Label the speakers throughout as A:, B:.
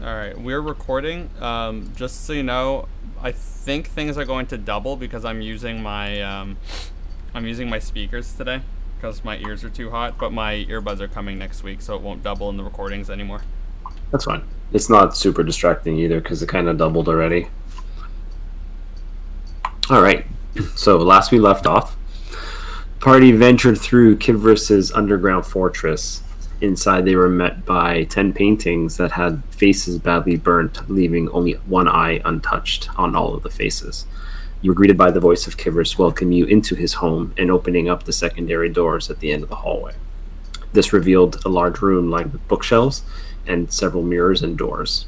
A: Alright, we're recording. Just so you know, I think things are going to double because I'm using my speakers today because my ears are too hot, but my earbuds are coming next week, so it won't double in the recordings anymore.
B: That's fine. It's not super distracting either because it kind of doubled already. All right. So last we left off, the party ventured through Kivris's underground fortress. Inside, they were met by 10 paintings that had faces badly burnt, leaving only one eye untouched on all of the faces. You were greeted by the voice of Kivris welcoming you into his home and opening up the secondary doors at the end of the hallway. This revealed a large room lined with bookshelves and several mirrors and doors.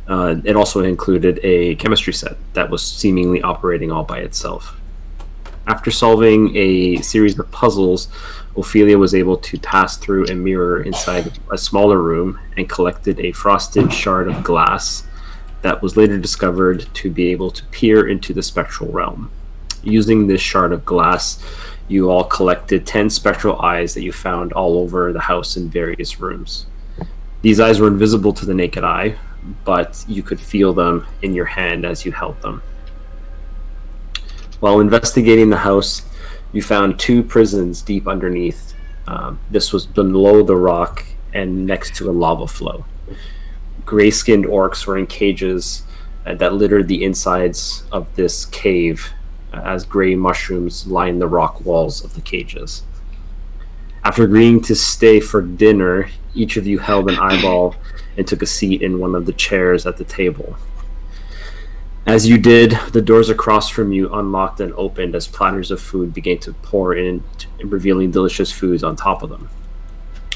B: It also included a chemistry set that was seemingly operating all by itself. After solving a series of puzzles, Ophelia was able to pass through a mirror inside a smaller room and collected a frosted shard of glass that was later discovered to be able to peer into the spectral realm. Using this shard of glass, you all collected 10 spectral eyes that you found all over the house in various rooms. These eyes were invisible to the naked eye, but you could feel them in your hand as you held them. While investigating the house, you found 2 prisons deep underneath. This was below the rock and next to a lava flow. Gray-skinned orcs were in cages that littered the insides of this cave as gray mushrooms lined the rock walls of the cages. After agreeing to stay for dinner, each of you held an eyeball and took a seat in one of the chairs at the table. As you did, the doors across from you unlocked and opened as platters of food began to pour in, revealing delicious foods on top of them.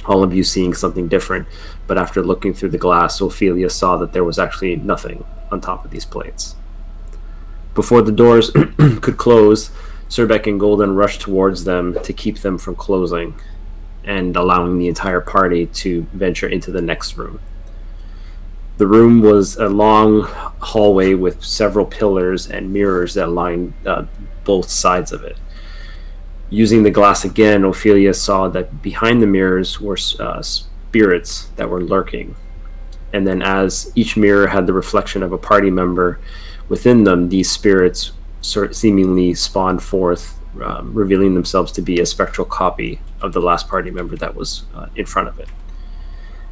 B: All of you seeing something different, but after looking through the glass, Ophelia saw that there was actually nothing on top of these plates. Before the doors could close, Surbeck and Golden rushed towards them to keep them from closing and allowing the entire party to venture into the next room. The room was a long hallway with several pillars and mirrors that lined both sides of it. Using the glass again, Ophelia saw that behind the mirrors were spirits that were lurking. And then as each mirror had the reflection of a party member within them, these spirits seemingly spawned forth, revealing themselves to be a spectral copy of the last party member that was in front of it.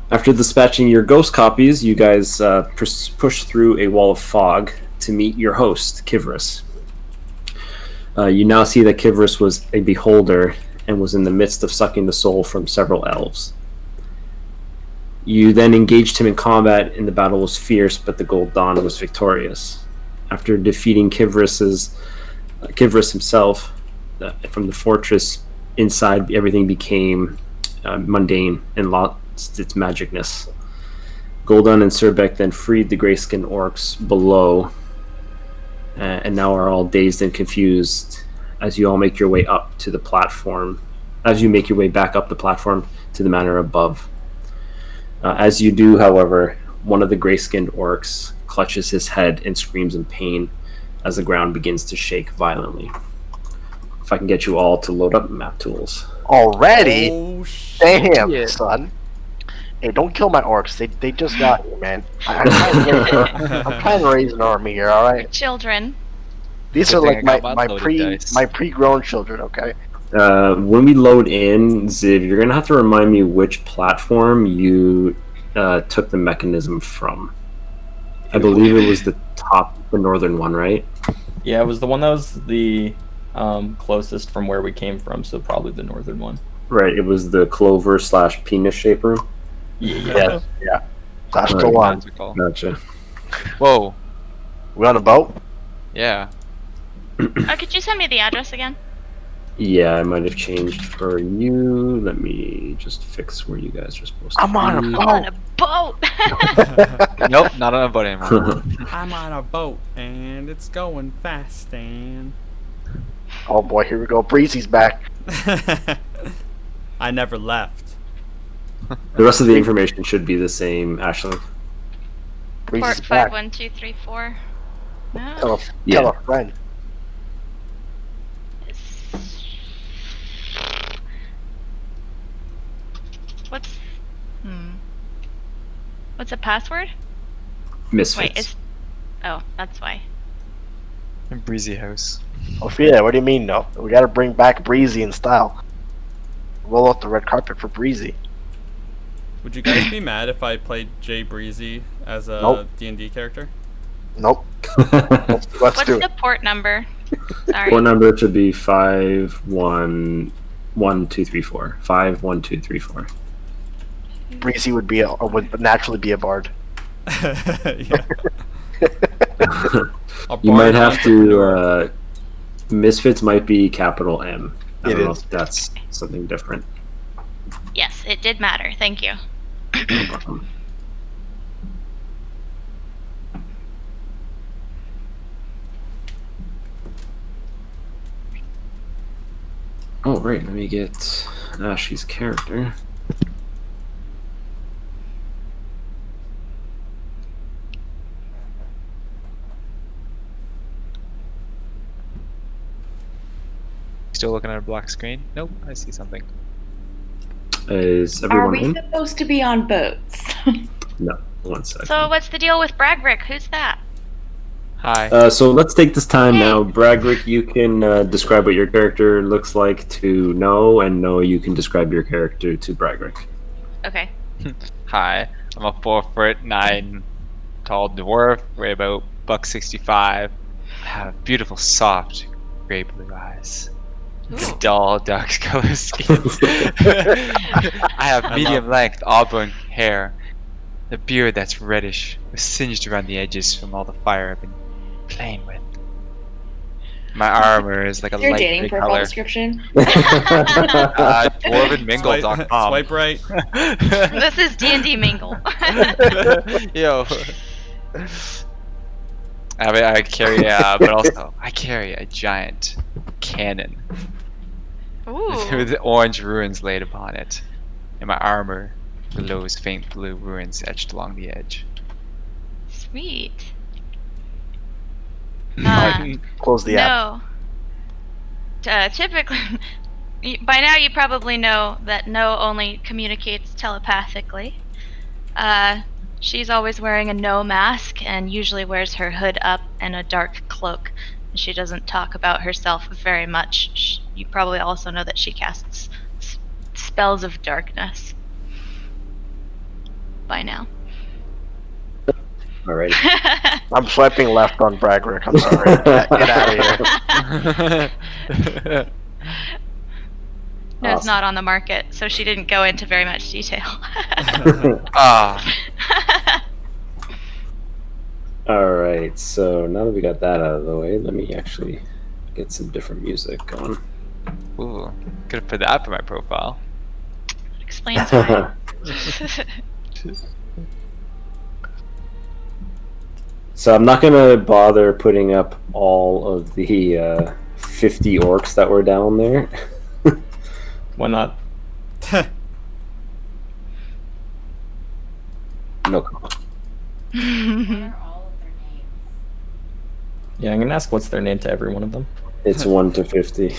B: After dispatching your ghost copies, you guys pushed through a wall of fog to meet your host, Kivris. You now see that Kivris was a beholder and was in the midst of sucking the soul from several elves. You then engaged him in combat, and the battle was fierce, but the Gold Dawn was victorious. After defeating Kivris himself from the fortress inside, everything became mundane and lost its magicness. Golden and Surbeck then freed the gray-skinned orcs below, and now are all dazed and confused as you all make your way up to the platform. As you make your way back up the platform to the manor above. As you do, however, one of the gray-skinned orcs clutches his head and screams in pain as the ground begins to shake violently. If I can get you all to load up map tools.
C: Already?
A: Oh, shit.
C: Damn, son. Hey, don't kill my orcs. They just got here, man. I'm trying to raise an army here, alright?
D: Children.
C: These are like my pre-grown children, okay?
B: When we load in, Ziv, you're going to have to remind me which platform you took the mechanism from. I believe it was the northern one, right?
E: Yeah, it was the one that was the closest from where we came from, so probably the northern one.
B: Right, it was the clover / penis shape room?
C: Yeah. That's the one.
B: Gotcha.
F: Whoa.
C: We on a boat?
F: Yeah.
D: Could you send me the address again?
B: Yeah, I might have changed for you. Let me just fix where you guys are supposed to
C: I'm on a
B: be.
C: boat.
D: I'm on a boat!
F: Nope, not on a boat anymore.
A: I'm on a boat and it's going fast and...
C: Oh boy, here we go. Breezy's back.
A: I never left.
B: The rest of the information should be the same, Ashley.
C: Breezy's
D: Port
C: back.
D: 51234. No.
C: Tell a friend.
D: What's... What's the password?
B: Misfits.
D: Wait, it's. Oh, that's why.
F: Breezy house.
C: Ophelia, what do you mean no? We gotta bring back Breezy in style. Roll out the red carpet for Breezy.
A: Would you guys be mad if I played Jay Breezy as a
C: Nope.
A: D&D character?
C: Nope. Let's
D: What's
C: do
D: the
C: it.
D: port number? Sorry.
B: Port number should be 511-234. 51234.
C: Breezy would would naturally be a bard.
A: Yeah. A
B: You might
A: barn
B: have
A: entrepreneur.
B: to. Misfits might be capital M. I
C: It
B: don't know
C: is.
B: if that's something different.
D: Yes, it did matter. Thank you.
B: No problem. Oh, right. Let me get Ashley's character.
F: Still looking at a black screen? Nope, I see something.
B: Is
G: Are
B: everyone
G: we
B: in?
G: supposed to be on boats?
B: No. 1 second.
D: So what's the deal with Bragrick? Who's that?
F: Hi.
B: So let's take this time
D: Hey.
B: now. Bragrick, you can describe what your character looks like to Noah, and Noah, you can describe your character to Bragrick.
D: Okay.
F: Hi. I'm a 4'9" tall dwarf, weigh about $165. I have beautiful, soft, gray blue eyes.
D: Ooh.
F: Dull, dark color skin. I have medium length auburn hair. A beard that's reddish, with singed around the edges from all the fire I've been playing with. My armor is like a
G: Your
F: light
G: dating
F: gray
G: profile
F: color.
G: description?
F: Dwarvenmingle.com.
A: Swipe right.
D: This is D&D Mingle.
F: Yo. I carry, but also I carry a giant cannon
D: Ooh.
F: with orange runes laid upon it, and my armor glows faint blue runes etched along the edge.
D: Sweet.
C: Close the app.
D: No. Typically, by now you probably know that No only communicates telepathically. She's always wearing a No mask and usually wears her hood up and a dark cloak. She doesn't talk about herself very much. You probably also know that she casts spells of darkness. By now.
B: All right.
C: I'm swiping left on Bragrick. I'm sorry. Get out of here.
D: No, it's
B: Awesome.
D: not on the market, so she didn't go into very much detail.
F: Ah,
B: All right. So now that we got that out of the way, let me actually get some different music going.
F: ooh, could have put that for my profile.
D: Explains why.
B: So I'm not gonna bother putting up all of the 50 orcs that were down there.
E: Why not?
B: No comment.
E: Yeah, I'm gonna ask what's their name to every one of them.
B: It's 1 to 50.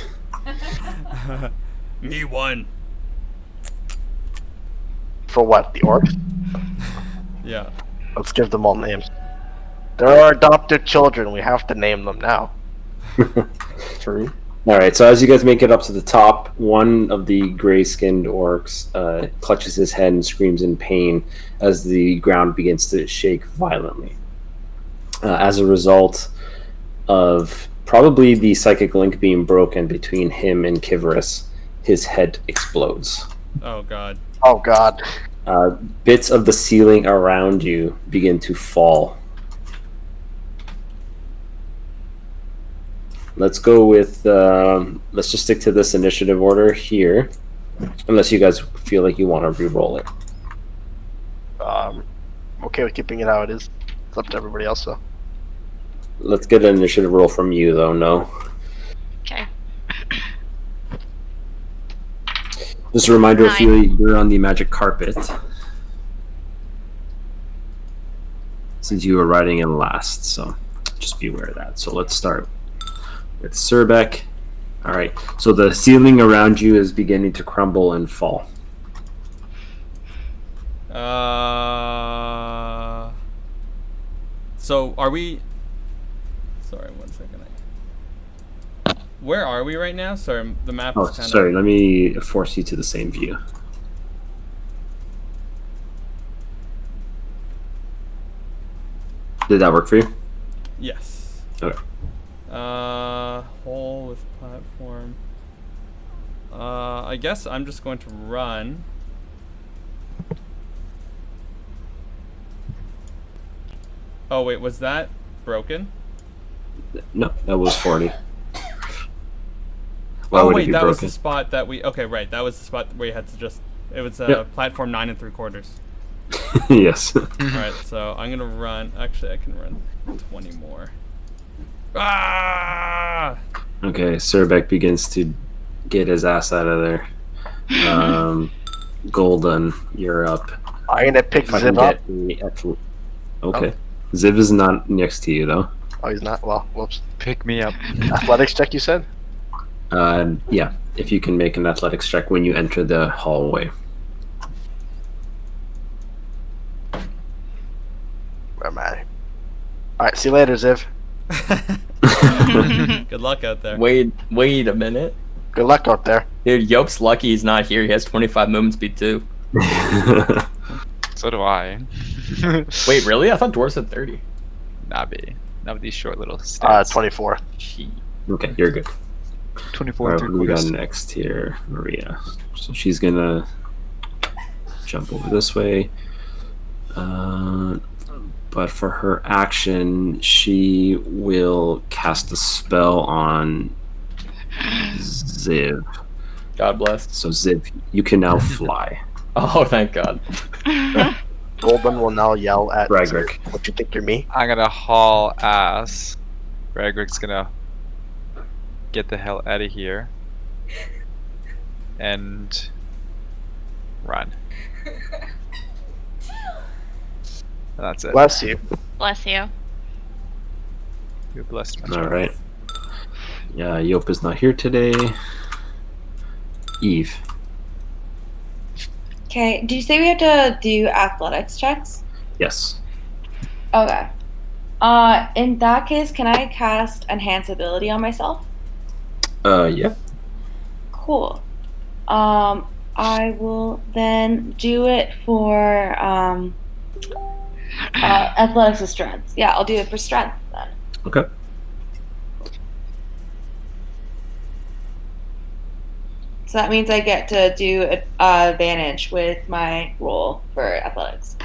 A: Me one.
C: For what? The orcs?
A: Yeah.
C: Let's give them all names. They're our adopted children. We have to name them now.
E: True.
B: All right. So as you guys make it up to the top, one of the gray-skinned orcs clutches his head and screams in pain as the ground begins to shake violently. As a result of probably the psychic link being broken between him and Kivarus, his head explodes.
A: Oh god.
C: Oh god.
B: Bits of the ceiling around you begin to fall. Let's go with, let's just stick to this initiative order here, unless you guys feel like you want to re-roll it.
C: Okay with keeping it how it is. It's up to everybody else though.
B: Let's get an initiative roll from you, though, no.
D: Okay.
B: Just a reminder,
D: 9.
B: Ophelia, you're on the magic carpet. Since you were riding in last, so just be aware of that. So let's start with Surbeck. All right, so the ceiling around you is beginning to crumble and fall.
A: So are we? Sorry, 1 second. Where are we right now? Sorry, the map
B: Oh,
A: is kind
B: sorry.
A: of.
B: Let me force you to the same view. Did that work for you?
A: Yes.
B: Okay.
A: Hole with platform. I guess I'm just going to run. Oh wait, was that broken?
B: No, that was 40. Why
A: Oh
B: would it
A: wait,
B: be
A: that was
B: broken?
A: the spot that we. Okay, right. That was the spot where you had to just. It was
B: Yep.
A: platform 9 3/4.
B: Yes.
A: Alright, so I'm gonna run. Actually, I can run 20 more. Ah!
B: Okay, Surbeck begins to get his ass out of there. Golden, you're up.
C: I'm gonna pick
B: If I can
C: Ziv up.
B: get the actual... Okay. Ziv is not next to you, though.
C: Oh, he's not. Well, whoops.
F: Pick me up.
C: Athletics check, you said?
B: Yeah, if you can make an athletics check when you enter the hallway.
C: Where am I? Alright, see you later, Ziv.
A: Good luck out there.
E: Wait a minute.
C: Good luck out there.
E: Dude, Yope's lucky he's not here. He has 25 movement speed too.
F: So do I.
E: Wait, really? I thought dwarves had 30.
F: Not with these short little stats.
C: 24.
E: Gee.
B: Okay, you're good.
F: 24
B: Alright,
F: and
B: what do we got
F: 3/4.
B: next here? Maria. So she's gonna jump over this way. But for her action, she will cast a spell on Ziv.
E: God bless.
B: So Ziv, you can now fly.
E: Oh, thank God.
C: Golden will now yell at
B: Ragrick.
C: Ziv, what you think you're me?
F: I'm gonna haul ass. Ragrick's gonna get the hell out of here. And run. That's it.
C: Bless you.
D: Bless you.
F: You're blessed, my
B: All
F: child.
B: right. Yeah, Yop is not here today. Eve.
G: Okay, did you say we have to do athletics checks?
B: Yes.
G: Okay. In that case, can I cast Enhance Ability on myself?
B: Yeah.
G: Cool. I will then do it for athletics with strength. Yeah, I'll do it for strength then.
B: Okay.
G: So that means I get to do advantage with my roll for athletics.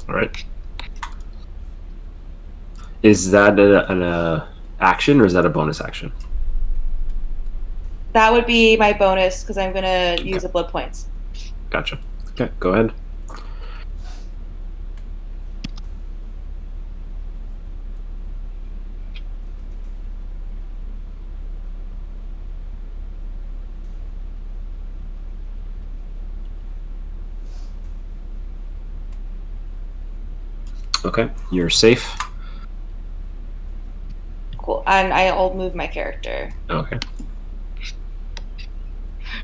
B: All right. Is that an action or is that a bonus action?
G: That would be my bonus because I'm gonna use the blood points.
B: Gotcha. Okay, go ahead. Okay, you're safe.
G: Cool. And I'll move my character.
B: Okay.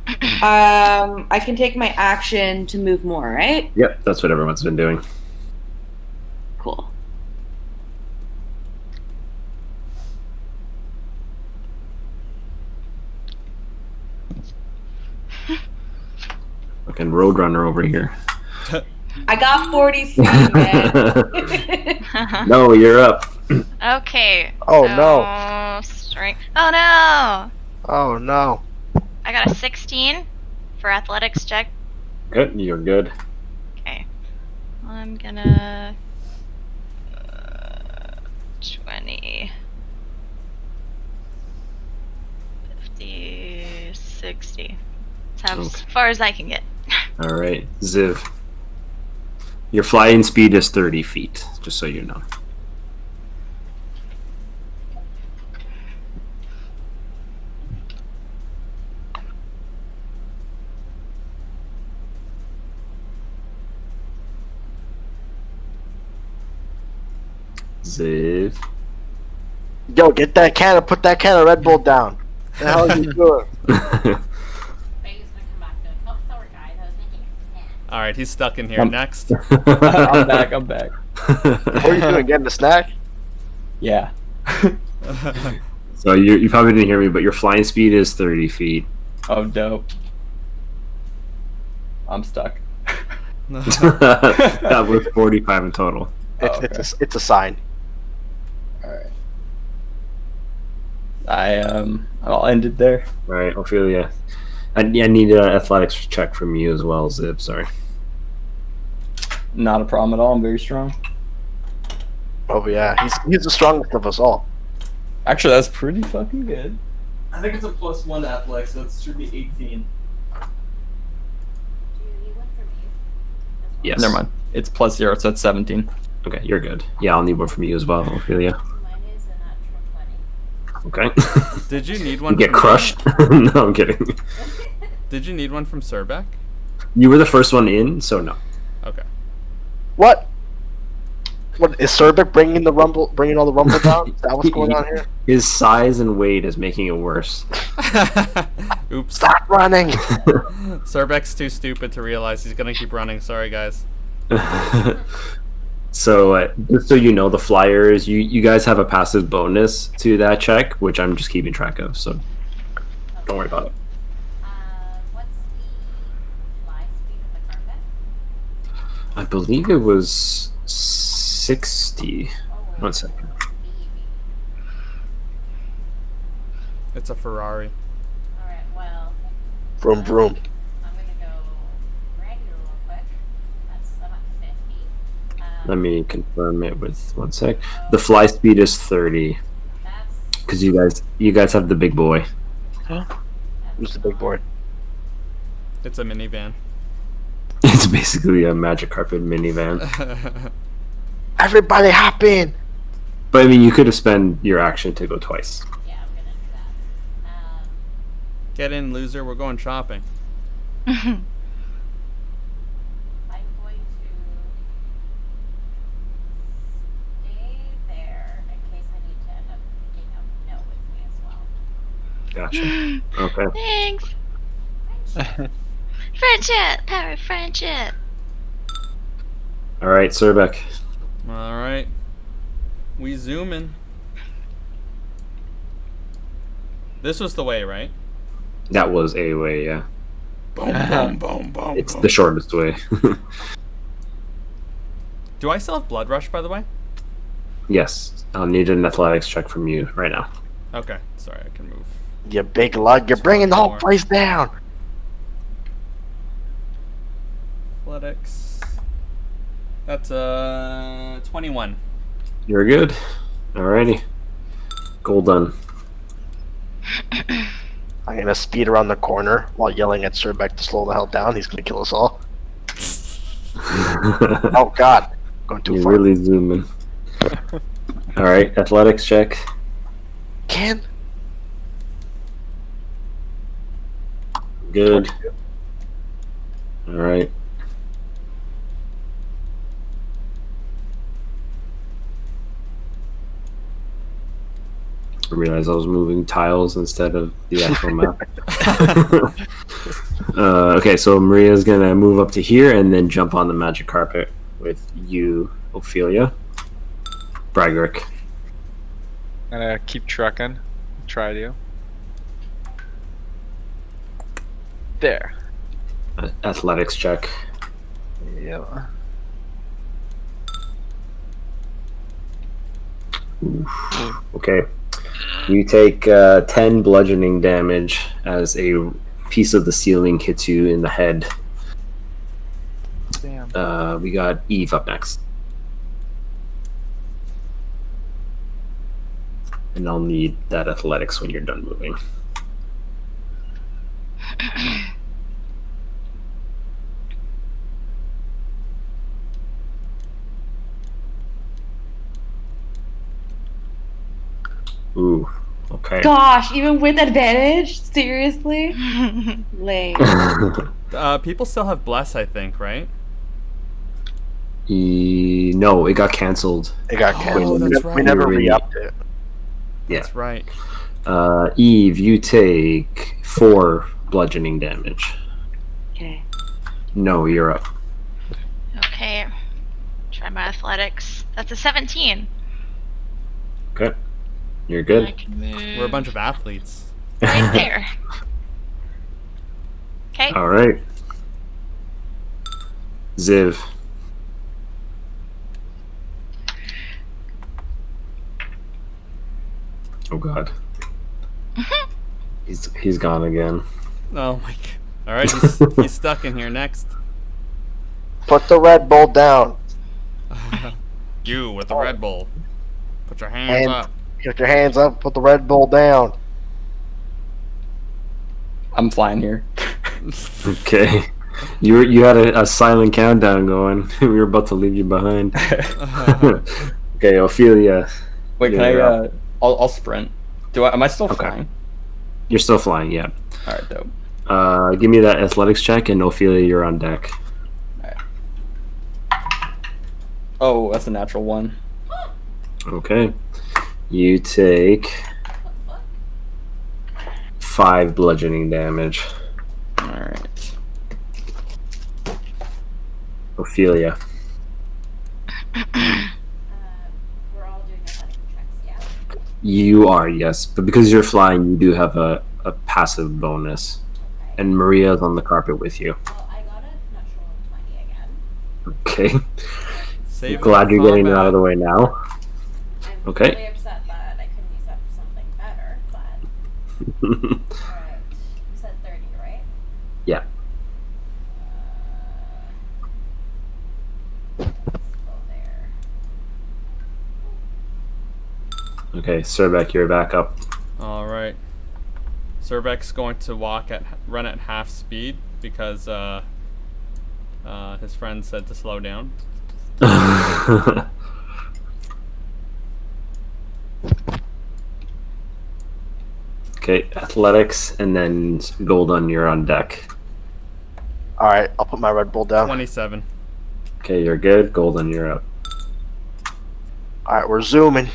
G: I can take my action to move more, right?
B: Yep, that's what everyone's been doing.
G: Cool.
B: Fucking Roadrunner over here.
G: I got 46, man.
B: No, you're up.
D: Okay.
C: Oh,
D: so,
C: no.
D: Strength. Oh no!
C: Oh, no.
D: I got a 16 for athletics check.
B: Good, you're good.
D: Okay. I'm gonna 20, 50, 60. That's as far as I can get.
B: All right, Ziv. Your flying speed is 30 feet, just so you know. Ziv.
C: Yo, get that can and put that can of Red Bull down. The hell are you doing?
A: All right, he's stuck in here. Next.
E: I'm back.
C: What are you doing? Getting a snack?
E: Yeah.
B: So you probably didn't hear me, but your flying speed is 30 feet.
E: Oh, dope. I'm stuck.
B: That was 45 in total.
C: It's a sign.
E: All right. I'll end it there.
B: All right, Ophelia. I need an athletics check from you as well, Zip. Sorry.
E: Not a problem at all. I'm very strong.
C: Oh yeah, he's the strongest of us all.
E: Actually, that's pretty fucking good. I think it's a +1 athletics, so it should be 18.
B: Yes.
E: Never mind. It's +0, so it's 17.
B: Okay, you're good. Yeah, I'll need one from you as well, Ophelia.
H: Mine is a natural 20.
B: Okay.
A: Did you need one?
B: You get
A: from
B: crushed? No, I'm kidding.
A: Did you need one from Surbeck?
B: You were the first one in, so no.
A: Okay.
C: What? What is Surbeck bringing all the rumble down? Is that what's going on here?
B: His size and weight is making it worse.
A: Oops.
C: Stop running!
A: Surbeck's too stupid to realize he's gonna keep running. Sorry, guys.
B: So, just so you know, the flyers, you guys have a passive bonus to that check, which I'm just keeping track of, so don't worry about it.
H: What's the fly speed of the carpet?
B: I believe it was 60. One second.
A: It's a Ferrari.
H: Alright, well,
C: Vroom vroom.
H: I'm gonna go regular real quick. That's about 50.
B: Let me confirm it with one sec. The fly speed is 30
H: That's
B: because you guys have the big boy.
C: Who's the big boy?
A: It's a minivan.
B: It's basically a magic carpet minivan.
C: Everybody hop in!
B: But I mean, you could have spent your action to go twice.
H: yeah, I'm gonna do that.
A: Get in, loser. We're going shopping.
H: I'm going to stay there in case I need to end up picking up Noah with me as well.
B: Gotcha. Okay.
D: Thanks. Friendship! Power of friendship!
B: All right, Surbeck.
A: All right. We zoom in. This was the way, right?
B: That was a way, yeah.
A: Boom, boom, boom, boom.
B: It's the shortest way.
A: Do I still have Blood Rush, by the way?
B: Yes, I'll need an athletics check from you right now.
A: Okay. Sorry, I can move.
C: You big lug, you're bringing the whole
A: More.
C: place down!
A: Athletics. That's 21.
B: You're good. Alrighty. Goal done.
C: I'm gonna speed around the corner while yelling at Surbeck to slow the hell down. He's gonna kill us all. Oh god. Going too
B: You're
C: far.
B: really zooming. Alright, athletics check.
C: Ken?
B: Good. Alright. I realized I was moving tiles instead of the actual map. Okay, so Maria's gonna move up to here and then jump on the magic carpet with you, Ophelia. Bragrick.
F: I'm gonna keep trucking. Try to. There.
B: Athletics check.
F: Yeah.
B: Okay. You take 10 bludgeoning damage as a piece of the ceiling hits you in the head.
F: Damn.
B: We got Eve up next. And I'll need that athletics when you're done moving. Ooh, okay.
G: Gosh, even with advantage? Seriously? Lame.
A: People still have Bless, I think, right?
B: No, it got canceled.
C: It got canceled.
A: that's
C: We
A: right.
C: never
B: Really?
C: re-upped it.
B: Yeah.
A: That's right.
B: Eve, you take 4 bludgeoning damage.
G: Okay.
B: No, you're up.
D: Okay. Try my athletics. That's a 17.
B: Okay. You're
D: I
B: good.
D: can move
A: We're a bunch of athletes.
D: right there. Okay.
B: All right. Ziv. Oh god. He's gone again.
A: Oh my god. Alright, he's stuck in here next.
C: Put the Red Bull down.
A: You with the Red Bull. Put your hands
C: And
A: up.
C: put your hands up. Put the Red Bull down.
E: I'm flying here.
B: Okay. You had a silent countdown going. We were about to leave you behind. Okay, Ophelia.
E: Wait, can
B: you're
E: I?
B: up.
E: I'll sprint. Am I still
B: Okay.
E: flying?
B: You're still flying, yeah.
E: All right, dope.
B: Give me that athletics check, and Ophelia, you're on deck.
E: Oh, that's a natural one.
B: Okay. You take 5 bludgeoning damage.
E: All right.
B: Ophelia.
H: We're all doing athletic checks, yeah?
B: You are, yes. But because you're flying, you do have a passive bonus.
H: Okay.
B: And Maria's on the carpet with you.
H: Well, I got a natural 20 again.
B: Okay.
A: Save
B: Glad
A: it
B: you're
A: for
B: getting it out of the
A: combat.
B: way now.
H: I'm
B: Okay.
H: really upset that I couldn't use that for something better, but... Alright. You said 30, right?
B: Yeah.
H: Let's go there.
B: Okay, Surbek, you're back up.
A: Alright. Cervex's going to run at half speed because his friend said to slow down.
B: Okay, athletics, and then Golden, you're on deck.
C: All right, I'll put my Red Bull down.
A: 27.
B: Okay, you're good. Golden, you're up.
C: All right, we're zooming.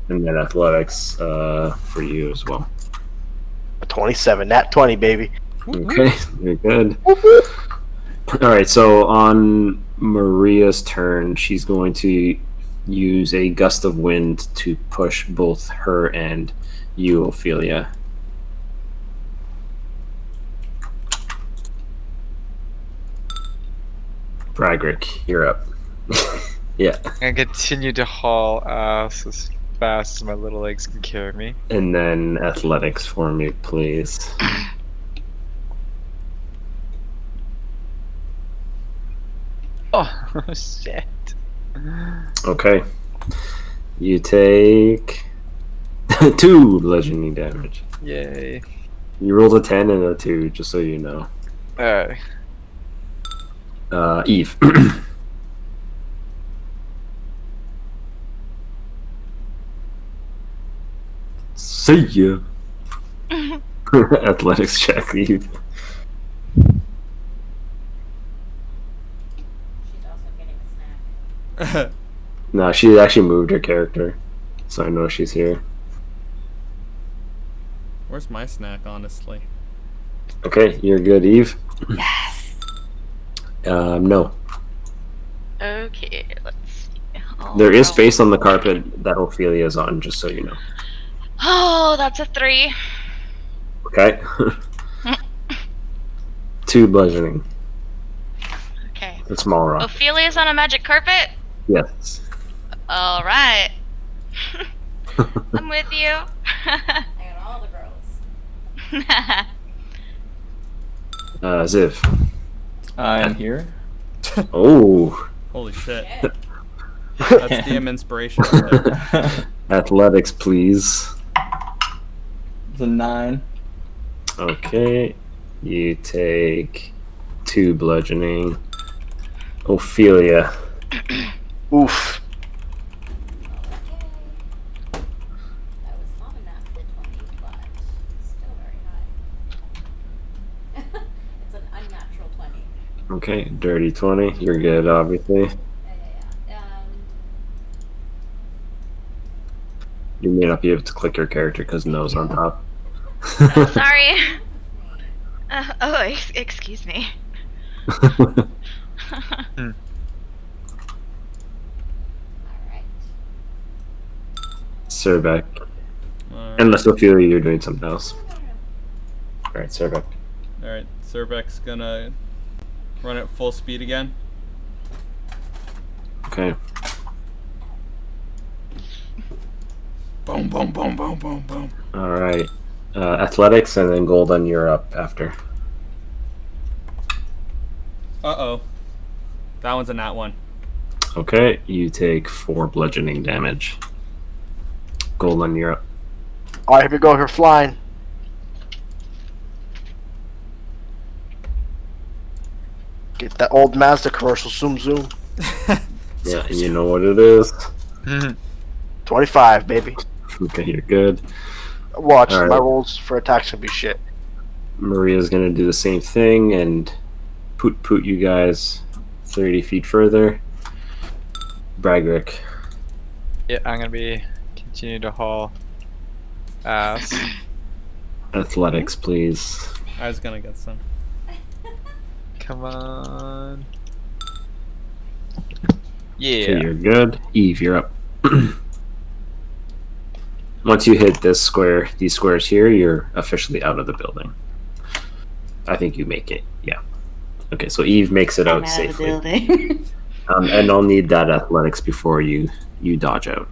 B: And then athletics for you as well.
C: 27, nat 20, baby.
B: Okay, you're good. All right, so on Maria's turn, she's going to use a gust of wind to push both her and you, Ophelia. Bragrick, you're up. Yeah.
F: I continue to haul ass as fast as my little legs can carry me.
B: And then athletics for me, please.
F: Oh, shit.
B: Okay. You take 2 bludgeoning damage.
F: Yay.
B: You rolled a 10 and a 2, just so you know.
F: Alright.
B: Eve. See ya. Athletics check, Eve.
H: She's also getting a snack.
B: No, she actually moved her character, so I know she's here.
A: Where's my snack, honestly?
B: Okay, you're good, Eve.
G: Yes.
B: No.
D: Okay, let's see.
B: There is space on the carpet that Ophelia's on, just so you know.
D: Oh, that's a 3.
B: Okay. 2 bludgeoning.
D: Okay.
B: A small rock.
D: Ophelia's on a magic carpet?
B: Yes.
D: Alright. I'm with you.
H: I got all the girls.
B: Ziv.
E: I'm here.
B: Oh.
A: Holy shit.
H: Shit.
A: That's DM inspiration right there.
B: Athletics, please.
E: It's a 9.
B: Okay. You take 2 bludgeoning. Ophelia.
C: Oof.
H: Okay. That was not a natural 20, but still very high. It's an unnatural 20.
B: Okay, dirty 20. You're good, obviously.
H: Yeah.
B: Give may not be able to click your character because no's on top.
D: Sorry. Excuse me.
H: Alright.
B: Surbeck.
A: Alright.
B: Unless Ophelia, you're doing something else. Alright, Surbeck.
A: Alright, Surbeck's gonna run at full speed again.
B: Okay.
A: Boom, boom, boom, boom, boom, boom.
B: Alright. Athletics, and then Golden, you're up after.
A: Uh-oh. That one's a nat one.
B: Okay, you take 4 bludgeoning damage. Golden, you're up.
C: Alright, here we go. You're flying. Get that old Mazda commercial. Zoom, zoom.
B: Yeah, and you know what it is.
C: 25, baby.
B: Okay, you're good.
C: Watch,
B: Alright.
C: my rolls for attacks gonna be shit.
B: Maria's gonna do the same thing and put you guys 30 feet further. Bragrick.
F: Yeah, I'm gonna be continue to haul ass.
B: Athletics, please.
A: I was gonna get some.
F: Come on.
B: Okay,
F: Yeah.
B: you're good. Eve, you're up. Once you hit this square, these squares here, you're officially out of the building. I think you make it. Yeah. Okay, so Eve makes it
G: I'm
B: out
G: out of the
B: safely.
G: building.
B: And I'll need that athletics before you dodge out.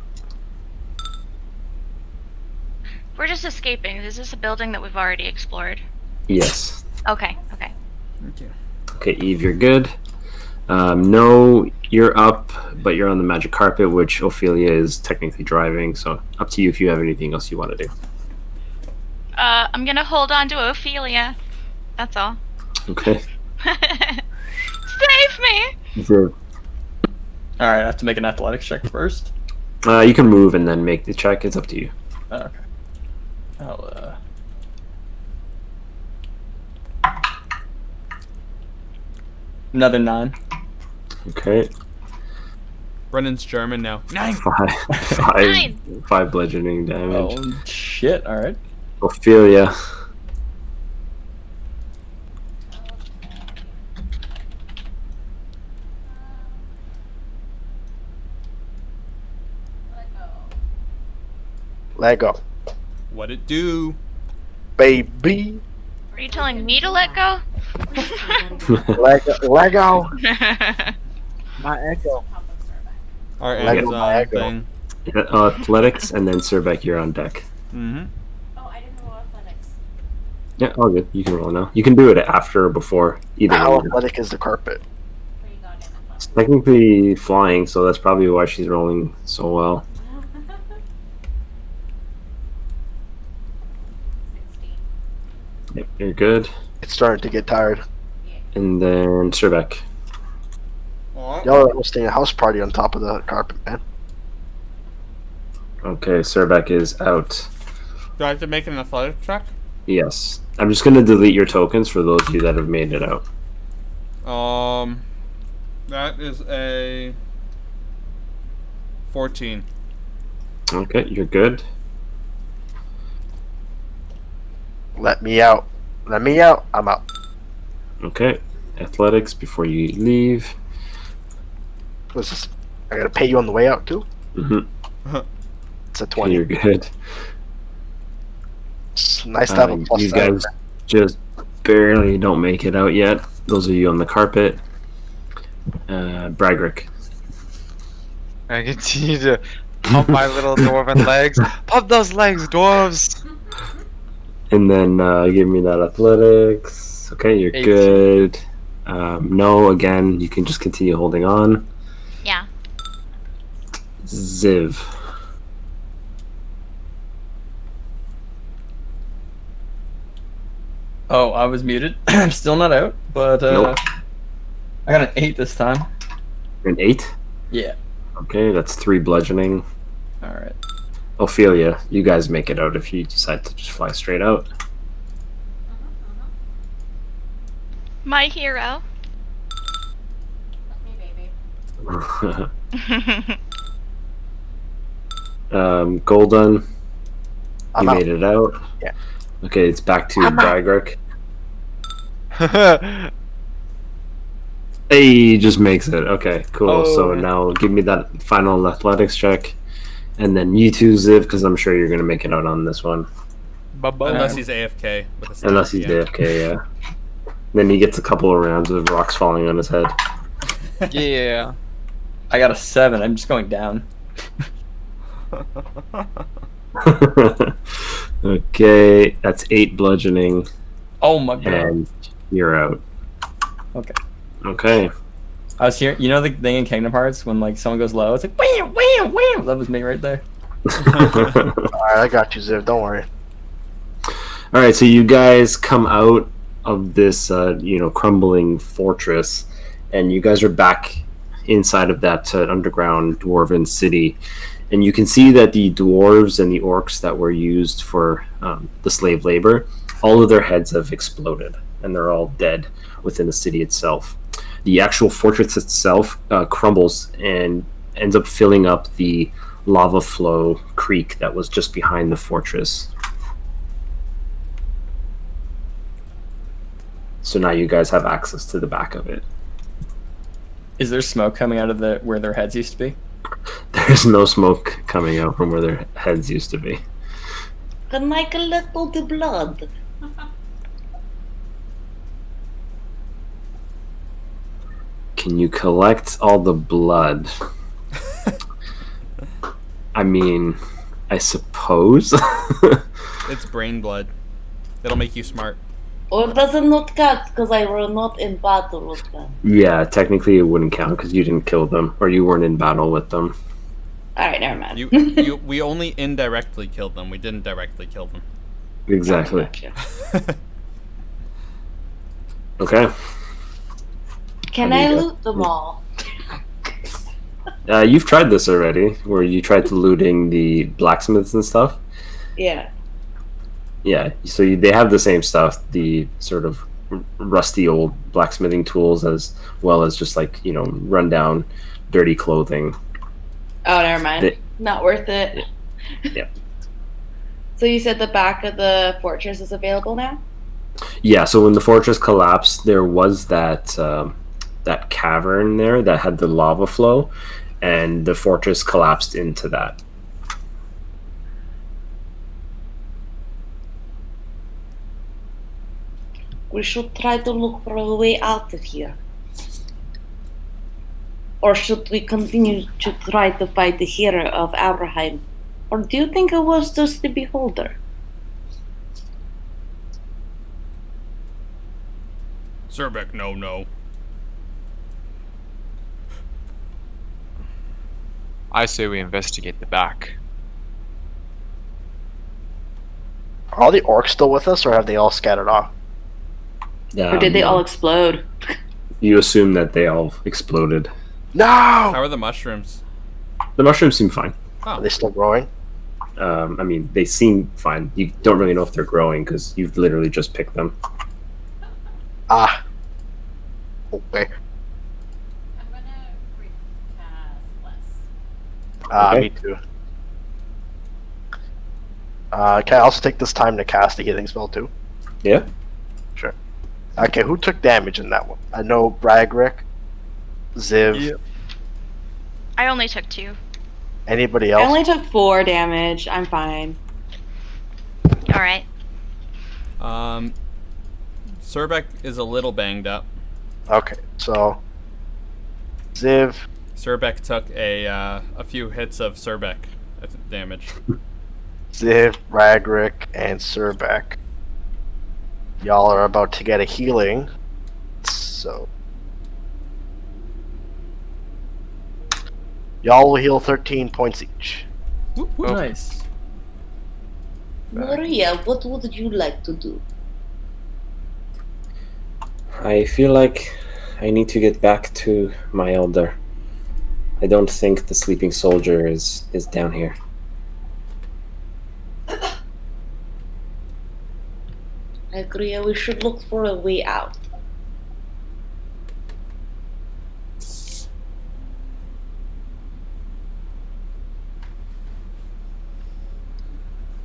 D: We're just escaping. Is this a building that we've already explored?
B: Yes.
D: Okay.
A: Okay.
B: Okay, Eve, you're good. No, you're up, but you're on the magic carpet, which Ophelia is technically driving, so up to you if you have anything else you want to do.
D: I'm gonna hold on to Ophelia. That's all.
B: Okay.
D: Save me!
B: So,
E: Alright, I have to make an athletics check first.
B: you can move and then make the check. It's up to you.
E: Oh, okay. I'll, Another 9.
B: Okay.
A: Brennan's German now. 9!
D: Nine.
B: 5 bludgeoning damage.
E: Oh, shit, alright.
B: Ophelia.
C: Let go.
A: What it do?
C: Baby.
D: Are you telling me to let go?
C: Let go. My echo.
A: Our
C: Lego
A: Amazon
C: Lego.
A: thing.
B: Athletics, and then Surbeck, you're on deck.
A: Mm-hmm.
H: Oh, I didn't roll athletics.
B: Yeah, all good. You can roll now. You can do it after or before. Either
C: How
B: way.
C: athletic is the carpet?
H: Pretty goddamn
B: It's
H: athletic.
B: technically flying, so that's probably why she's rolling so well.
H: 16.
B: Yep, you're good.
C: It's starting to get tired.
B: And then Surbeck.
C: Y'all are hosting a house party on top of the carpet, man.
B: Okay, Surbeck is out.
A: Do I have to make an athletic check?
B: Yes. I'm just going to delete your tokens for those of you that have made it out.
A: That is a 14.
B: Okay, you're good.
C: Let me out. Let me out. I'm out.
B: Okay, athletics before you leave.
C: What's this? I gotta pay you on the way out too.
B: Mm-hmm.
C: It's a
B: Okay,
C: 20.
B: you're good.
C: It's nice to have a plus
B: You
C: side.
B: guys just barely don't make it out yet. Those of you on the carpet. Bragrick.
F: I continue to pump my little dwarven legs. Pump those legs, dwarves!
B: And then give me that athletics. Okay, you're
F: 18.
B: good. No, again, you can just continue holding on.
D: Yeah.
B: Ziv.
E: Oh, I was muted. I'm still not out, but
B: Nope.
E: I got an 8 this time.
B: An 8?
E: Yeah.
B: Okay, that's 3 bludgeoning.
E: Alright.
B: Ophelia, you guys make it out if you decide to just fly straight out.
D: My hero.
H: That's me, baby.
B: Golden,
C: I'm
B: You
C: out.
B: made it out.
C: Yeah.
B: Okay, it's back to
C: I'm out.
B: Bragrick. Hey, he just makes it. Okay, cool. So
F: Oh.
B: now give me that final athletics check, and then you two, Ziv, because I'm sure you're gonna make it out on this one,
A: Unless he's AFK with a
B: unless he's AFK. Yeah. Then he gets a couple of rounds of rocks falling on his head.
F: Yeah.
E: I got a 7. I'm just going down.
B: Okay, that's 8 bludgeoning,
E: Oh my god.
B: and you're out.
E: Okay.
B: Okay.
E: I was here. You know the thing in Kingdom Hearts when like someone goes low, it's like wham, wham, wham. That was me right there.
C: Alright, I got you, Ziv. Don't worry.
B: All right, so you guys come out of this, crumbling fortress, and you guys are back inside of that underground dwarven city, and you can see that the dwarves and the orcs that were used for the slave labor, all of their heads have exploded, and they're all dead within the city itself. The actual fortress itself crumbles and ends up filling up the lava flow creek that was just behind the fortress. So now you guys have access to the back of it.
E: Is there smoke coming out of the where their heads used to be?
B: There's no smoke coming out from where their heads used to be.
G: Can I collect all the blood?
B: Can you collect all the blood? I mean, I suppose.
A: It's brain blood. It'll make you smart.
G: Or does it not count because I were not in battle with them?
B: Yeah, technically it wouldn't count because you didn't kill them or you weren't in battle with them.
G: Alright, never mind.
A: We only indirectly killed them. We didn't directly kill them.
B: Exactly.
G: Gotcha.
B: Okay.
G: Can
B: How do
G: I
B: you
G: loot them all?
B: You've tried this already, where you tried to looting the blacksmiths and stuff.
G: Yeah.
B: Yeah, so they have the same stuff, the sort of rusty old blacksmithing tools, as well as just like, rundown, dirty clothing.
G: Oh, never mind. Not worth it.
B: Yeah.
G: So you said the back of the fortress is available now?
B: Yeah, so when the fortress collapsed, there was that that cavern there that had the lava flow, and the fortress collapsed into that.
G: We should try to look for a way out of here. Or should we continue to try to fight the hero of Abraham? Or do you think it was just the beholder?
A: Zerbeck, no.
F: I say we investigate the back.
C: Are all the orcs still with us, or have they all scattered off?
G: Or did they all explode?
B: You assume that they all exploded.
C: No!
A: How are the mushrooms?
B: The mushrooms seem fine.
C: Are they still growing?
B: I mean, they seem fine. You don't really know if they're growing because you've literally just picked them.
C: Ah. Okay.
H: I'm gonna recast less.
B: Okay.
C: Me too. Can I also take this time to cast a healing spell too?
B: Yeah.
C: Sure. Okay, who took damage in that one? I know Bragrick, Ziv.
F: Yep.
D: I only took 2.
C: Anybody
G: I
C: else?
G: only took 4 damage. I'm fine.
D: Alright.
A: Zerbeck is a little banged up.
C: Okay, so Ziv,
A: Zerbeck took a few hits of Zerbeck damage.
C: Ziv, Bragrick, and Surbeck. Y'all are about to get a healing. So y'all will heal 13 points each.
E: Nice.
G: Maria, what would you like to do?
B: I feel like I need to get back to my elder. I don't think the sleeping soldier is down here.
G: I agree, we should look for a way out.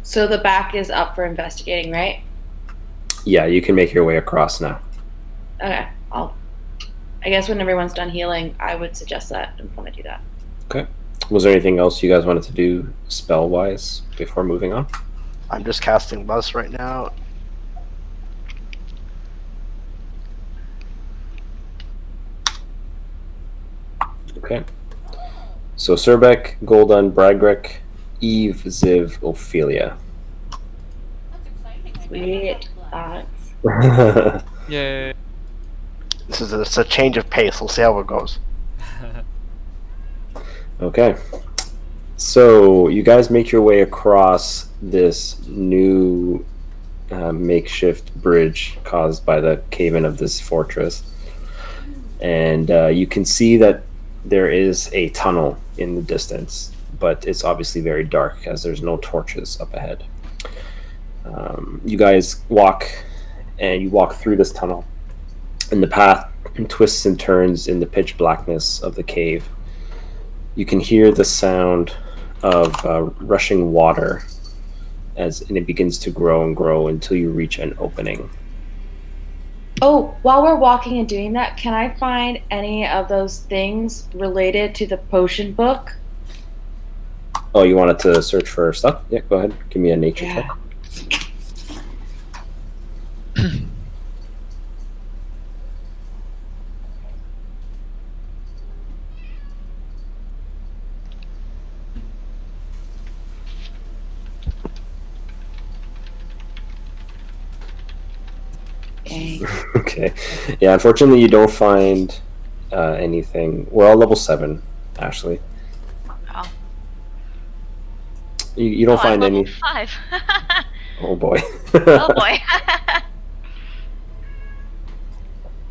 G: So the back is up for investigating, right?
B: Yeah, you can make your way across now.
G: Okay. I guess when everyone's done healing, I would suggest that and want to do that.
B: Okay. Was there anything else you guys wanted to do spell-wise before moving on?
C: I'm just casting Buzz right now.
B: Okay. So Surbeck, Golden, Bragrick, Eve, Ziv, Ophelia.
H: That's exciting. I
G: Sweet.
H: never
G: Thoughts?
F: Yay.
C: It's a change of pace. We'll see how it goes.
B: Okay. So you guys make your way across this new makeshift bridge caused by the cave-in of this fortress. And you can see that there is a tunnel in the distance, but it's obviously very dark as there's no torches up ahead. You guys walk through this tunnel, and the path twists and turns in the pitch blackness of the cave. You can hear the sound of rushing water and it begins to grow and grow until you reach an opening.
G: Oh, while we're walking and doing that, can I find any of those things related to the potion book?
B: Oh, you wanted to search for stuff? Yeah, go ahead. Give me a nature check. Okay. Yeah, unfortunately, you don't find anything. We're all level 7, Ashley.
D: Oh.
B: You don't find
D: I'm level
B: any.
D: 5.
B: Oh boy.
D: Oh boy.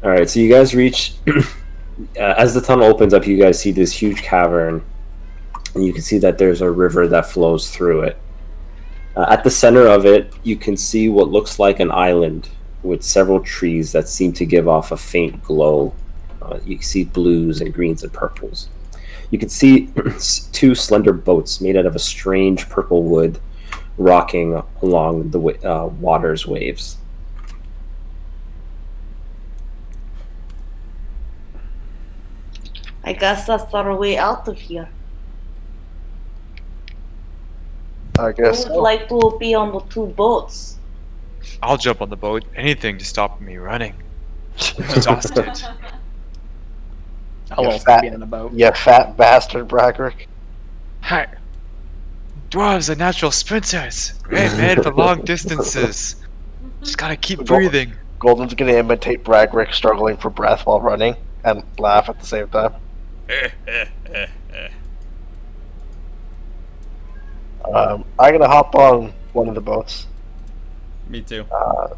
B: All right, so you guys reach. As the tunnel opens up, you guys see this huge cavern, and you can see that there's a river that flows through it. At the center of it, you can see what looks like an island with several trees that seem to give off a faint glow. You can see blues and greens and purples. You can see 2 slender boats made out of a strange purple wood rocking along the water's waves.
G: I guess that's our way out of here.
C: I
G: I
C: guess.
G: would like to be on the 2 boats.
F: I'll jump on the boat. Anything to stop me running. Exhausted.
E: I'll
C: You
E: also
C: fat-
E: be on a boat.
C: You fat bastard, Bragrick.
F: Hi. Dwarves are natural sprinters. Great made for long distances. Just gotta keep breathing.
C: Golden's gonna imitate Bragrick struggling for breath while running and laugh at the same time. I'm gonna hop on one of the boats.
A: Me too.
G: I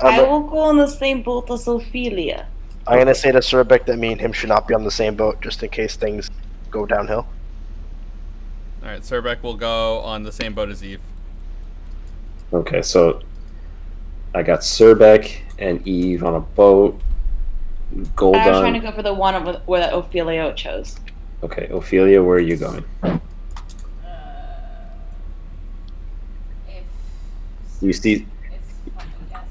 C: I'm
G: will go on the same boat as Ophelia.
C: gonna say to Surbek that me and him should not be on the same boat just in case things go downhill.
A: All right, Surbeck will go on the same boat as Eve.
B: Okay, so I got Surbeck and Eve on a boat.
G: I was
B: Golden.
G: trying to go for the one where Ophelia chose.
B: Okay, Ophelia, where are you going?
H: If
B: You see,
H: it's fucking yes.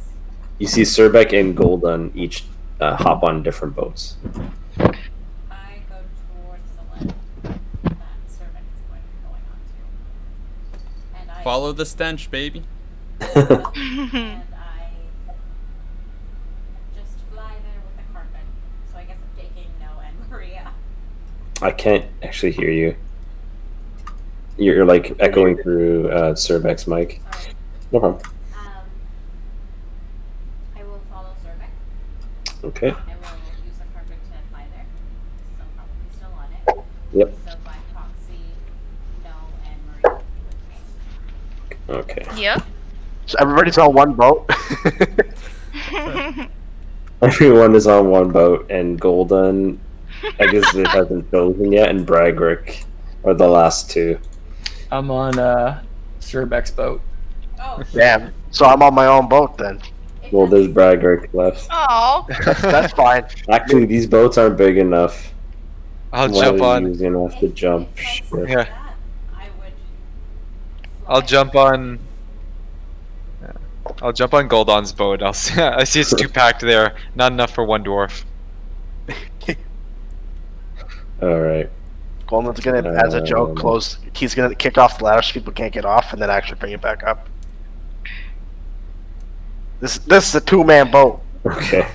B: you see Surbeck and Golden each hop on different boats.
H: I go towards the left that servant is going to be going on to. And I
A: Follow the stench, baby.
H: and I just fly there with the carpet. So I guess I'm taking Noah and Maria.
B: I can't actually hear you. You're like echoing through Surbeck's mic.
H: Sorry.
B: No problem.
H: I will follow Servec.
B: Okay.
H: I will use the carpet to fly there. So probably still on it.
B: Yep.
H: So by proxy, Noah and Maria will be with me.
B: Okay.
D: Yep.
C: So everybody's on one boat.
B: Everyone is on one boat, and Golden, I guess it hasn't chosen yet, and Bragrick are the last 2.
E: I'm on Surbeck's boat.
H: Oh,
C: Damn. So I'm on my own boat then.
H: if
B: Well, there's
H: that's-
B: Bragrick left.
D: Oh.
C: That's fine.
B: Actually, these boats aren't big enough.
F: I'll
B: Why
F: jump
B: are
F: on.
B: you using enough to
H: if
B: jump
H: that's
B: ship?
F: Yeah.
H: that, I would
F: I'll
H: fly.
F: jump on I'll jump on Goldon's boat. I see it's 2 packed there. Not enough for 1 dwarf.
B: All right.
C: Goldman's gonna, as a joke, close. He's gonna kick off the ladder so people can't get off, and then actually bring it back up. This is a 2-man boat.
B: Okay.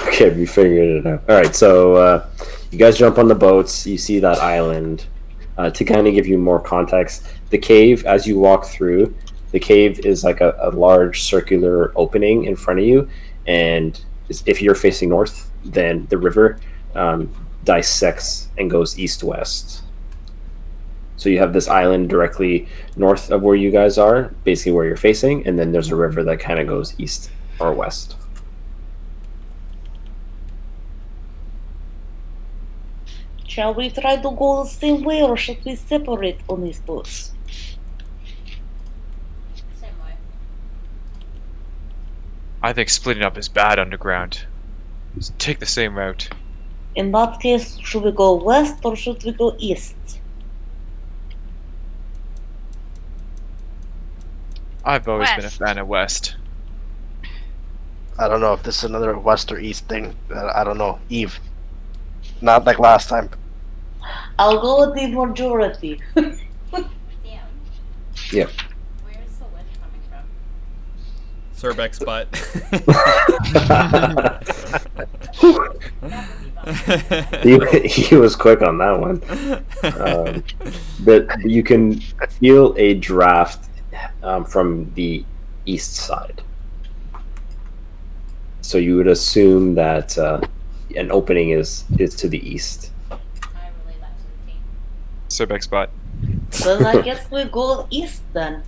B: Okay, we figured it out. All right, so you guys jump on the boats. You see that island. To kind of give you more context, the cave, as you walk through, the cave is like a large circular opening in front of you, and if you're facing north, then the river dissects and goes east-west. So you have this island directly north of where you guys are, basically where you're facing, and then there's a river that kind of goes east or west.
G: Shall we try to go the same way, or should we separate on these boats?
H: Same way.
F: I think splitting up is bad underground. Let's take the same route.
G: In that case, should we go west or should we go east?
F: I've always been a
D: West.
F: fan of West.
C: I don't know if this is another west or east thing. I don't know. Eve. Not like last time.
G: I'll go with the majority.
H: Damn.
B: Yep.
H: Where's the wind coming from?
A: Surbek's butt.
B: he was quick on that one. But you can feel a draft from the east side. So you would assume that an opening is to the east.
H: I relay that to the team.
F: Surbek's butt.
G: Then I guess we go east then.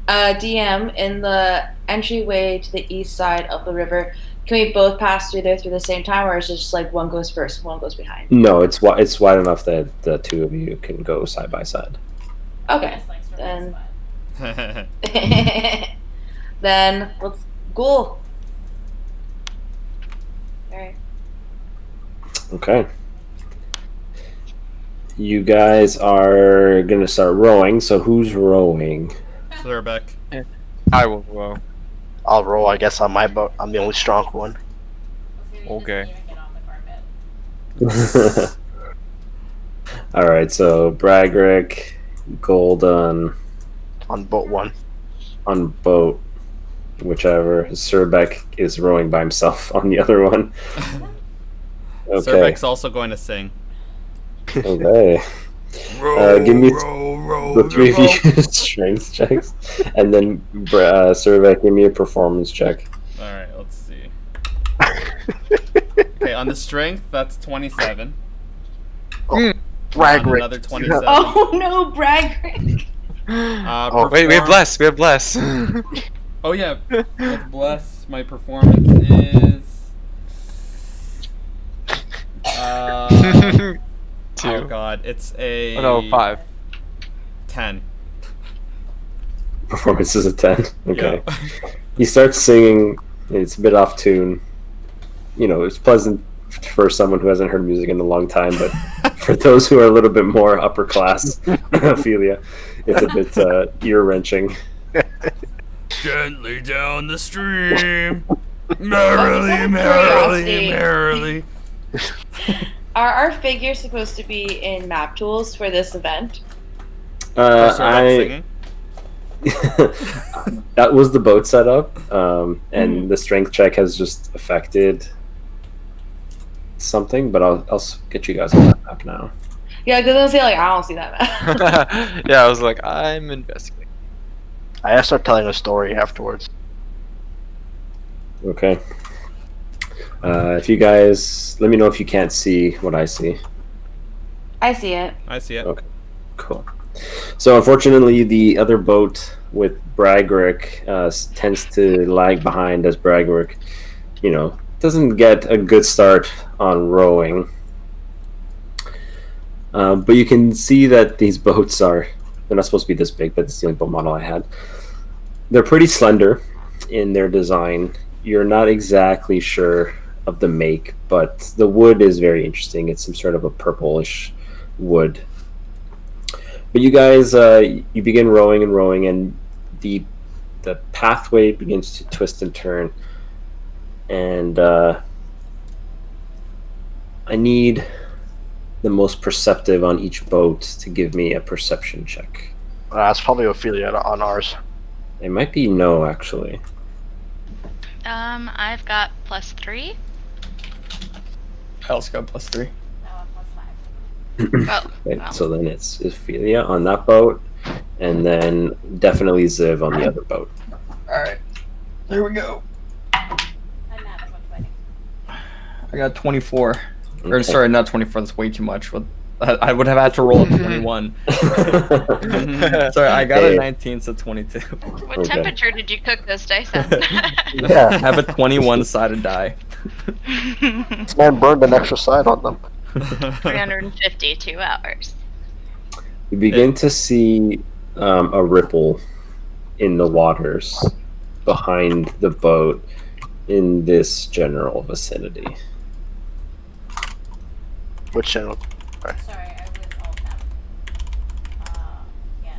G: DM, in the entryway to the east side of the river, can we both pass through there through the same time, or is it just like one goes first, one goes behind?
B: No, it's wide enough that the two of you can go side by side.
G: Okay,
H: Just like
G: then.
H: Starbucks,
G: Then let's go. Alright.
B: Okay. You guys are gonna start rowing. So who's rowing?
A: Surbek.
F: I will row.
C: I'll row, I guess, on my boat. I'm the only strong one.
F: Okay.
H: Even get on the carpet.
B: All right. So Bragrick, Golden
C: On boat 1.
B: on boat, whichever. Surbek is rowing by himself on the other one. Okay.
A: Surbek's also going to sing.
B: Okay. Give me the three of you strength checks, and then Surbek, give me a performance check.
A: All right, let's see. Okay, on the strength, that's 27. On
C: Bragrick.
A: another 27.
G: Oh no, Bragg!
C: Oh,
F: Wait, we have
A: perform-
F: bless. We have bless.
A: Oh yeah, with bless, my performance is
F: 2.
A: oh god, it's a
F: Oh no, 5.
A: 10.
B: Performance is a 10. Okay.
A: Yeah.
B: He starts singing. It's a bit off tune. You know, it's pleasant for someone who hasn't heard music in a long time, but for those who are a little bit more upper class, Ophelia, it's a bit ear wrenching.
A: Gently down the stream,
G: merrily, merrily,
A: merrily.
G: Are our figures supposed to be in map tools for this event?
A: Singing.
B: That was the boat setup, and the strength check has just affected something, but I'll get you guys on that map now.
G: Yeah, because I was saying, like, I don't see that map.
F: Yeah, I was like, I'm investigating.
C: I have to start telling a story afterwards.
B: Okay. If you guys, let me know if you can't see what I see.
G: I see it.
A: I see it.
B: Okay. Cool. So unfortunately, the other boat with Bragrick tends to lag behind as Bragrick, doesn't get a good start on rowing. But you can see that these boats they're not supposed to be this big, but it's the only boat model I had. They're pretty slender in their design. You're not exactly sure of the make, but the wood is very interesting. It's some sort of a purplish wood. But you guys, you begin rowing and rowing, and the pathway begins to twist and turn. And I need the most perceptive on each boat to give me a perception check.
C: It's probably Ophelia on ours.
B: It might be no, actually.
D: I've got +3.
E: I also got +3.
H: No, I'm +5.
D: Oh,
B: Right,
D: well.
B: so then it's Ophelia on that boat, and then definitely Ziv on the other boat.
E: All right, there we go.
H: I'm not as much fighting.
E: I got 24. Or
B: Okay.
E: sorry, not 24. That's way too much. I would have had to roll a 21. Sorry, I got a 19, so 22.
D: What
B: Okay.
D: temperature did you cook those dice at?
E: I have a 21-sided die.
C: This man burned an extra side on them.
D: 352 hours.
B: You begin to see a ripple in the waters behind the boat in this general vicinity.
C: Which channel?
H: Sorry, I was all tapped. Yes.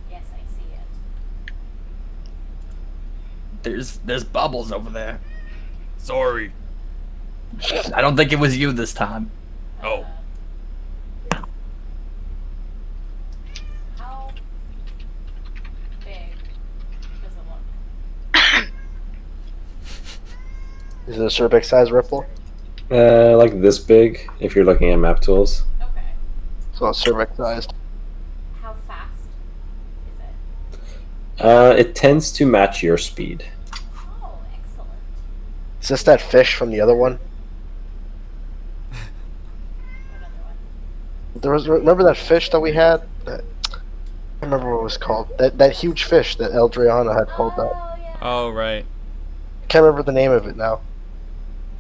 H: Yes, I see it.
E: There's bubbles over there.
A: Sorry.
E: I don't think it was you this time.
A: Oh.
H: How big does it look?
C: Is it a Cerbec size ripple?
B: Like this big, if you're looking at map tools.
H: Okay.
C: So it's Cerbec sized.
H: How fast is it?
B: It tends to match your speed.
H: Oh, excellent.
C: Is this that fish from the other one?
H: What other one?
C: There was, remember that fish that we had? That, I can't remember what it was called. That huge fish that Eldriana had pulled out.
H: Oh, yeah.
A: Oh, right.
C: I can't remember the name of it now.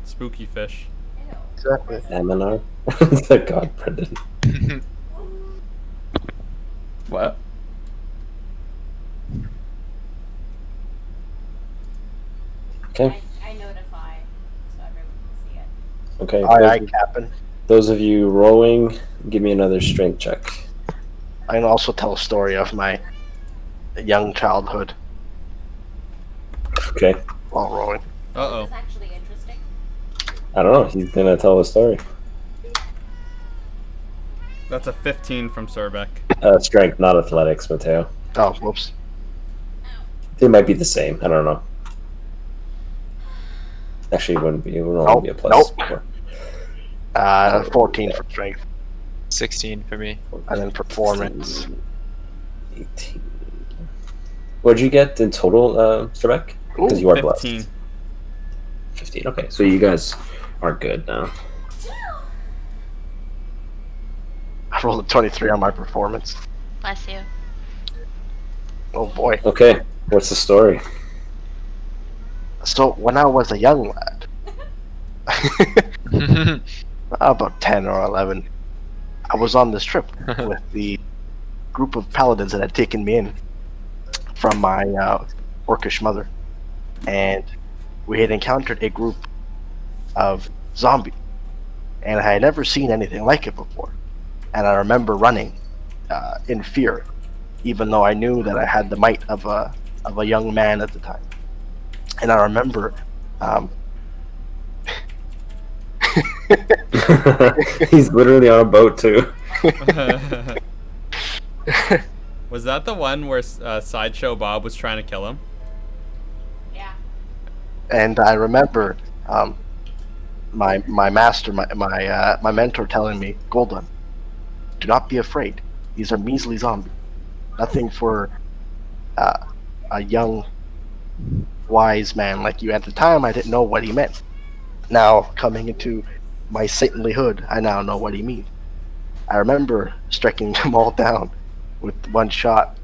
A: Spooky fish.
H: Ew.
C: Exactly.
B: Aminar? The god Brendan.
E: What?
B: Okay.
H: I notify so everyone can see it.
B: Okay.
C: Aye, Captain.
B: Those of you rowing, give me another strength check.
C: I can also tell a story of my young childhood
B: Okay.
C: while rowing.
A: Uh-oh.
H: This is actually interesting.
B: I don't know. He's gonna tell a story.
A: That's a 15 from Surbeck.
B: Strength, not athletics, Mateo.
C: Oh, whoops.
B: They might be the same. I don't know. Actually, it wouldn't be. It would only be a plus.
C: Nope. 14 for strength,
F: 16 for me.
C: and then performance.
B: 18. What'd you get in total, Strabek? Because you are
A: 15.
B: blessed. 15. Okay, so you guys are good now.
C: I rolled a 23 on my performance.
D: Bless you.
C: Oh boy.
B: Okay, what's the story?
C: So when I was a young lad, about 10 or 11, I was on this trip with the group of paladins that had taken me in from my orcish mother, and we had encountered a group of zombies, and I had never seen anything like it before. And I remember running in fear, even though I knew that I had the might of a young man at the time. And I remember
B: He's literally on a boat too.
A: Was that the one where Sideshow Bob was trying to kill him?
H: Yeah.
C: And I remember my master, my mentor telling me, Golden, do not be afraid. These are measly zombies. Nothing for a young, wise man like you. At the time, I didn't know what he meant. Now, coming into my saintlyhood, I now know what he means. I remember striking them all down with one shot.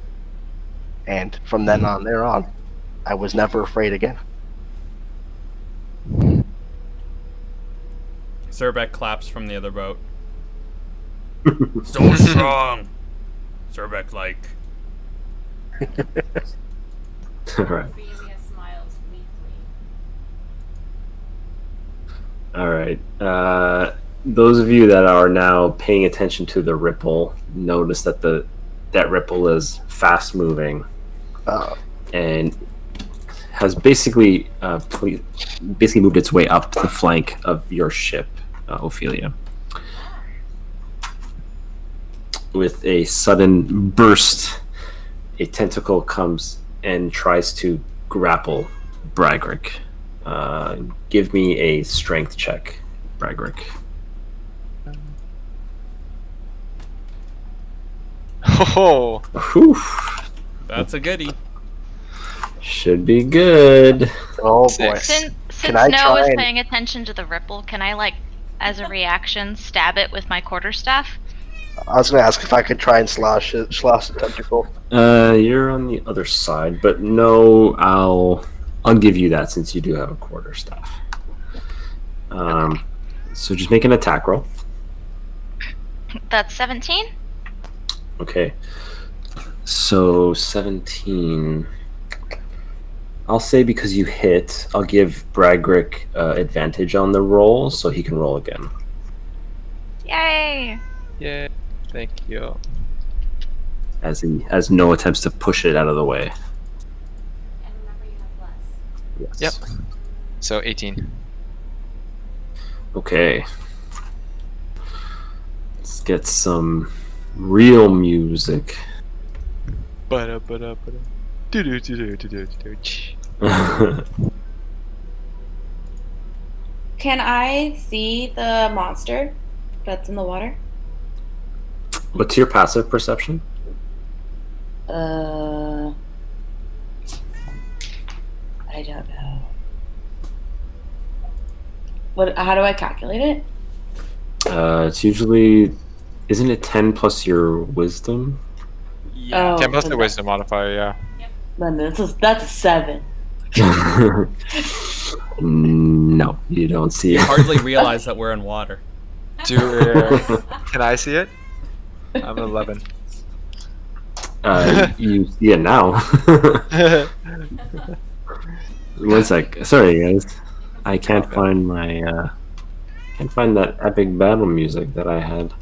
C: And from then on, I was never afraid again.
A: Surbeck claps from the other boat. So strong! Surbeck like.
B: Alright.
H: Ophelia smiles weakly.
B: Alright. those of you that are now paying attention to the ripple notice that that ripple is fast moving and has basically moved its way up the flank of your ship, Ophelia. With a sudden burst, a tentacle comes and tries to grapple Bragrick. Give me a strength check, Bragrick.
F: Oh,
B: Whew.
A: That's a goodie.
B: Should be good.
C: Oh boy.
F: Six.
D: Since
C: Can I
D: Snow is
C: try and-
D: paying attention to the ripple, can I, like, as a reaction, stab it with my quarterstaff?
C: I was gonna ask if I could try and slash the tentacle.
B: You're on the other side, but no, I'll give you that since you do have a quarterstaff. So just make an attack roll.
D: That's 17?
B: Okay. So 17. I'll say because you hit, I'll give Bragrick advantage on the roll, so he can roll again.
D: Yay!
F: yeah. Thank you.
B: As no attempts to push it out of the way.
H: And remember, you have less.
B: Yes.
F: Yep. So 18.
B: Okay. Let's get some real music.
F: Ba-da-ba-da-ba-da. Do-do-do-do-do-do-do.
G: Can I see the monster that's in the water?
B: What's your passive perception?
G: I don't know. How do I calculate it?
B: It's usually, isn't it 10 plus your wisdom?
A: Yeah.
G: Oh.
F: 10 plus the wisdom modifier, yeah.
G: Then that's a 7.
B: No, you don't see
A: You
B: it.
A: hardly realize that we're in water.
F: Can I see it? I'm 11.
B: You see it now. One sec. Sorry, guys. I can't find my. Can't find that epic battle music that I had.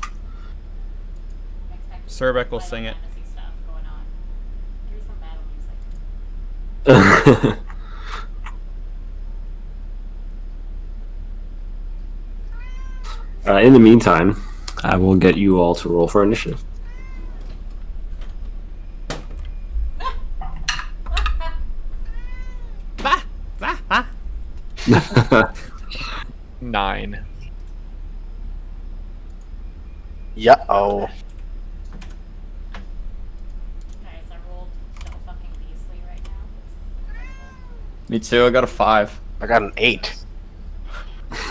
A: Surbeck will sing it.
H: Fantasy stuff going on. Here's some battle music.
B: In the meantime, I will get you all to roll for initiative.
F: 9.
C: Yeah. Oh.
H: Guys, I rolled so fucking beastly right now. It's incredible.
E: Me too. I got a 5.
C: I got an 8.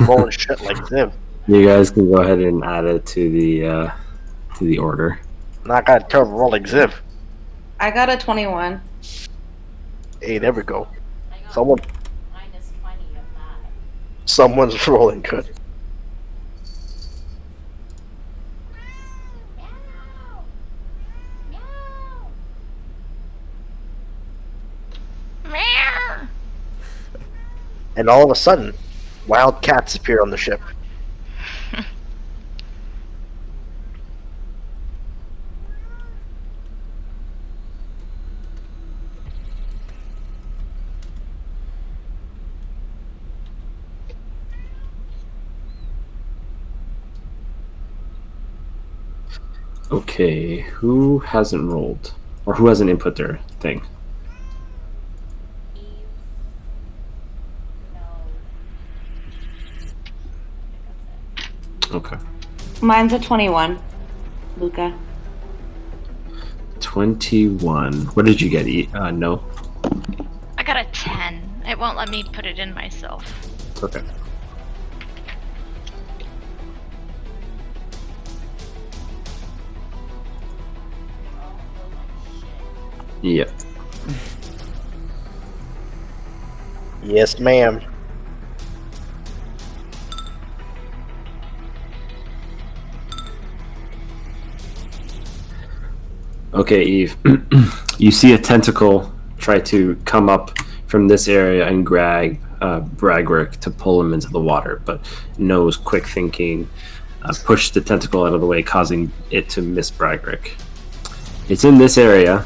C: Rolling shit like Ziv.
B: You guys can go ahead and add it to the order.
C: And I got a terrible roll like Ziv.
G: I got a 21.
C: Hey, there we go.
H: I got
C: Someone,
H: minus 20 of that.
C: someone's rolling good.
H: Meow! Meow!
D: Meow!
C: And all of a sudden, wild cats appear on the ship.
B: Okay, who hasn't rolled? Or who hasn't input their thing?
H: Eve. No. I think that's it.
B: Okay.
G: Mine's a 21. Luca.
B: 21. What did you get? No?
D: I got a 10. It won't let me put it in myself.
B: Okay. Yep.
C: Yes, ma'am.
B: Okay, Eve. You see a tentacle try to come up from this area and grab Bragrick to pull him into the water, but No's quick thinking push the tentacle out of the way, causing it to miss Bragrick. It's in this area,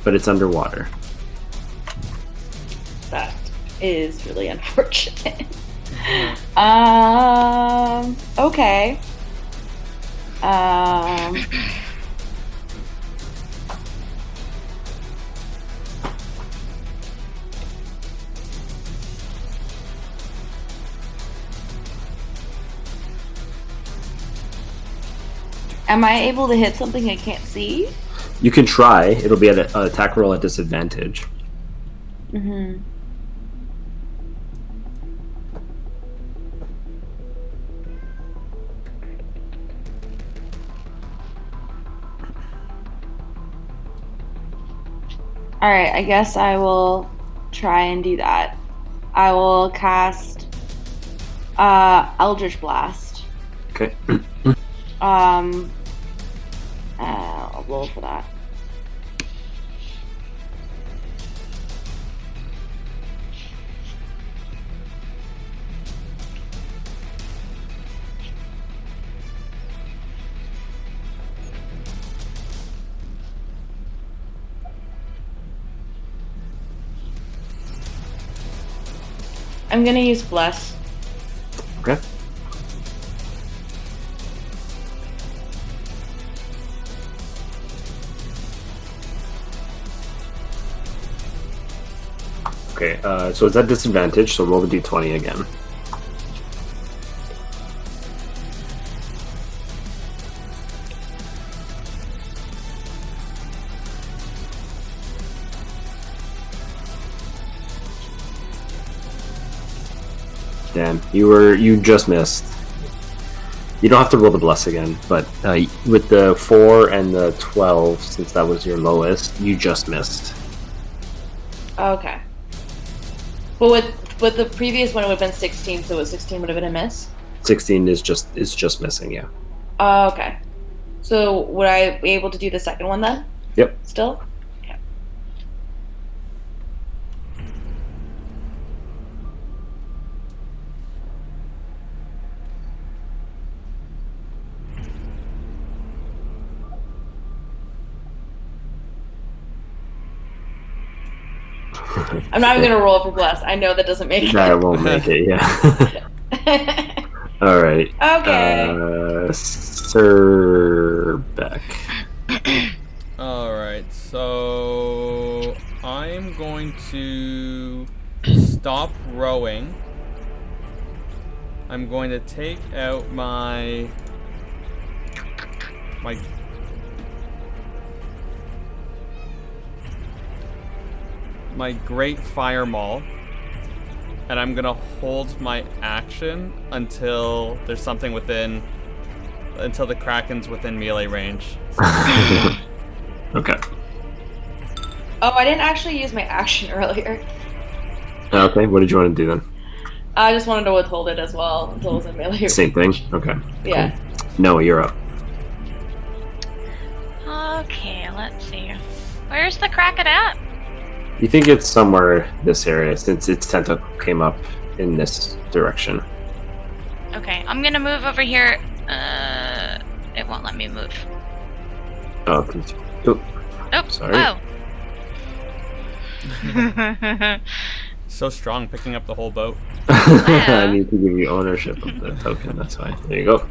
B: but it's underwater.
G: That is really unfortunate. Okay. Am I able to hit something I can't see?
B: You can try. It'll be at an attack roll at disadvantage.
G: Mm-hmm. Alright, I guess I will try and do that. I will cast Eldritch Blast.
B: Okay.
G: I'll roll for that. I'm gonna use Bless.
B: Okay. Okay, so it's at disadvantage, so roll the d20 again. Damn, you just missed. You don't have to roll the bless again, but with the 4 and the 12, since that was your lowest, you just missed.
G: Okay. But with the previous one, it would have been 16, so 16 would have been a miss?
B: 16 is just missing, yeah.
G: Okay. So would I be able to do the second one then?
B: Yep.
G: Still? Okay. I'm not even gonna roll for bless. I know that doesn't make it.
B: That won't make it, yeah. Alright.
G: Okay.
B: Sir Beck.
A: Alright, so I'm going to stop rowing. I'm going to take out my Great Fire Maul, and I'm gonna hold my action until there's something until the Kraken's within melee range.
B: Okay.
G: Oh, I didn't actually use my action earlier.
B: Okay, what did you want to do then?
G: I just wanted to withhold it as well until it was in melee range.
B: Same thing? Okay.
G: Yeah.
B: Cool. No, you're up.
D: Okay, let's see. Where's the Kraken at?
B: You think it's somewhere this area, since its tentacle came up in this direction.
D: Okay, I'm gonna move over here. It won't let me move.
B: Oh,
D: Oh,
B: sorry.
D: Oh.
A: So strong, picking up the whole boat.
B: I need to give you ownership of the token, that's fine. There you go.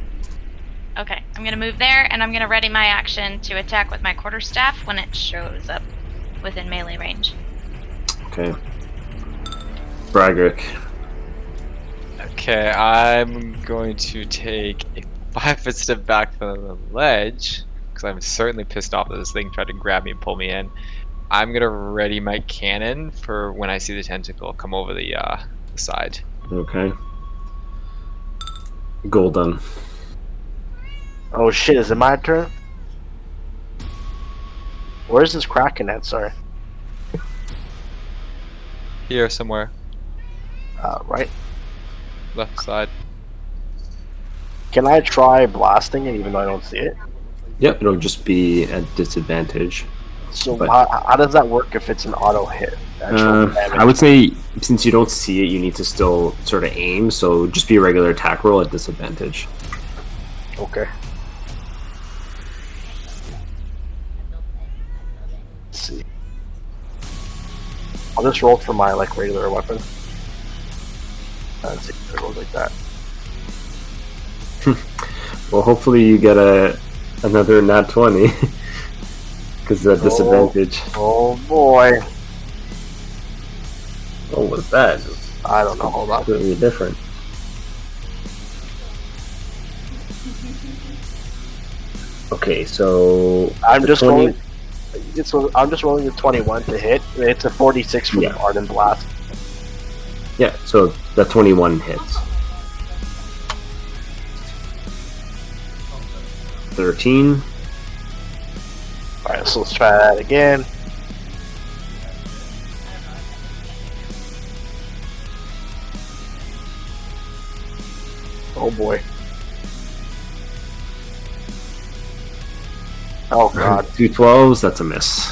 D: Okay, I'm gonna move there, and I'm gonna ready my action to attack with my quarterstaff when it shows up within melee range.
B: Okay. Bragrick.
F: Okay, I'm going to take a 5-foot step back from the ledge, because I'm certainly pissed off that this thing tried to grab me and pull me in. I'm gonna ready my cannon for when I see the tentacle come over the side.
B: Okay. Golden.
C: Oh shit, is it my turn? Where's this Kraken at, sorry?
F: Here somewhere,
C: Right.
F: left side.
C: Can I try blasting it even though I don't see it?
B: Yep, it'll just be at disadvantage.
C: So
B: But-
C: how does that work if it's an auto hit? Actual damage?
B: I would say, since you don't see it, you need to still sort of aim, so just be a regular attack roll at disadvantage.
C: Okay. Let's see. I'll just roll for my like regular weapon. See if it rolls like that.
B: Well, hopefully you get another nat 20. Because that disadvantage.
C: Oh boy.
B: What was that?
C: I don't know. Hold on.
B: Completely different. Okay, so
C: I'm just
B: 20
C: rolling. I'm just rolling a 21 to hit. It's a 46 for the Ardent Blast.
B: Yeah, so the 21 hits. 13.
C: Alright, so let's try that again. Oh boy. Oh god.
B: 2 12s, that's a miss.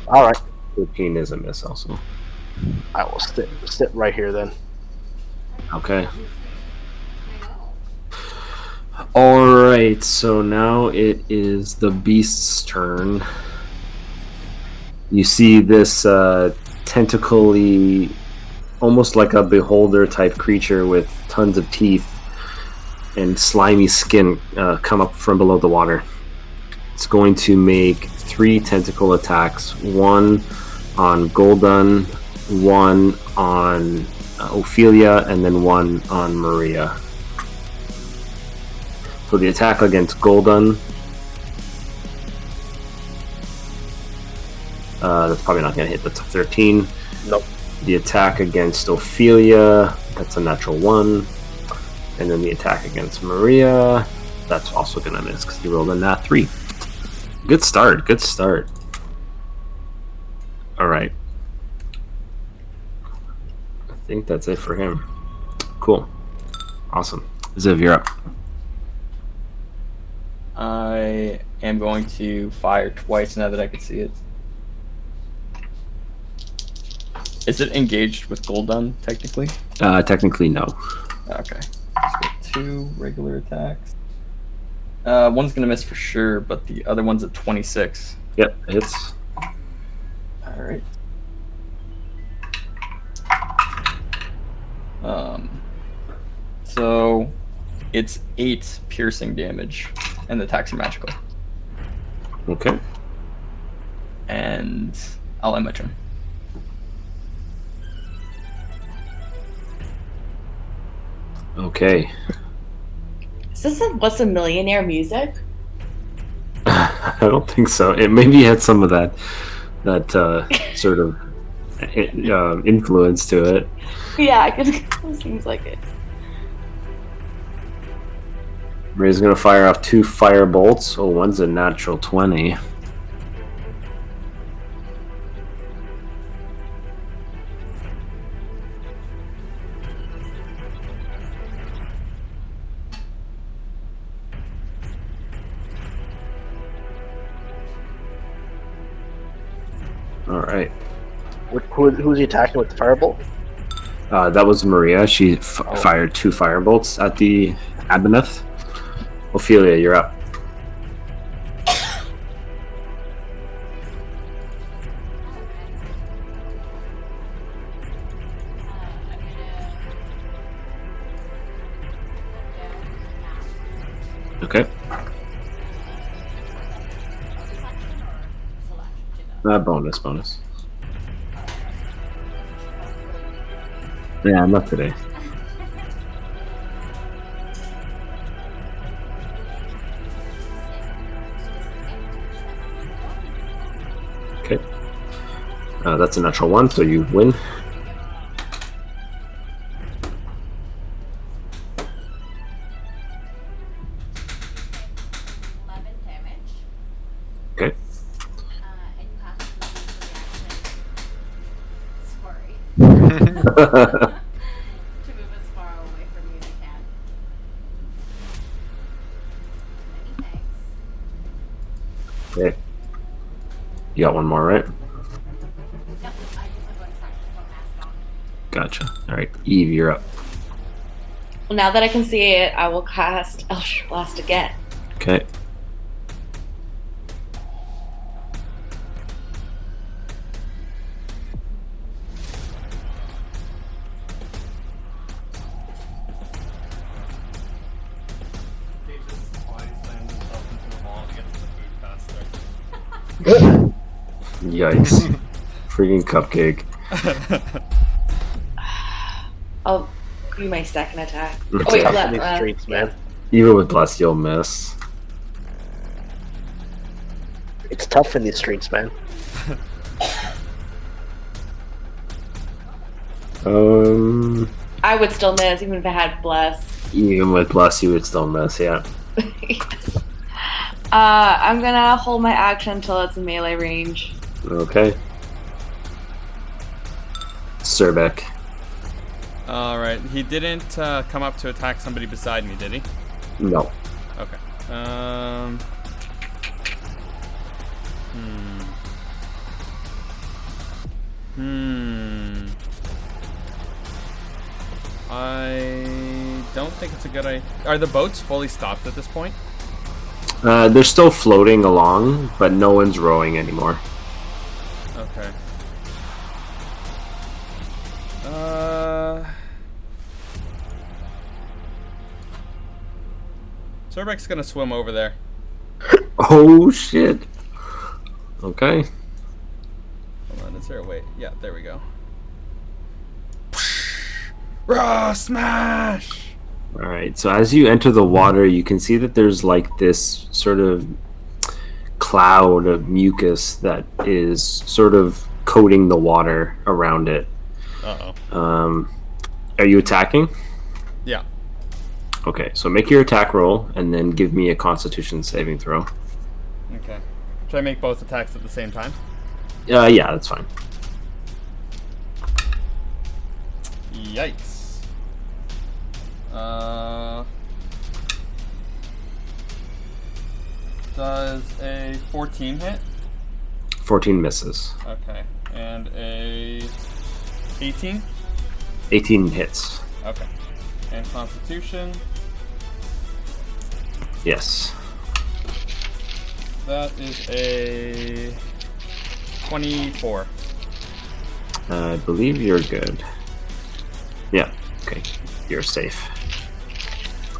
C: Alright.
B: 13 is a miss also.
C: I will sit right here then.
B: Okay. Alright, so now it is the beast's turn. You see this tentacly, almost like a beholder type creature with tons of teeth and slimy skin come up from below the water. It's going to make 3 tentacle attacks, one on Golden, one on Ophelia, and then one on Maria. So the attack against Golden, that's probably not going to hit. That's a 13.
C: Nope.
B: The attack against Ophelia, that's a natural 1. And then the attack against Maria, that's also going to miss because he rolled a nat 3. Good start. Good start. All right. I think that's it for him. Cool. Awesome. Ziv, you're up.
E: I am going to fire twice now that I can see it. Is it engaged with Golden, technically?
B: Technically, no.
E: Okay. So 2 regular attacks. One's going to miss for sure, but the other one's at 26.
B: Yep, hits.
E: Alright. So it's 8 piercing damage, and the attacks are magical.
B: Okay.
E: And I'll end my turn.
B: Okay.
G: Is this What's a Millionaire music?
B: I don't think so. It maybe had some of that sort of influence to it.
G: Yeah, it seems like it.
B: Ray's gonna fire off 2 fire bolts. Oh, one's a natural 20. All right.
C: Who's he attacking with the firebolt?
B: That was Maria. She fired 2 fire bolts at the Abeneth. Ophelia, you're up. Okay. Bonus. Yeah, not today. Okay. That's a natural 1, so you win. Okay.
H: And you have to move your reaction. Sorry. To move as far away from you as you can. Many thanks.
B: Okay. You got one more, right?
H: Nope, I just have one attack with one mask on.
B: Gotcha. All right, Eve, you're up.
G: Well, now that I can see it, I will cast Eldritch Blast again.
B: Okay. Yikes. Freaking cupcake.
G: I'll do my second attack.
B: Okay.
G: Oh, wait,
C: Tough in these streets,
G: yeah.
C: man.
B: Even with Bless, you'll miss.
C: It's tough in these streets, man.
G: I would still miss even if I had Bless.
B: Even with Bless, you would still miss, yeah.
G: I'm gonna hold my action until it's in melee range.
B: Okay. Surbeck.
A: Alright, he didn't come up to attack somebody beside me, did he?
B: No.
A: Okay. I don't think it's a good idea. Are the boats fully stopped at this point?
B: They're still floating along, but no one's rowing anymore.
A: Okay. Surbeck's gonna swim over there.
B: Oh, shit. Okay.
A: Hold on, is there a way? Yeah, there we go. Raw smash!
B: Alright, so as you enter the water, you can see that there's like this sort of cloud of mucus that is sort of coating the water around it.
A: Uh-oh.
B: Are you attacking?
A: Yeah.
B: Okay, so make your attack roll and then give me a Constitution saving throw.
A: Okay. Should I make both attacks at the same time?
B: Yeah, that's fine.
A: Yikes. Does a 14 hit?
B: 14 misses.
A: Okay. And a 18?
B: 18 hits.
A: Okay. And Constitution?
B: Yes.
A: That is a 24.
B: I believe you're good. Yeah, okay. You're safe.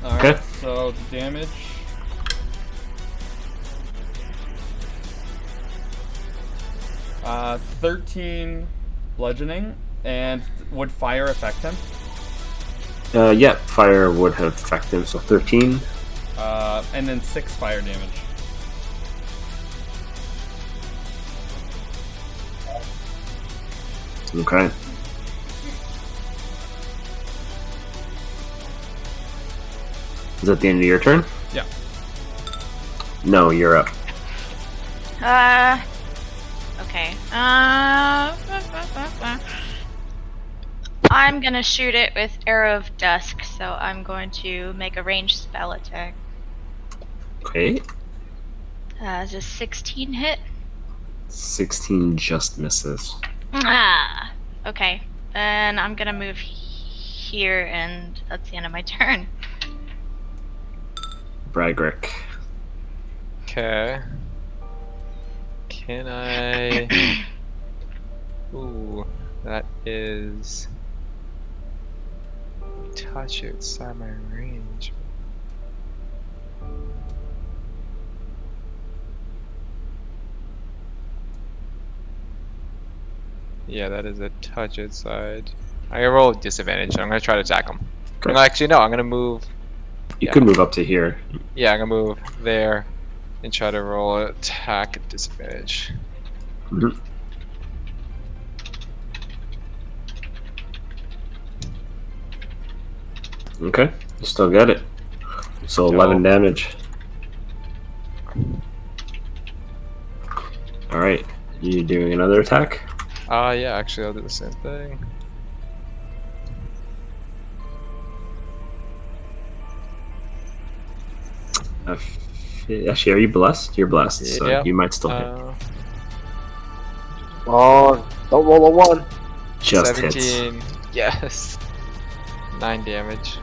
A: Alright,
B: Okay.
A: so the damage. Uh, 13 bludgeoning, and would fire affect him?
B: Yeah, fire would have affected him, so 13.
A: And then 6 fire damage.
B: Okay. Is that the end of your turn?
A: Yeah.
B: No, you're up.
D: Okay. I'm gonna shoot it with Arrow of Dusk, so I'm going to make a ranged spell attack.
B: Okay.
D: Just 16 hit.
B: 16 just misses.
D: Ah. Okay. Then I'm gonna move here, and that's the end of my turn.
B: Bragrick.
F: Okay. Can I? Ooh, that is. Touch it outside my range. Yeah, that is a touch outside. I roll disadvantage. I'm gonna try to attack him.
B: Okay.
F: No, actually, no. I'm gonna move.
B: You could move up to here.
F: Yeah, I'm gonna move there and try to roll an attack at disadvantage.
B: Mhm. Okay, you still got it. So 11 damage. Alright, you doing another attack?
F: Yeah, actually, I'll do the same thing.
B: Actually, are you blessed? You're blessed, so
F: Yeah.
B: you might still hit.
C: Oh, don't roll a 1.
B: Just hits.
F: 17. Yes. 9 damage.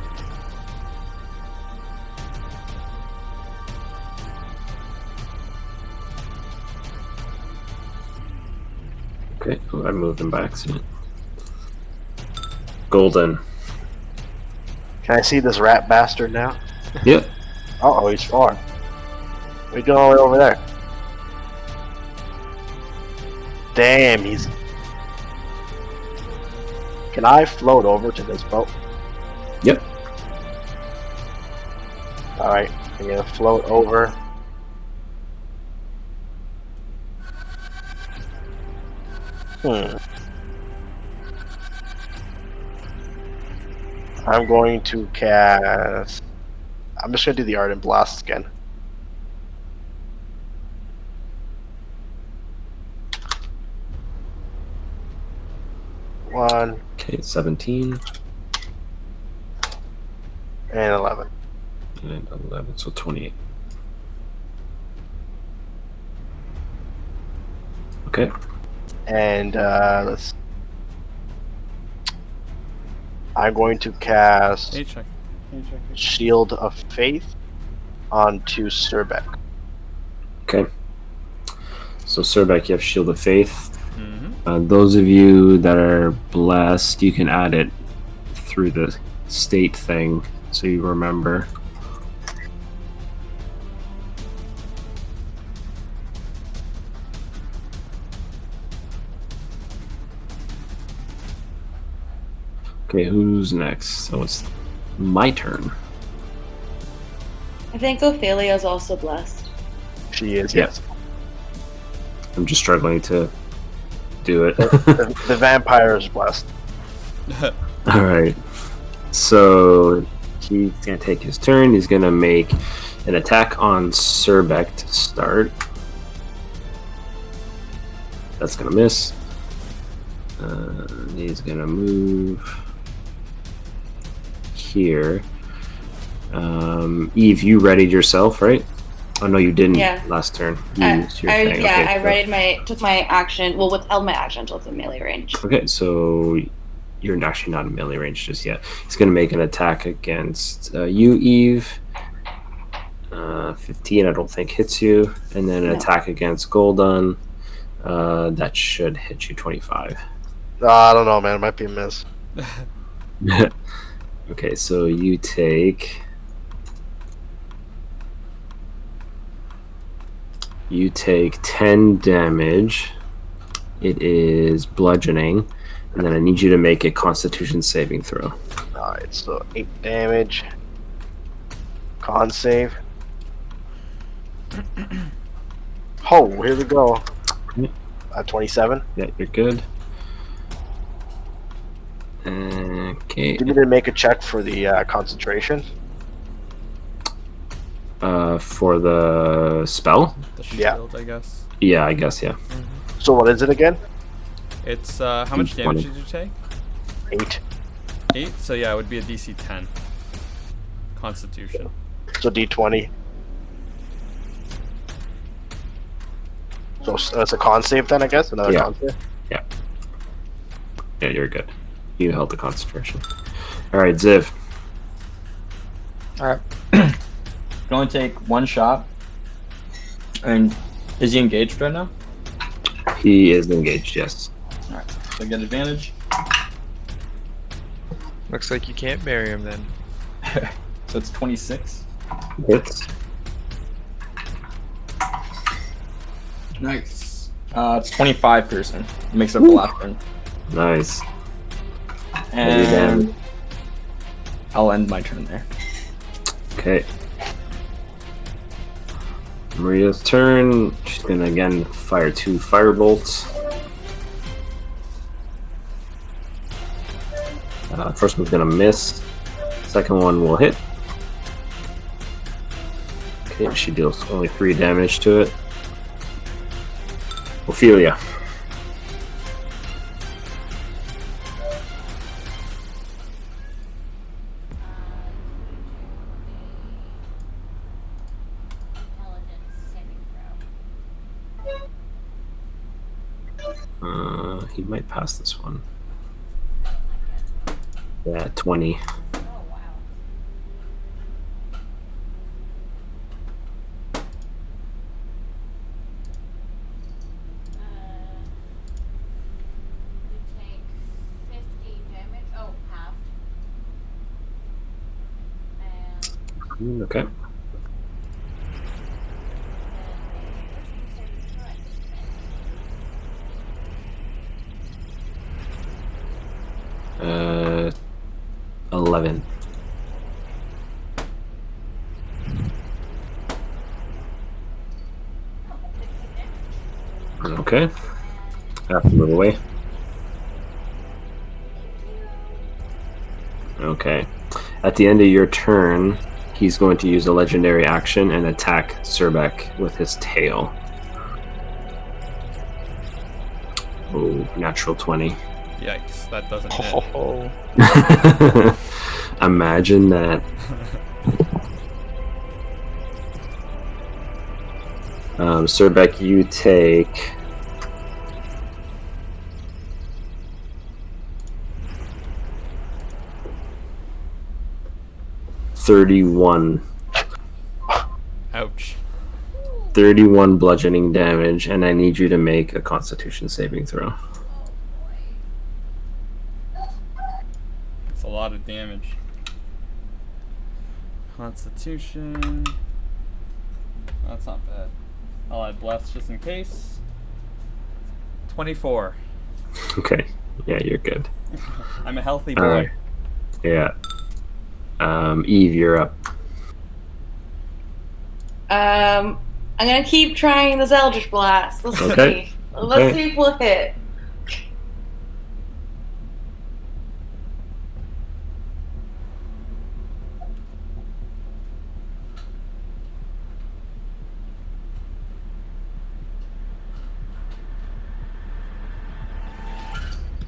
B: Okay, oh, I moved him by accident. Golden.
C: Can I see this rat bastard now?
B: Yep.
C: Oh, he's far. We go all the way over there. Damn, he's. Can I float over to this boat?
B: Yep.
C: Alright, I'm gonna float over. I'm going to cast. I'm just gonna do the Ardent Blast again. One
B: Okay, 17
C: and 11.
B: and 11, so 28. Okay.
C: And let's. I'm going to cast
A: Hey, check.
C: Shield of Faith onto Surbeck.
B: Okay. So, Surbeck, you have Shield of Faith.
A: Mm-hmm.
B: Those of you that are blessed, you can add it through the state thing so you remember. Okay, who's next? So it's my turn.
G: I think Ophelia's also blessed.
C: She is,
B: Yeah.
C: yes.
B: I'm just struggling to do it.
C: The vampire is blessed.
B: All right. So he's gonna take his turn. He's gonna make an attack on Surbeck to start. That's gonna miss. He's gonna move here. Eve, you readied yourself, right? Oh no, you didn't
G: Yeah.
B: last turn. You used your thing. Okay,
G: I
B: cool.
G: took my action. Well, withheld my action until it's in melee range.
B: Okay, so you're actually not in melee range just yet. He's going to make an attack against you, Eve. 15, I don't think hits you. And then an attack against Golden. That should hit you 25.
C: I don't know, man. It might be a miss.
B: Okay, so you take 10 damage. It is bludgeoning. And then I need you to make a Constitution saving throw.
C: Alright, so 8 damage. Con save. Oh, here we go. 27.
B: Yeah, you're good. Okay.
C: Do you need to make a check for the concentration?
B: For the spell?
A: The
C: Yeah.
A: shield, I guess.
B: Yeah, I guess, yeah.
C: So what is it again?
A: It's, how much damage did you take?
C: 8.
A: 8? So yeah, it would be a DC 10. Constitution.
C: So D20. So it's a con save then, I guess? Another
B: Yeah.
C: con save?
B: Yeah, you're good. You held the concentration. Alright, Ziv.
E: Alright. Can only take one shot. And is he engaged right now?
B: He is engaged, yes.
E: Alright, so I get advantage.
F: Looks like you can't marry him then.
E: So it's 26.
B: Hits.
E: Nice. It's 25 piercing. Makes up the last turn.
B: Nice.
E: And I'll end my turn there.
B: Okay. Maria's turn. She's gonna again fire 2 firebolts. First one's gonna miss. Second one will hit. Okay, she deals only 3 damage to it. Ophelia.
H: Intelligence saving throw.
B: He might pass this one.
H: I don't like it.
B: Yeah, 20.
H: Oh wow.
B: Okay. Uh, 11. Okay. Have to move away. Okay. At the end of your turn, he's going to use a legendary action and attack Surbek with his tail. Oh, natural 20.
A: Yikes, that doesn't hit.
F: Oh.
B: Imagine that. Surbek, you take 31.
A: Ouch.
B: 31 bludgeoning damage, and I need you to make a Constitution saving throw.
A: That's a lot of damage. Constitution. That's not bad. I'll add bless just in case. 24.
B: Okay. Yeah, you're good.
A: I'm a healthy boy.
B: Yeah. Eve, you're up.
G: I'm gonna keep trying this Eldritch Blast. Let's
B: Okay.
G: see. Let's see if we'll hit.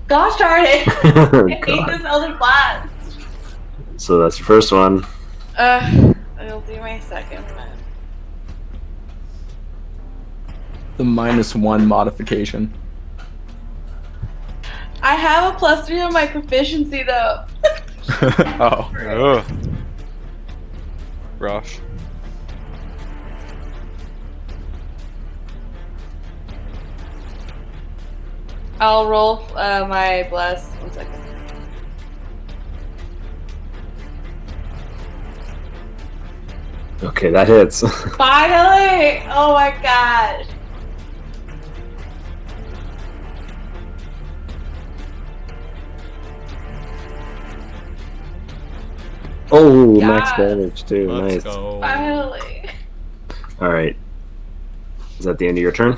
G: Gosh darn it!
B: Oh,
G: I hate
B: God.
G: this Eldritch Blast.
B: So that's your first one.
G: I'll do my second one.
E: The -1 modification.
G: I have a +3 on my proficiency though.
E: Oh.
F: Ugh. Rough.
G: I'll roll my bless. 1 second.
B: Okay, that hits.
G: Finally! Oh my god.
B: Oh,
G: Yes.
B: max damage too.
A: Let's
B: Nice.
A: go.
G: Finally.
B: All right. Is that the end of your turn?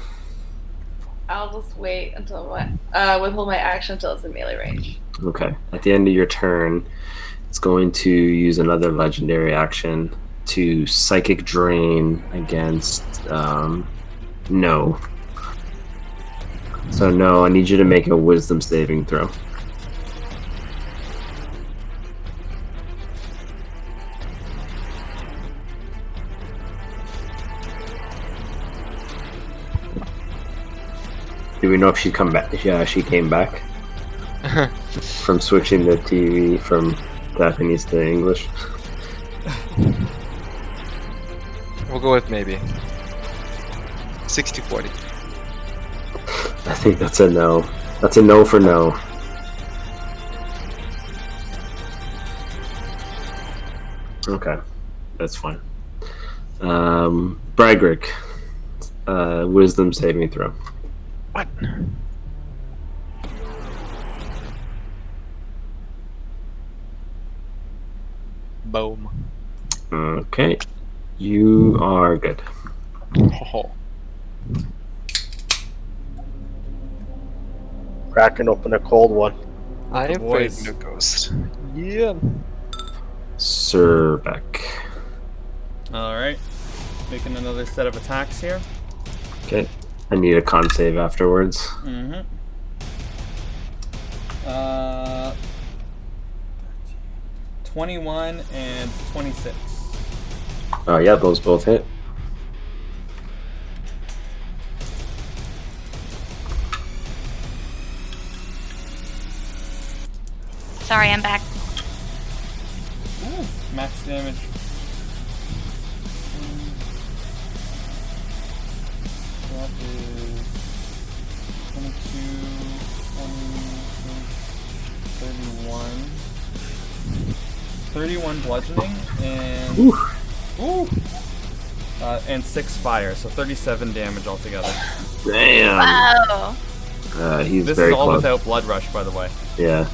G: I'll just wait until my withhold my action until it's in melee range.
B: Okay. At the end of your turn, it's going to use another legendary action to psychic drain against no. So no, I need you to make a wisdom saving throw. Do we know if she's come back? Yeah, she came back from switching the TV from Japanese to English.
F: We'll go with maybe 60-40.
B: I think that's a no. That's a no for no. Okay, that's fine. Bragrick, wisdom saving throw.
F: What? Boom.
B: Okay, you are good.
F: Oh.
C: Cracking open a cold one.
F: I am
A: boys.
F: fighting a ghost. Yeah.
B: Surbek.
A: Alright. Making another set of attacks here.
B: Okay, I need a con save afterwards.
A: Mm-hmm. 21 and 26.
B: Oh yeah, those both hit.
D: Sorry, I'm back.
A: Ooh, max damage. That is 22, 20, 31. 31 bludgeoning and
B: Whew.
A: Ooh. And 6 fire, so 37 damage altogether.
B: Damn.
D: Wow.
B: He's
A: This
B: very
A: is all
B: close.
A: without blood rush, by the way.
B: Yeah.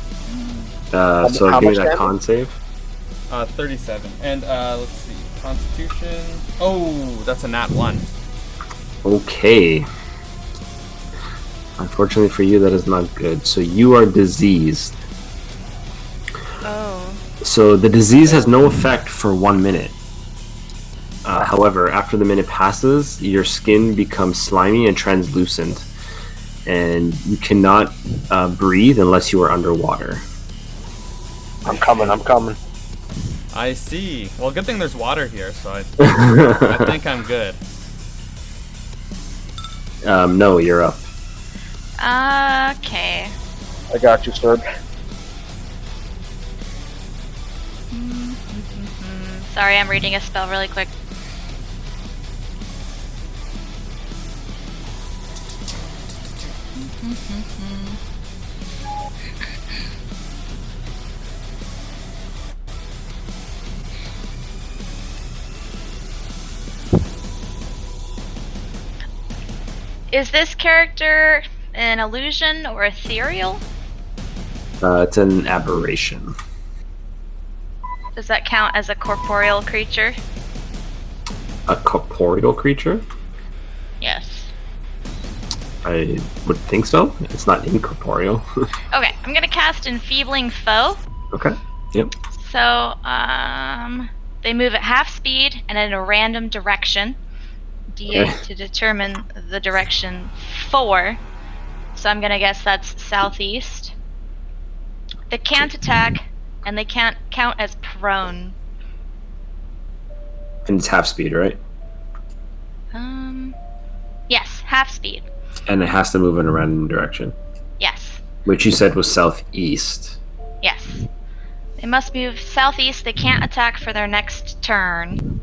B: So
C: how
B: give me
C: much
B: that
C: damage?
B: con save.
A: 37. And let's see, Constitution. Oh, that's a nat 1.
B: Okay. Unfortunately for you, that is not good. So you are diseased.
D: Oh.
B: So the disease has no effect for 1 minute. However, after the minute passes, your skin becomes slimy and translucent, and you cannot breathe unless you are underwater.
C: I'm coming.
A: I see. Well, good thing there's water here, so I think I'm good.
B: No, you're up.
D: Okay.
C: I got you, sir.
D: Sorry, I'm reading a spell really quick. Is this character an illusion or ethereal?
B: It's an aberration.
D: Does that count as a corporeal creature?
B: A corporeal creature?
D: Yes.
B: I would think so. It's not incorporeal.
D: Okay, I'm gonna cast Enfeebling Foe.
B: Okay. Yep.
D: So, they move at half speed and in a random direction. D8
B: Okay.
D: to determine the direction 4. So I'm gonna guess that's southeast. They can't attack, and they can't count as prone.
B: And it's half speed, right?
D: Yes, half speed.
B: And it has to move in a random direction,
D: Yes,
B: which you said was southeast.
D: yes. They must move southeast. They can't attack for their next turn.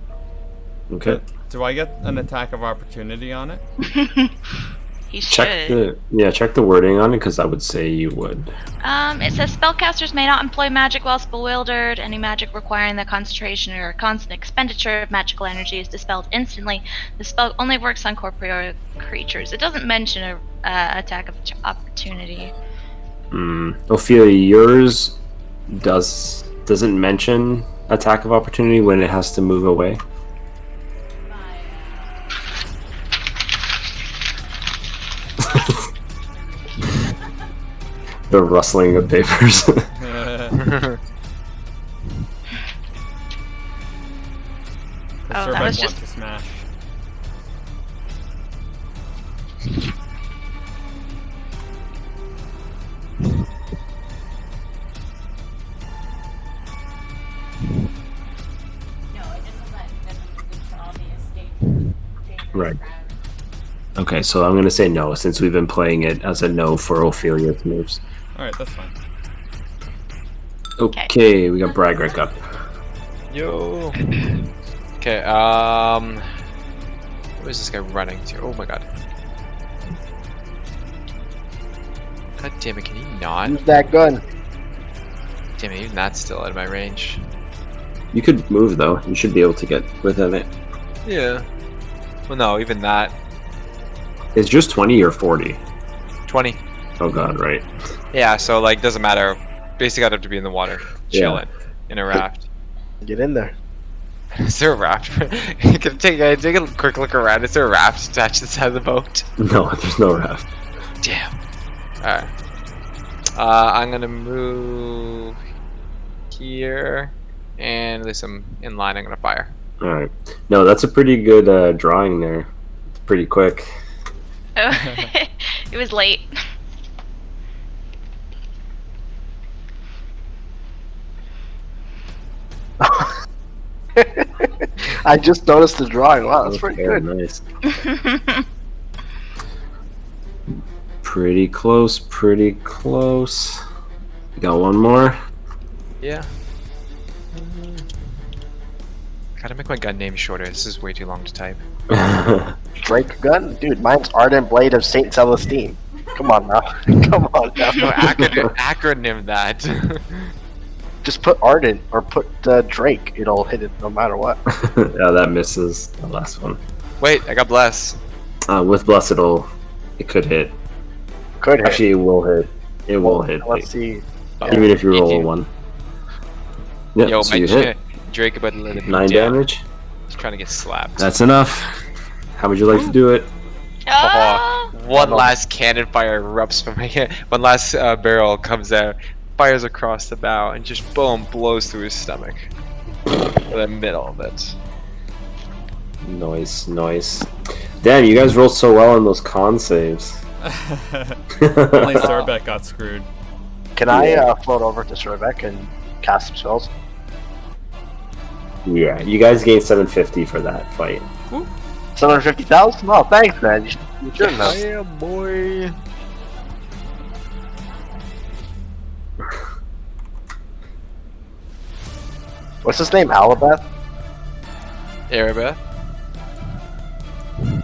B: Okay.
A: Do I get an attack of opportunity on it?
D: He
B: Check
D: should.
B: check the wording on it, because I would say you would.
D: It says spellcasters may not employ magic whilst bewildered. Any magic requiring the concentration or constant expenditure of magical energy is dispelled instantly. The spell only works on corporeal creatures. It doesn't mention a attack of opportunity.
B: Ophelia, yours doesn't mention attack of opportunity when it has to move away. The rustling of papers.
A: I
D: that was
A: want
D: just-
A: to smash.
H: No, it doesn't let them move to all the escape dangerous
B: Right.
H: ground.
B: Okay, so I'm gonna say no, since we've been playing it as a no for Ophelia's moves.
A: Alright, that's fine.
B: Okay, we got Bragrick up.
F: Yo. Okay, where is this guy running to? Oh my god. God damn it, can he not?
C: Use that gun.
F: Damn it, even that's still out of my range.
B: You could move though. You should be able to get within it.
F: Yeah. Well, no, even that.
B: It's just 20 or 40.
F: 20.
B: Oh god, right.
F: Yeah, so, like, doesn't matter. Basically, I'd have to be in the water,
B: Yeah.
F: chilling, in a raft.
C: Get in there.
F: Is there a raft? take a quick look around. Is there a raft attached to the side of the boat?
B: No, there's no raft.
F: Damn. Alright. I'm gonna move here, and at least I'm in line. I'm gonna fire.
B: Alright. No, that's a pretty good drawing there. It's pretty quick.
D: Oh, it was late.
C: I just noticed the drawing. Wow, that's pretty
B: Okay,
C: good.
B: nice. Pretty close, pretty close. Got one more.
F: Yeah. Gotta make my gun name shorter. This is way too long to type.
C: Drake gun? Dude, mine's Ardent Blade of Saint Celestine. Come on now. Come on now.
F: No, acronym that.
C: Just put Ardent or put Drake. It'll hit it no matter what.
B: Yeah, that misses the last one.
F: Wait, I got bless.
B: With Bless, it could hit.
C: Could hit.
B: Actually, it will hit. It will hit.
C: Let's see.
B: Even if you roll a 1. Yep,
F: Yo,
B: so you hit.
F: Drake about to let it
B: 9 damage.
F: He's trying to get slapped.
B: That's enough. How would you like to do it?
D: Oh!
F: One last cannon fire erupts from my hand. One last barrel comes out, fires across the bow, and just boom, blows through his stomach. The middle of it.
B: Nice. Damn, you guys rolled so well on those con saves.
A: Only Sorbet got screwed.
C: Can I float over to Sorbeck and cast some spells?
B: Yeah, you guys gained 750 for that fight.
C: 750,000? Oh, thanks, man. You shouldn't have.
F: Yeah, boy.
C: What's his name? Alabeth?
F: Arabeth.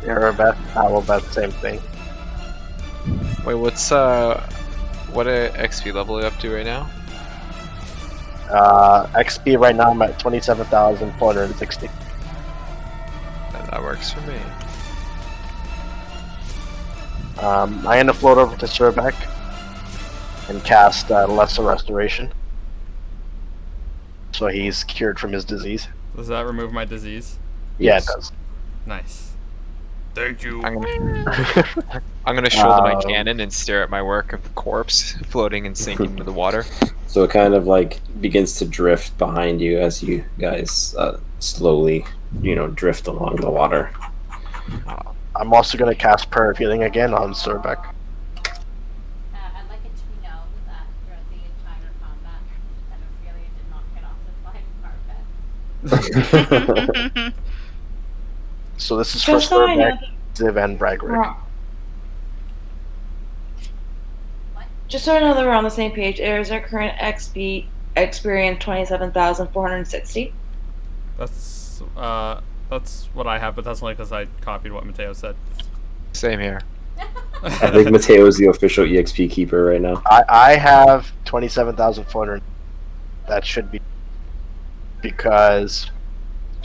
C: Arabeth, Alabeth, same thing.
F: Wait, what XP level are you up to right now?
C: XP right now I'm at 27,460.
F: That works for me.
C: I'm gonna float over to Surbeck and cast Lesser Restoration. So he's cured from his disease.
A: Does that remove my disease?
C: Yeah, it does.
A: Nice. Thank you.
F: I'm gonna shoulder my cannon and stare at my work of the corpse floating and sinking into the water.
B: So it kind of like begins to drift behind you as you guys slowly, drift along the water.
C: I'm also gonna cast Prayer of Healing again on Surbeck.
H: I'd like it to be known that throughout the entire combat, that Ophelia did not get off the flying carpet.
C: So this is
G: Just
C: for
G: so I know,
C: Surbeck, Ziv, and Bragrick.
G: just so I know that we're on the same page, is our current XP experience 27,460?
A: That's what I have, but that's only because I copied what Mateo said.
F: Same here.
B: I think Mateo is the official EXP keeper right now.
C: I have 27,400. That should be because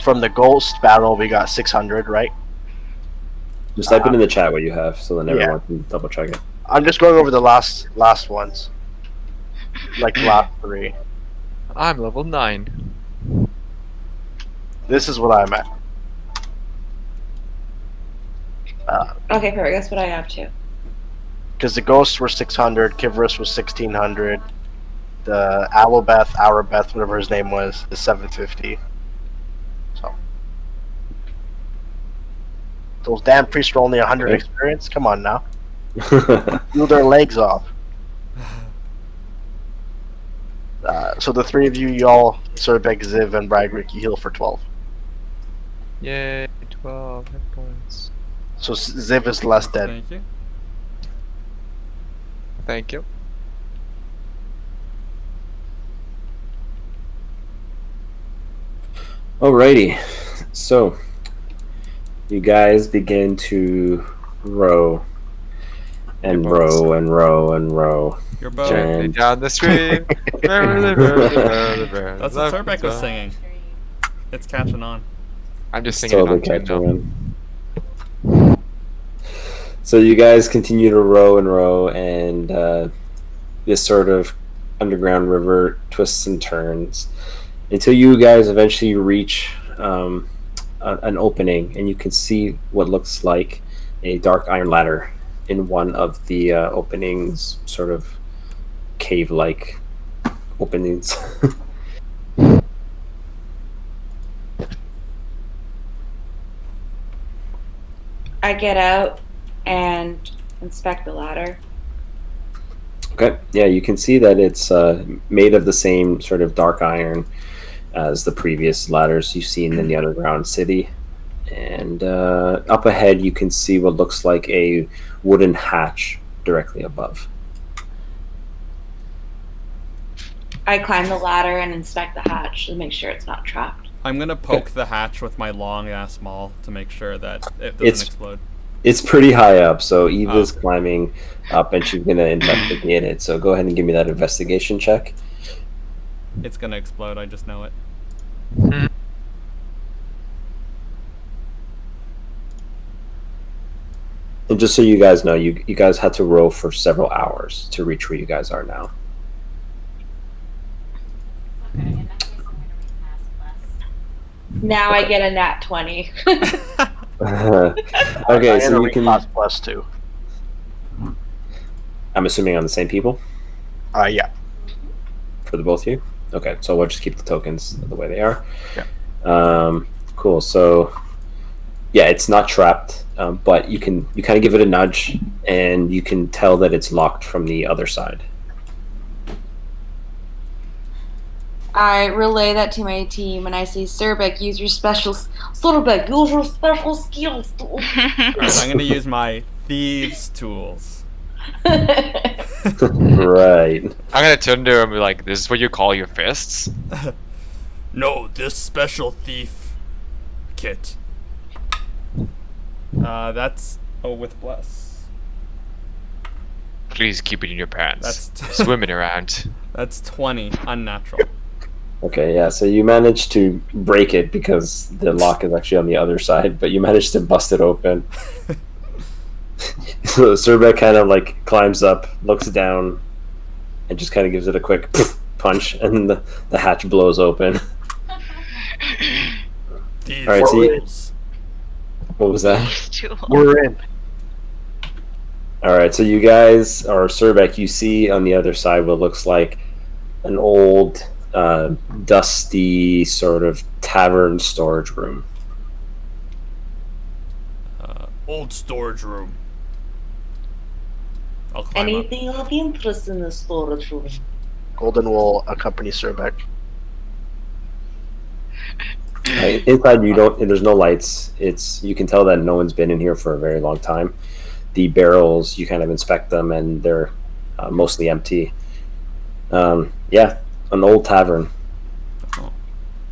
C: from the Ghost battle we got 600, right?
B: Just type it in the chat what you have, so then everyone can double check it.
C: I'm just going over the last ones, like the last 3.
F: I'm level 9.
C: This is what I'm at.
G: Okay, perfect. That's what I have too.
C: Because the Ghosts were 600, Kivrus was 1600, the Arabeth, whatever his name was, is 750. So those damn priests are only 100 experience. Come on now, blew their legs off. So the 3 of you, y'all, Surbeck, Ziv, and Bragrick, you heal for 12.
F: Yay, 12 hit points.
C: So Ziv is less dead.
A: Thank you.
F: Thank you.
B: Alrighty, so you guys begin to row and row and row and row.
A: Your boat.
F: Gently down the stream.
A: That's what Sorbek was singing. It's catching on.
F: I'm just singing it on tune now.
B: So you guys continue to row and row, and this sort of underground river twists and turns until you guys eventually reach an opening, and you can see what looks like a dark iron ladder in one of the openings, sort of cave-like openings.
G: I get out and inspect the ladder.
B: Okay, yeah, you can see that it's made of the same sort of dark iron as the previous ladders you've seen in the underground city. And up ahead, you can see what looks like a wooden hatch directly above.
G: I climb the ladder and inspect the hatch to make sure it's not trapped.
A: I'm gonna poke the hatch with my long ass maul to make sure that it doesn't explode.
B: It's pretty high up, so Eva's climbing up and she's gonna investigate it. So go ahead and give me that investigation check.
A: It's gonna explode. I just know it.
B: And just so you guys know, you guys had to row for several hours to reach where you guys are now.
H: Okay, in that case, I'm gonna repass plus.
G: Now I get a nat 20.
B: Okay, so you can.
C: plus 2.
B: I'm assuming on the same people
C: Yeah.
B: for the both of you. Okay, so we'll just keep the tokens the way they are.
C: Yeah.
B: Cool. So, yeah, it's not trapped, but you kind of give it a nudge, and you can tell that it's locked from the other side.
G: I relay that to my team, and I say, Surbek, use your special Surbek, use your special skills.
A: Alright, I'm gonna use my thieves' tools.
B: Right.
F: I'm gonna turn to him and be like, "This is what you call your fists?"
A: No, this special thief kit. That's with bless.
F: Please keep it in your pants.
A: That's
F: Swimming around.
A: That's 20 unnatural.
B: Okay, yeah, so you managed to break it because the lock is actually on the other side, but you managed to bust it open. So Surbek kind of like climbs up, looks down, and just kind of gives it a quick punch, and the hatch blows open.
A: These
B: Alright, so
A: tools.
B: what was that?
C: We're in.
B: Alright, so you guys, or Surbek, you see on the other side what looks like an old, dusty sort of tavern storage room.
A: Old storage room. I'll climb up.
G: Anything of interest in the storage room?
C: Golden will accompany Surbek.
B: Inside, there's no lights. You can tell that no one's been in here for a very long time. The barrels, you kind of inspect them, and they're mostly empty. Yeah, an old tavern.
A: Oh.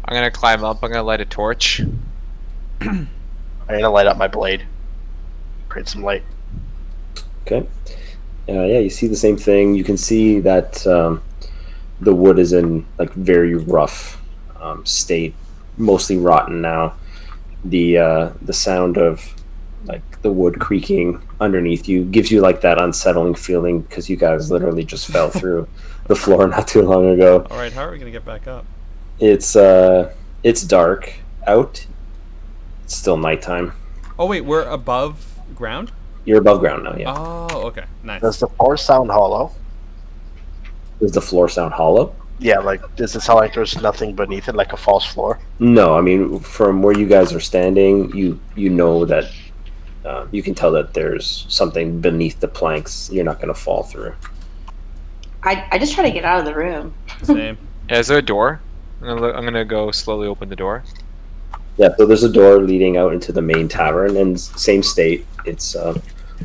F: I'm gonna climb up. I'm gonna light a torch.
C: I'm gonna light up my blade. Create some light.
B: Okay. Yeah, you see the same thing. You can see that the wood is in like very rough state, mostly rotten now. The sound of like the wood creaking underneath you gives you like that unsettling feeling because you guys literally just fell through the floor not too long ago.
A: Alright, how are we gonna get back up?
B: It's dark out. It's still nighttime.
A: Oh wait, we're above ground?
B: You're above ground now, yeah.
A: Oh, okay. Nice.
C: Does the floor sound hollow?
B: Does the floor sound hollow?
C: Yeah, like, does it sound like there's nothing beneath it, like a false floor?
B: No, I mean, from where you guys are standing, you know that you can tell that there's something beneath the planks you're not going to fall through.
G: I just try to get out of the room.
A: Same.
F: Yeah, is there a door? I'm gonna go slowly open the door.
B: Yeah, so there's a door leading out into the main tavern, and same state. It's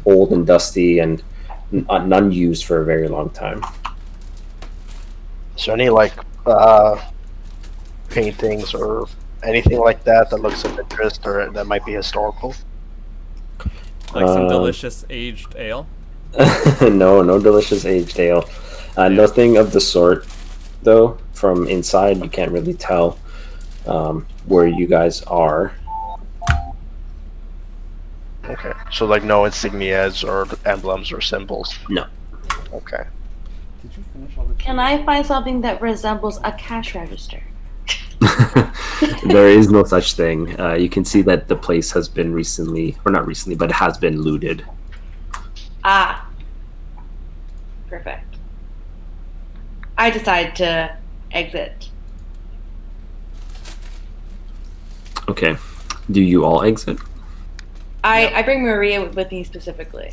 B: old and dusty and unused for a very long time.
C: Is there any, like, paintings or anything like that looks of interest or that might be historical?
A: Like some delicious aged ale?
B: No delicious aged ale. Nothing of the sort, though. From inside, you can't really tell where you guys are.
C: Okay. So, like, no insignias or emblems or symbols?
B: No.
C: Okay.
A: Did you finish all the
G: Can I find something that resembles a cash register?
B: There is no such thing. You can see that the place has been recently, or not recently, but it has been looted.
G: Ah. Perfect. I decide to exit.
B: Okay. Do you all exit?
G: I bring Maria with me specifically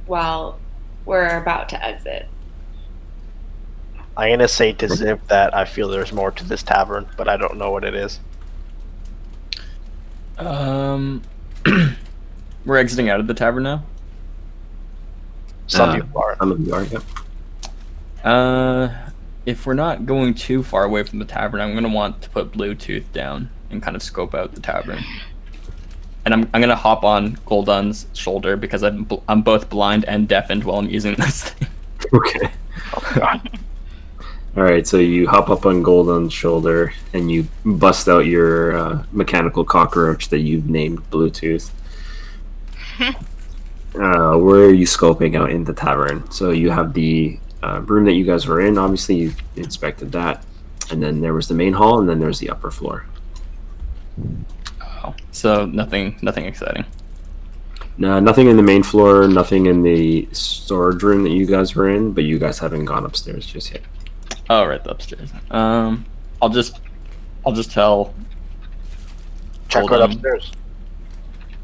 G: while we're about to exit.
C: I'm gonna say to Ziv that I feel there's more to this tavern, but I don't know what it is.
E: We're exiting out of the tavern now.
C: Some people are.
B: Some of you are, yeah.
E: If we're not going too far away from the tavern, I'm gonna want to put Bluetooth down and kind of scope out the tavern. And I'm gonna hop on Goldun's shoulder because I'm both blind and deafened while I'm using this thing.
B: Okay.
C: Oh god.
B: All right, so you hop up on Golden's shoulder and you bust out your mechanical cockroach that you've named Bluetooth. Where are you scoping out in the tavern? So you have the room that you guys were in. Obviously, you've inspected that, and then there was the main hall, and then there's the upper floor.
E: Oh, so nothing exciting.
B: No, nothing in the main floor. Nothing in the storage room that you guys were in, but you guys haven't gone upstairs just yet.
E: Oh, right, the upstairs. I'll just tell.
C: Check right
E: Golden.
C: upstairs.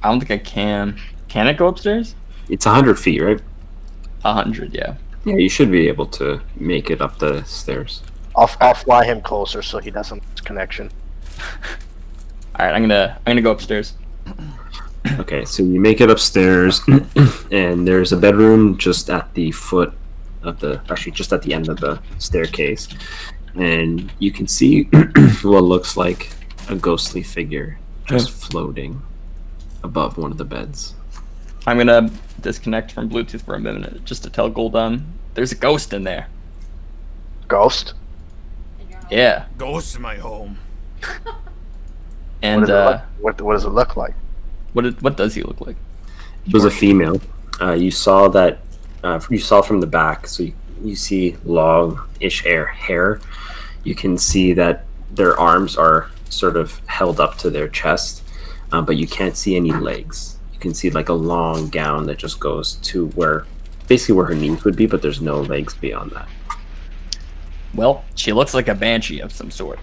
E: I don't think I can. Can it go upstairs?
B: It's 100 feet, right?
E: 100, yeah.
B: Yeah, you should be able to make it up the stairs.
C: I'll fly him closer so he doesn't lose connection.
E: All right, I'm gonna go upstairs.
B: Okay, so you make it upstairs, and there's a bedroom just at the foot of just at the end of the staircase, and you can see what looks like a ghostly figure just floating above one of the beds.
E: I'm gonna disconnect from Bluetooth for a minute just to tell Golden there's a ghost in there.
C: Ghost?
H: In your home.
E: Yeah,
A: Ghost in my home.
E: and
C: What does it look like?
E: what does he look like?
B: It was a female. You saw that. You saw from the back, so you see long-ish hair. You can see that their arms are sort of held up to their chest, but you can't see any legs. You can see like a long gown that just goes to basically where her knees would be, but there's no legs beyond that.
E: Well, she looks like a banshee of some sort.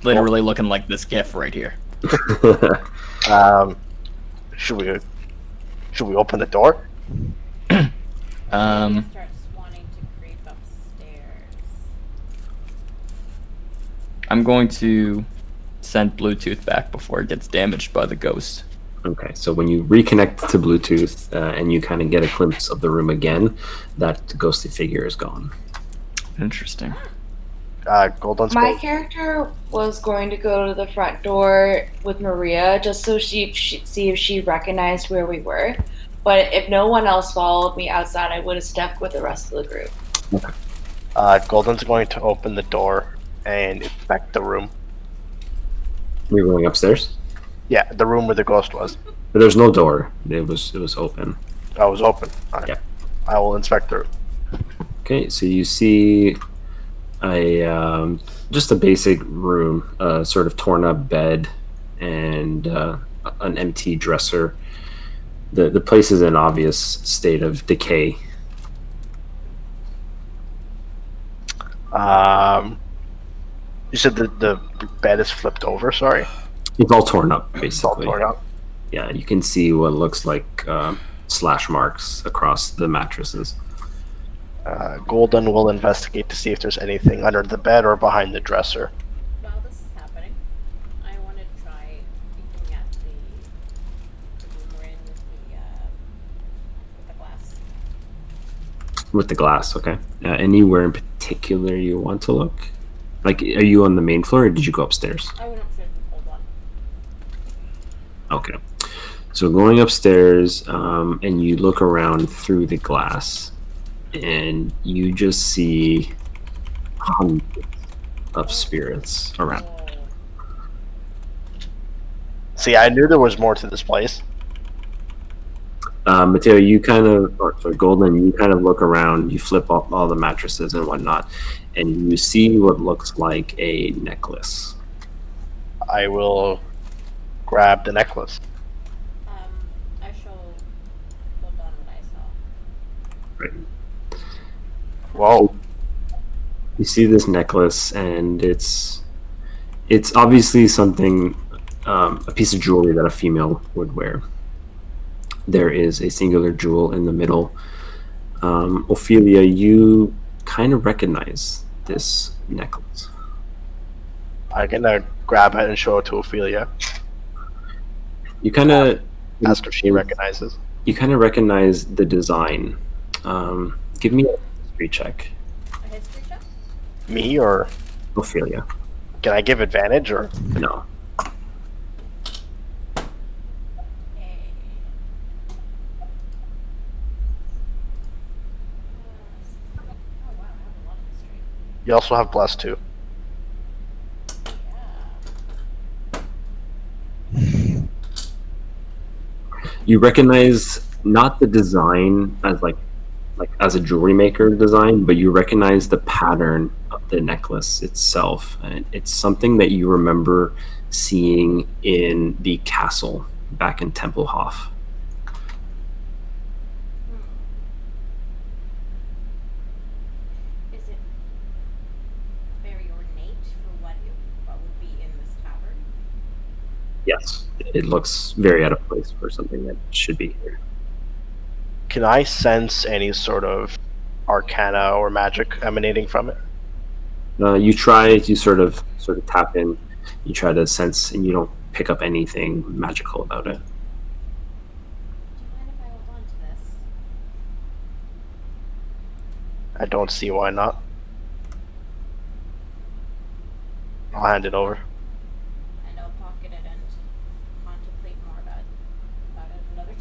E: Literally looking like this gif right here.
C: Should we open the door?
H: Maybe it starts wanting to creep upstairs.
E: I'm going to send Bluetooth back before it gets damaged by the ghost.
B: Okay, so when you reconnect to Bluetooth and you kind of get a glimpse of the room again, that ghostly figure is gone.
E: Interesting.
C: Golden's
G: My character was going to go to the front door with Maria just so she see if she recognized where we were. But if no one else followed me outside, I would have stepped with the rest of the group.
C: Golden's going to open the door and inspect the room.
B: You're going upstairs?
C: Yeah, the room where the ghost was.
B: But there's no door. It was open.
C: I was open. All right.
B: Yeah.
C: I will inspect the room.
B: Okay, so you see just a basic room, sort of torn up bed, and an empty dresser. The place is in obvious state of decay.
C: You said the bed is flipped over. Sorry,
B: It's all torn up,
C: it's all
B: basically.
C: torn up.
B: Yeah, you can see what looks like slash marks across the mattresses.
C: Golden will investigate to see if there's anything under the bed or behind the dresser.
H: While this is happening, I want to try peeking at the room we're in with the glass.
B: With the glass, okay. Anywhere in particular you want to look? Like, are you on the main floor or did you go upstairs?
H: I went upstairs and pulled one.
B: Okay. So going upstairs, and you look around through the glass, and you just see hundreds of spirits around.
C: See, I knew there was more to this place.
B: Mateo, you kind of, or sorry, Golden, you kind of look around, you flip up all the mattresses and whatnot, and you see what looks like a necklace.
C: I will grab the necklace.
H: I show hold on what I saw.
B: Right.
C: Whoa.
B: You see this necklace, and it's obviously something, a piece of jewelry that a female would wear. There is a singular jewel in the middle. Ophelia, you kind of recognize this necklace.
C: I'm gonna grab it and show it to Ophelia.
B: You kind of
C: Ask if she recognizes.
B: You kind of recognize the design. Give me a history check,
H: A history check?
C: Me or
B: Ophelia.
C: can I give advantage or?
B: No.
H: Okay. Oh wow, I have a lot of
C: You also have plus 2.
B: You recognize not the design as like as a jewelry maker design, but you recognize the pattern of the necklace itself, and it's something that you remember seeing in the castle back in Tempelhof.
H: Is it very ornate for what would be in this tavern?
B: Yes, it looks very out of place for something that should be here.
C: Can I sense any sort of arcana or magic emanating from it?
B: You try to sort of tap in. You try to sense, and you don't pick up anything magical about it.
H: Do you mind if I hold on to this?
C: I don't see why not. I'll hand it over.
H: And I'll pocket it and contemplate more about it another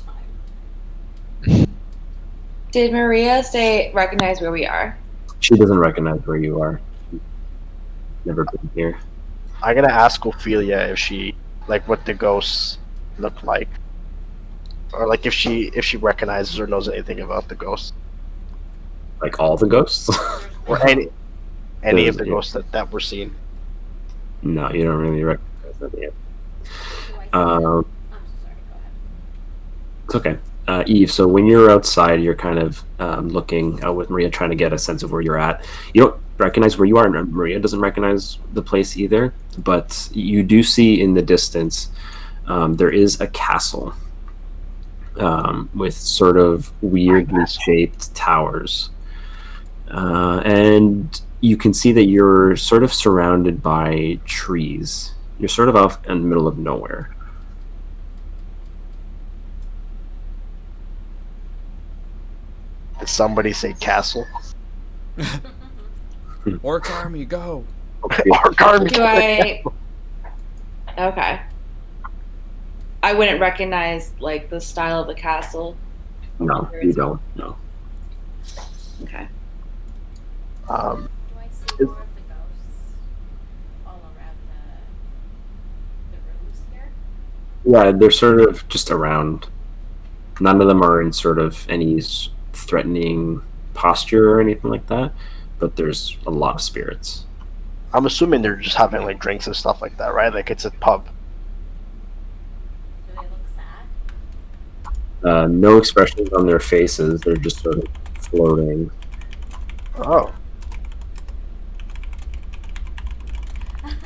H: time.
G: Did Maria say recognize where we are?
B: She doesn't recognize where you are. She's never been here.
C: I'm gonna ask Ophelia if she what the ghosts look like, or if she recognizes or knows anything about the ghosts,
B: Like all the ghosts?
C: or any of the ghosts that we're seeing.
B: No, you don't really recognize them yet.
H: Do I see
B: Um,
H: I'm so sorry, go ahead.
B: It's okay. Eve, so when you're outside, you're kind of looking out with Maria, trying to get a sense of where you're at. You don't recognize where you are, and Maria doesn't recognize the place either, but you do see in the distance there is a castle with sort of weirdly shaped towers. And you can see that you're sort of surrounded by trees. You're sort of out in the middle of nowhere.
C: Did somebody say castle?
A: Orc army, go!
C: Arc army.
G: Do I? Okay. I wouldn't recognize the style of the castle.
B: No, you don't. No.
G: Okay.
H: Do I see more of the ghosts all around the rooms here?
B: Yeah, they're sort of just around. None of them are in sort of any threatening posture or anything like that, but there's a lot of spirits.
C: I'm assuming they're just having drinks and stuff like that, right? Like it's a pub.
H: Do they look sad?
B: No expressions on their faces. They're just sort of floating.
C: Oh.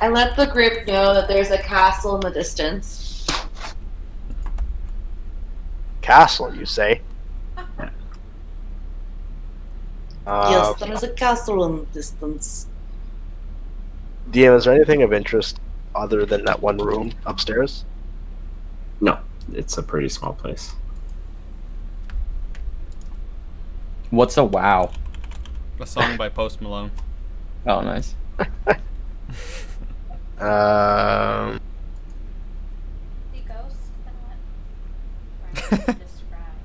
G: I let the group know that there's a castle in the distance.
C: Castle, you say?
G: Yes, there is a castle in the distance.
C: DM, is there anything of interest other than that one room upstairs?
B: No, it's a pretty small place.
E: What's a wow?
A: A song by Post Malone.
E: Oh, nice.
C: Um,
H: The ghosts that Brandon described.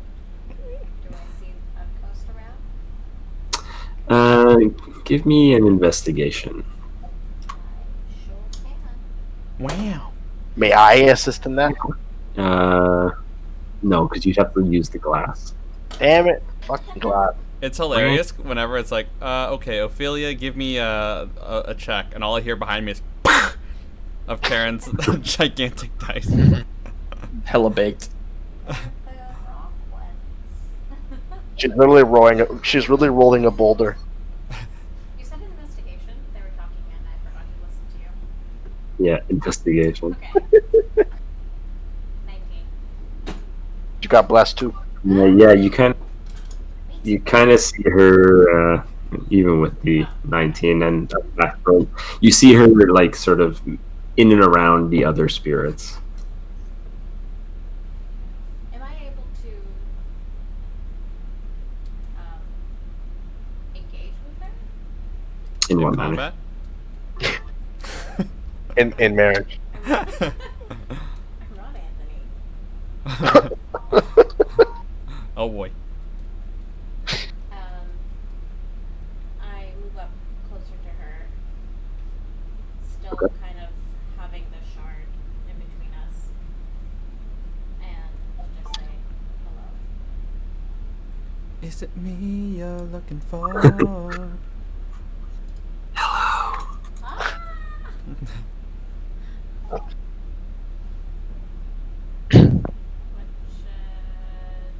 H: Do I see a ghost around?
B: Give me an investigation.
H: I sure can.
A: Wow.
C: may I assist in that?
B: No, because you'd have to use the glass.
C: Damn it. Fucking glad.
A: It's hilarious whenever it's like, okay, Ophelia, give me a check, and all I hear behind me is of Karen's gigantic dice.
E: Hella baked.
H: The rock ones.
C: She's really rolling a boulder.
H: You said an investigation. They were talking and I forgot to listen to you.
B: Yeah, investigation.
H: Okay. 19.
C: You got blessed too.
B: Yeah, you kind of see her, even with the 19 and background, you see her sort of in and around the other spirits.
H: Am I able to engage with her?
B: In
A: In
B: one manner.
A: combat?
C: In marriage.
H: I'm not Anthony.
A: Oh boy.
H: I move up closer to her still
B: Okay.
H: kind of having the shard in between us. And we'll just say hello.
A: Is it me you're looking for?
H: Ah! What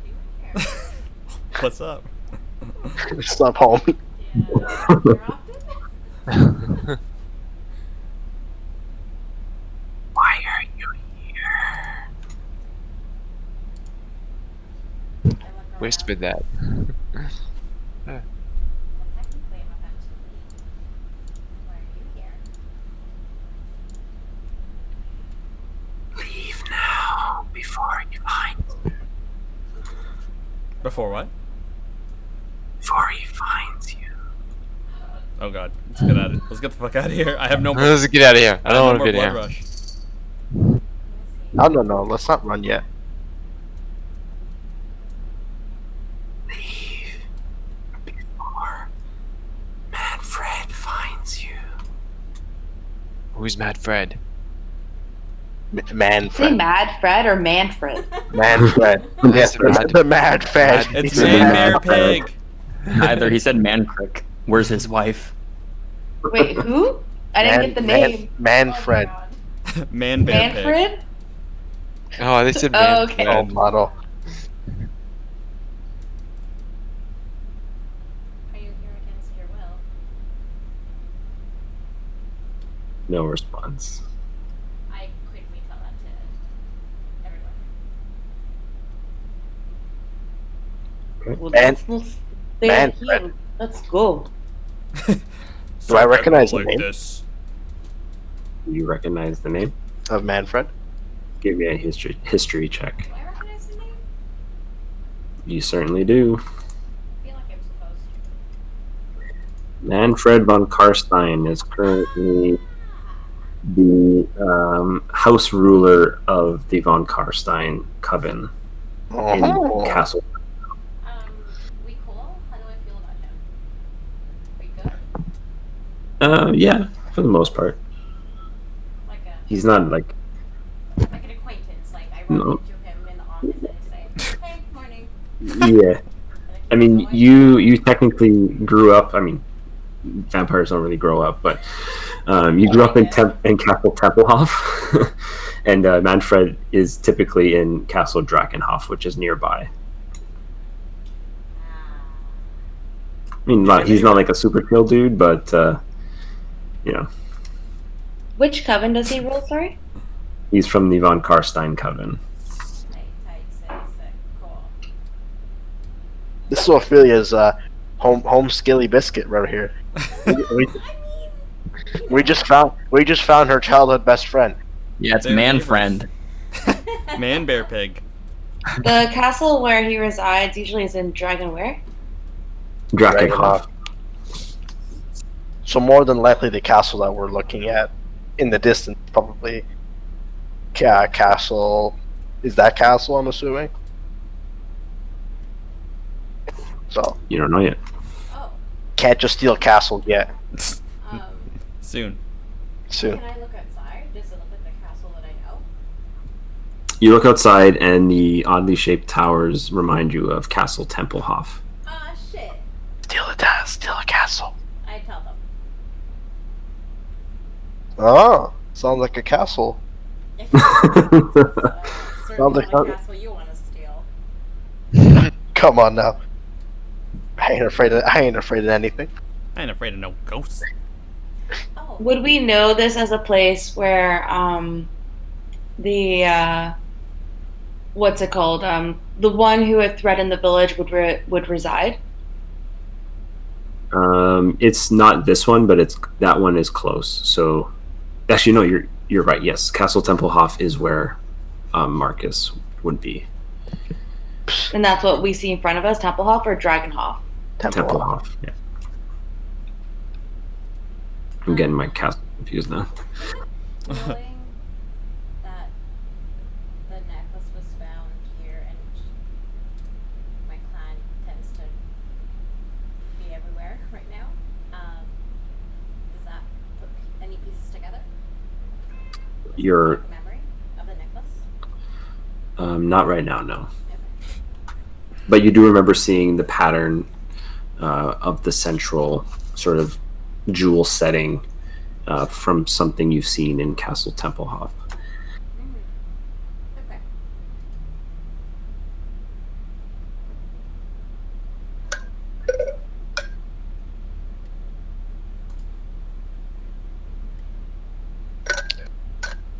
H: do in here?
A: What's up?
C: Stop home.
H: Yeah, here often?
B: Why are you here?
H: I look around.
F: Whispered that.
H: Well, technically, I'm about to leave. Why are you here?
B: Leave now before he finds
A: Before what?
B: you.
A: Oh god, let's get out of Let's get the fuck out of here. I have no.
F: Let's get out of here. I
A: I
F: don't
A: have
F: want
A: no
F: to
A: more
F: be
A: blood
F: here.
A: rush.
H: Let me see.
C: No. Let's not run yet.
B: Leave before Manfred finds you.
F: Who's Mad Fred?
G: Say
C: Manfred.
G: Mad Fred or Manfred?
C: Manfred. Yes, the Mad Fred.
A: It's
B: He's a
A: Man
B: mad
A: Bear
B: bird.
A: Pig.
E: Either he said man crick. Where's his wife?
G: Wait, who? I didn't get the name.
C: Manfred.
H: Oh my god.
A: Man Bear Pig.
G: Manfred?
F: Oh, they said
G: Oh,
F: Man
G: okay.
C: Oh,
F: Fred.
C: model.
H: Are you here against your will?
B: No response.
H: I quickly tell that to everyone.
G: Well,
C: Man-
G: let's stay
C: Manfred.
G: here. Let's go.
C: Do I recognize the name
A: This.
B: Do you recognize the name?
C: of Manfred?
B: Give me a history check.
H: Do I recognize the name?
B: You certainly do.
H: I feel like I'm supposed to.
B: Manfred von Karstein is currently the house ruler of the von Karstein coven in
C: Oh.
B: Castle.
H: We cool? How do I feel about him? We good?
B: Yeah, for the most part.
H: Like
B: He's not like
H: an acquaintance. Like I run
B: No.
H: into him in the office and I say, "Hey, morning."
B: yeah. I mean, you technically grew up. I mean, vampires don't really grow up, but you grew up in Castle Tempelhof, and Manfred is typically in Castle Drakenhof, which is nearby. I mean, he's not like a super chill dude, but you know,
G: Which coven does he rule, sorry?
B: he's from the von Karstein coven.
H: Tight, sick. Cool.
C: This is Ophelia's home skilly biscuit right here. We just found her childhood best friend.
E: Yeah, it's
A: They're
E: man
A: neighbors.
E: friend.
A: Man Bear Pig.
G: The castle where he resides usually is in Dragon where?
B: Drakenhof.
C: So more than likely, the castle that we're looking at in the distance, probably castle. Is that castle? I'm assuming. So
B: You don't know yet.
H: Oh,
C: can't just steal castle yet.
H: um,
A: Soon.
C: Soon.
H: can I look outside? Does it look like the castle that I know?
B: You look outside, and the oddly shaped towers remind you of Castle Tempelhof.
H: Ah, shit.
C: Steal a castle.
H: I tell them.
C: Oh, sounds like a castle.
H: If
C: Sounds
H: certainly
C: like
H: not a castle you want to steal.
C: Come on now. I ain't afraid of anything.
A: I ain't afraid of no ghosts.
H: Oh,
G: Would we know this as a place where the what's it called? The one who had threatened the village would reside?
B: It's not this one, but that one is close. So, actually, no, you're right. Yes, Castle Tempelhof is where Marcus would be.
G: And that's what we see in front of us, Tempelhof or Dragonhof?
B: Tempelhof. Yeah. I'm getting my castle confused now.
H: knowing that the necklace was found here and my clan tends to be everywhere right now, does that put any pieces together?
B: You're
H: Memory of the necklace?
B: not right now, no.
H: Okay.
B: But you do remember seeing the pattern of the central sort of jewel setting from something you've seen in Castle Templehof.
H: Okay.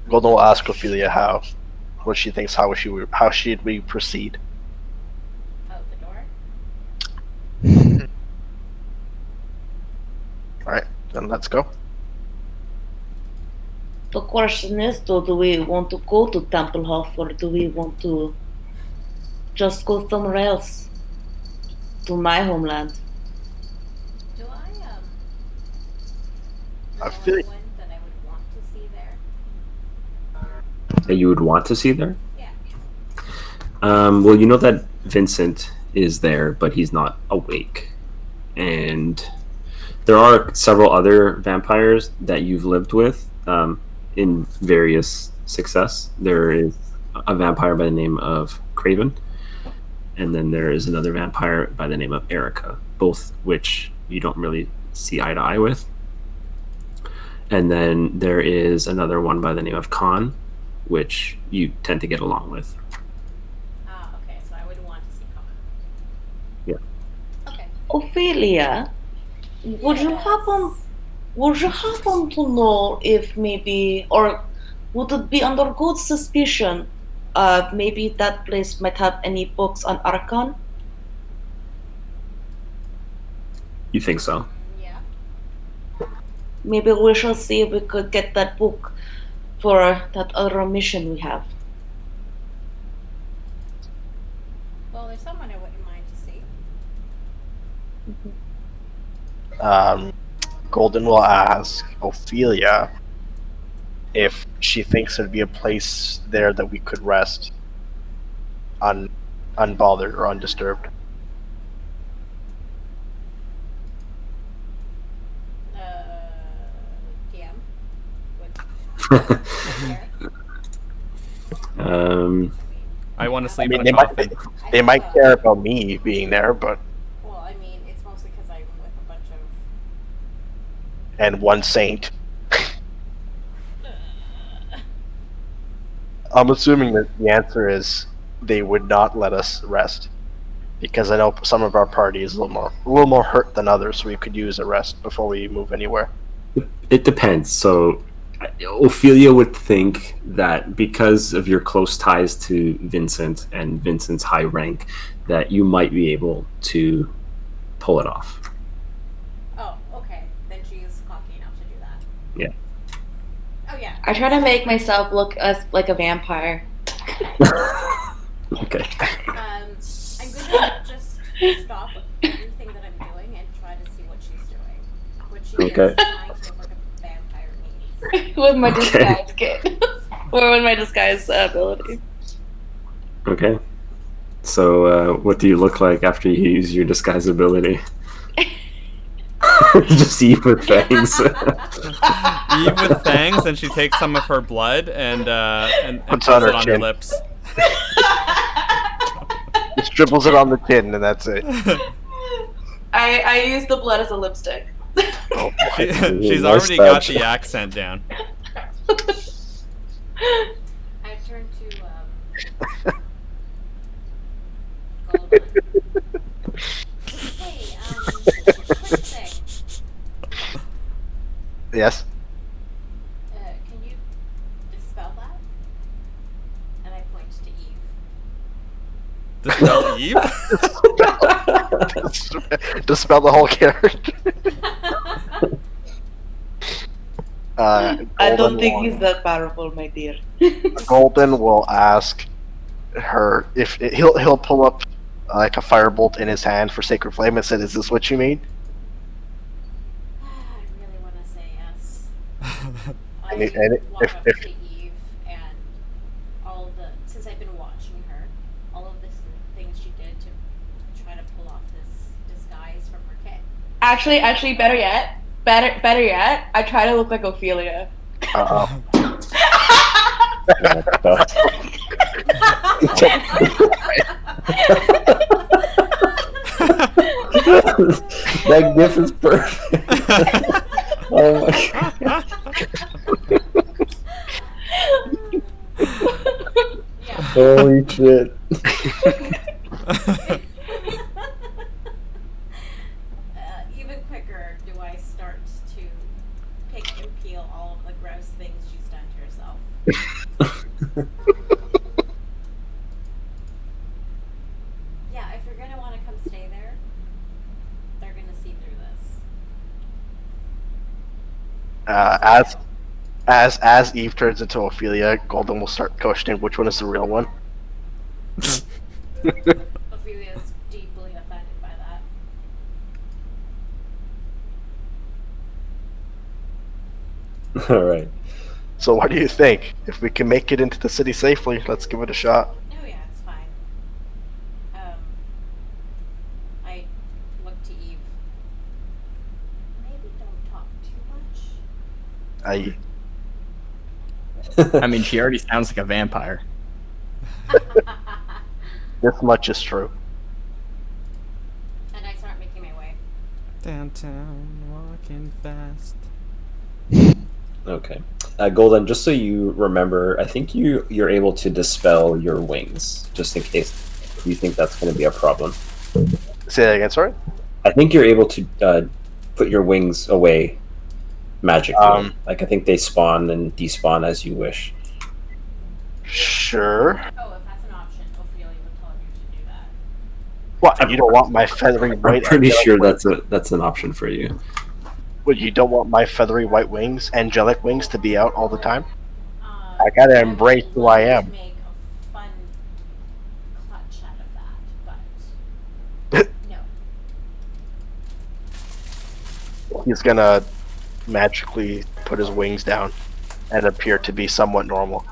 C: Golden will ask Ophelia what she thinks. How should we proceed?
H: Out the door?
C: All right, then let's go.
G: The question is, though, do we want to go to Templehof or do we want to just go somewhere else? To my homeland.
H: Do I
C: I
H: know
C: feel-
H: anyone that I would want to see there?
B: That you would want to see there?
H: Yeah.
B: Well, you know that Vincent is there, but he's not awake. And there are several other vampires that you've lived with in various success. There is a vampire by the name of Craven, and then there is another vampire by the name of Erica, both which you don't really see eye to eye with. And then there is another one by the name of Khan, which you tend to get along with.
H: Ah, okay, so I would want to see Khan.
B: Yeah.
H: Okay.
G: Ophelia, would you happen to know if maybe, or would it be under good suspicion maybe that place might have any books on Archon?
B: You think so?
H: Yeah.
G: Maybe we shall see if we could get that book for that other mission we have.
H: Well, there's someone I wouldn't mind to see.
C: Golden will ask Ophelia if she thinks there'd be a place there that we could rest unbothered or undisturbed.
H: DM would care.
A: I want to
C: I
A: sleep
C: mean,
A: in
C: they
A: a
C: might
A: coffin.
C: they might care about me being there, but
H: Well, I mean, it's mostly because I'm with a bunch of.
C: and one saint. I'm assuming that the answer is they would not let us rest, because I know some of our party is a little more hurt than others, so we could use a rest before we move anywhere.
B: It depends. So Ophelia would think that because of your close ties to Vincent and Vincent's high rank, that you might be able to pull it off.
H: Oh, okay. Then she's cocky enough to do that.
B: Yeah.
H: Oh yeah.
G: I try to make myself look as like a vampire.
B: Okay.
H: I'm gonna just stop everything that I'm doing and try to see what she's doing. What she
B: Okay.
H: is trying to look like a vampire needs.
G: With my
B: Okay.
G: disguise kit. Or with my disguise ability.
B: Okay. So, what do you look like after you use your disguise ability? Just Eve with fangs.
A: Eve with fangs, and she takes some of her blood and
C: Puts
A: puts
C: on her
A: it on her
C: chin.
A: lips.
C: Just dribbles it on the chin, and that's it.
G: I use the blood as a lipstick.
C: Oh,
A: She's
B: Nice
A: already got
B: touch.
A: the accent down.
H: I turn to Golden. Hey, quick thing.
C: yes.
H: Can you dispel that? And I point to Eve.
A: Dispel Eve?
C: Dispel the whole character.
G: I don't
C: Golden
G: think
C: will-
G: he's that powerful, my dear.
C: Golden will ask her if he'll pull up like a firebolt in his hand for Sacred Flame and said, "Is this what you mean?"
H: I really want to say yes. I
C: And it-
H: walk
C: if-
H: up
C: if-
H: to Eve and all of the since I've been watching her, all of the things she did to try to pull off this disguise from her kit.
G: Actually, better yet, I try to look like Ophelia.
C: Uh-oh.
B: That gif is perfect. Oh my god.
H: Yeah.
B: Holy shit.
H: Even quicker, do I start to pick and peel all of the gross things she's done to herself? Yeah, if you're gonna want to come stay there, they're gonna see through this.
C: As Eve turns into Ophelia, Golden will start questioning which one is the real one.
H: Ophelia's deeply offended by that.
B: All right.
C: So what do you think? If we can make it into the city safely, let's give it a shot.
H: Oh yeah, it's fine. I look to Eve. Maybe don't talk too much.
E: I mean, she already sounds like a vampire.
C: This much is true.
H: And I start making my way.
A: Downtown, walking fast.
B: Okay. Golden, just so you remember, I think you're able to dispel your wings, just in case you think that's going to be a problem.
C: Say that again, sorry?
B: I think you're able to put your wings away magically. Like, I think they spawn and despawn as you wish.
C: Sure.
H: Oh, if that's an option, Ophelia would tell you to do that.
C: What? You don't want my feathery
B: I'm
C: white?
B: pretty
C: angelic
B: sure
C: wings?
B: that's an option for you.
C: What? You don't want my feathery white wings, angelic wings, to be out all the time?
H: I
C: I gotta embrace
H: would
C: who
H: love
C: I
H: to
C: am.
H: Make a fun clutch out of that, but no.
C: He's gonna magically put his wings down and appear to be somewhat normal.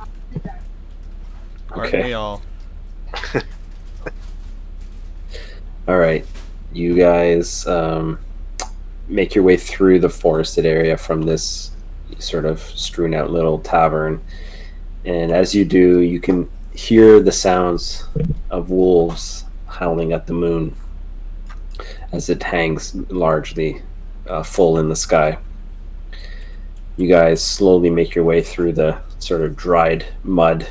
A: Aren't
B: Okay.
A: we all?
B: All right. You guys make your way through the forested area from this sort of strewn out little tavern. And as you do, you can hear the sounds of wolves howling at the moon as it hangs largely full in the sky. You guys slowly make your way through the sort of dried mud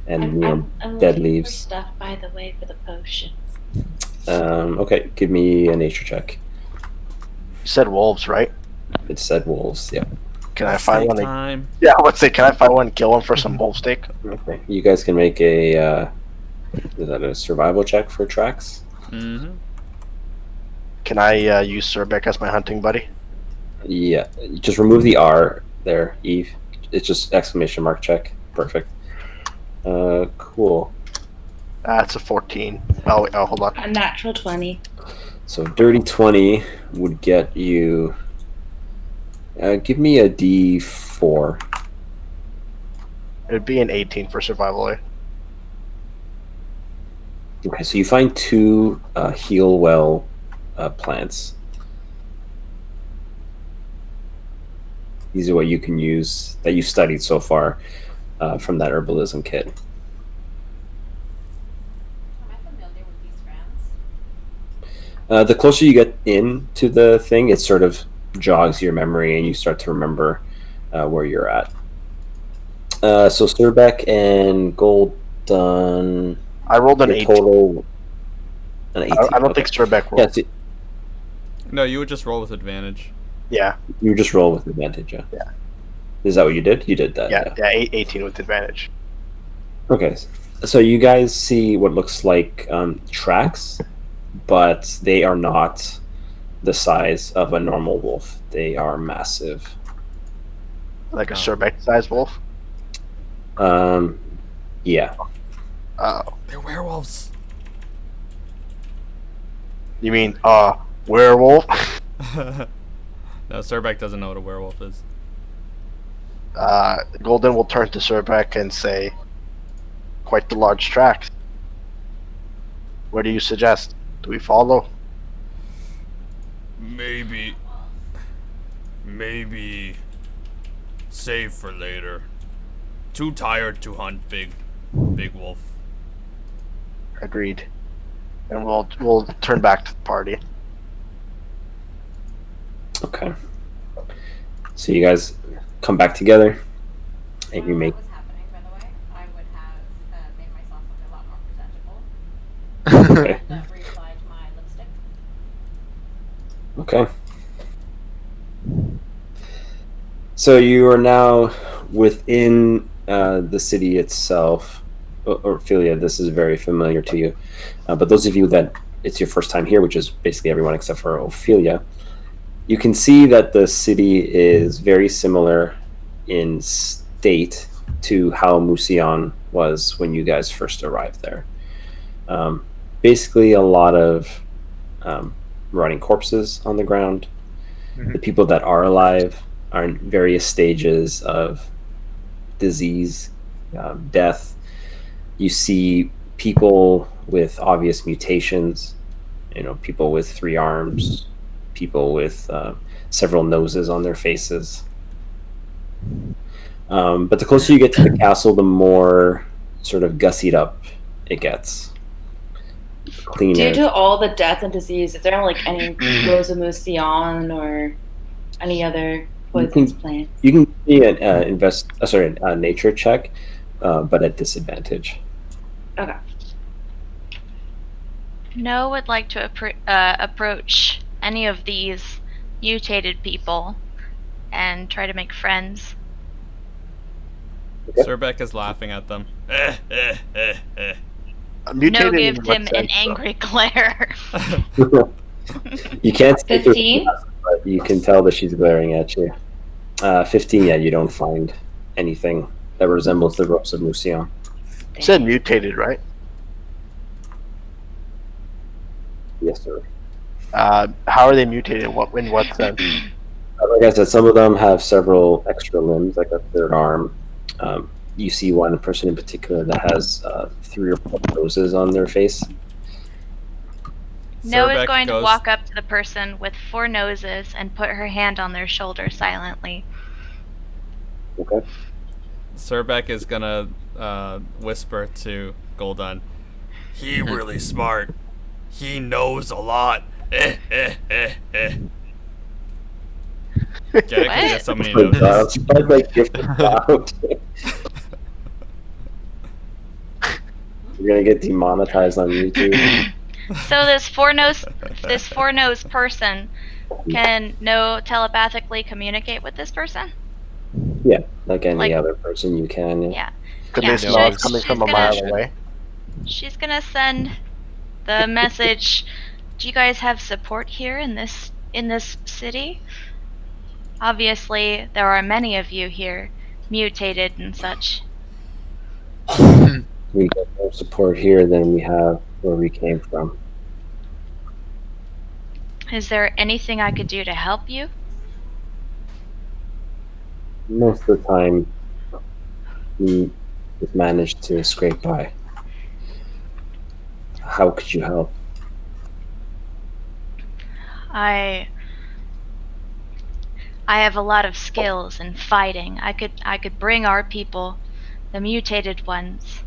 B: and
G: I'm
B: dead
G: looking
B: leaves.
G: for stuff, by the way, for the potions.
B: Okay, give me a nature check.
C: You said wolves, right?
B: It said wolves. Yeah.
C: Can I find one?
A: Time.
C: Yeah, I would say, can I find one and kill one for some wolf steak?
B: Okay. You guys can make a is that a survival check for tracks?
A: Mm-hmm.
C: Can I use Surbeck as my hunting buddy?
B: Yeah. Just remove the R there, Eve. It's just exclamation mark check. Perfect. Cool.
C: That's a 14. Oh, wait, hold on.
G: A natural 20.
B: So dirty 20 would get you. Give me a D4.
C: It'd be an 18 for survival. Eh?
B: Okay, so you find two heal well plants. These are what you can use that you've studied so far from that herbalism kit.
H: Am I familiar with these brands?
B: The closer you get into the thing, it sort of jogs your memory and you start to remember where you're at. So Surbeck and Golden.
C: I rolled an
B: your
C: 18.
B: total. An 18.
C: I don't
B: okay.
C: think Surbeck
B: Yeah,
C: rolled.
B: so
A: No, you would just roll with advantage.
C: Yeah,
B: you just roll with advantage. Yeah.
C: Yeah.
B: Is that what you did? You did that.
C: yeah, 18 with advantage.
B: Okay, so you guys see what looks like tracks, but they are not the size of a normal wolf. They are massive.
C: Like a
A: Oh.
C: Surbeck-sized wolf?
B: Yeah.
C: Oh.
A: They're werewolves.
C: You mean, werewolf?
A: No, Surbeck doesn't know what a werewolf is.
C: Golden will turn to Surbeck and say, quite the large tracks. What do you suggest? Do we follow?
A: Maybe save for later. too tired to hunt big wolf.
C: Agreed. And we'll turn back to the party.
B: Okay. So you guys come back together, and you
H: While
B: make.
H: that was happening, by the way, I would have made myself look a lot more presentable.
B: Okay.
H: And reapplied my lipstick.
B: Okay. So you are now within the city itself. Ophelia, this is very familiar to you. But those of you that it's your first time here, which is basically everyone except for Ophelia, you can see that the city is very similar in state to how Musion was when you guys first arrived there. Basically, a lot of rotting corpses on the ground. The people that are alive are in various stages of disease, death. You see people with obvious mutations, people with 3 arms, people with several noses on their faces. But the closer you get to the castle, the more sort of gussied up it gets. Cleaner.
G: Due to all the death and disease, is there like any Rosamucion or any other poisonous plants?
B: You can see a nature check, but at disadvantage.
G: Okay.
D: No would like to approach any of these mutated people and try to make friends.
B: Okay.
A: Surbeck is laughing at them.
C: Mutated
D: No
C: in
D: gives
C: what
D: him an
C: sense, though?
D: angry glare.
B: You can't see her
G: 15?
B: face, but you can tell that she's glaring at you. 15, yeah, you don't find anything that resembles the ropes of Musion.
C: You said mutated, right?
B: Yes, sir.
C: How are they mutated? In what sense?
B: Like I said, some of them have several extra limbs, like a 3rd arm. You see one person in particular that has 3 or 4 noses on their face.
D: Noah is
A: Surbeck
D: going to
A: goes-
D: walk up to the person with 4 noses and put her hand on their shoulder silently.
B: Okay.
A: Surbeck is gonna whisper to Golden. He really smart. He knows a lot. Get it? 'Cause he has so many noses.
B: It's like different cloud. You're gonna get demonetized on YouTube.
D: So this four nose person can telepathically communicate with this person?
B: Yeah, like any
D: Like-
B: other person you can. Yeah.
D: Yeah.
C: Could
D: Yeah,
C: they smell it
D: she's
C: coming from a
D: gonna-
C: mile away?
D: She's gonna send the message. Do you guys have support here in this city? Obviously, there are many of you here, mutated and such.
B: We get more support here than we have where we came from.
D: Is there anything I could do to help you?
B: Most of the time, we just managed to scrape by. How could you help?
D: I have a lot of skills in fighting. I could bring our people, the mutated ones,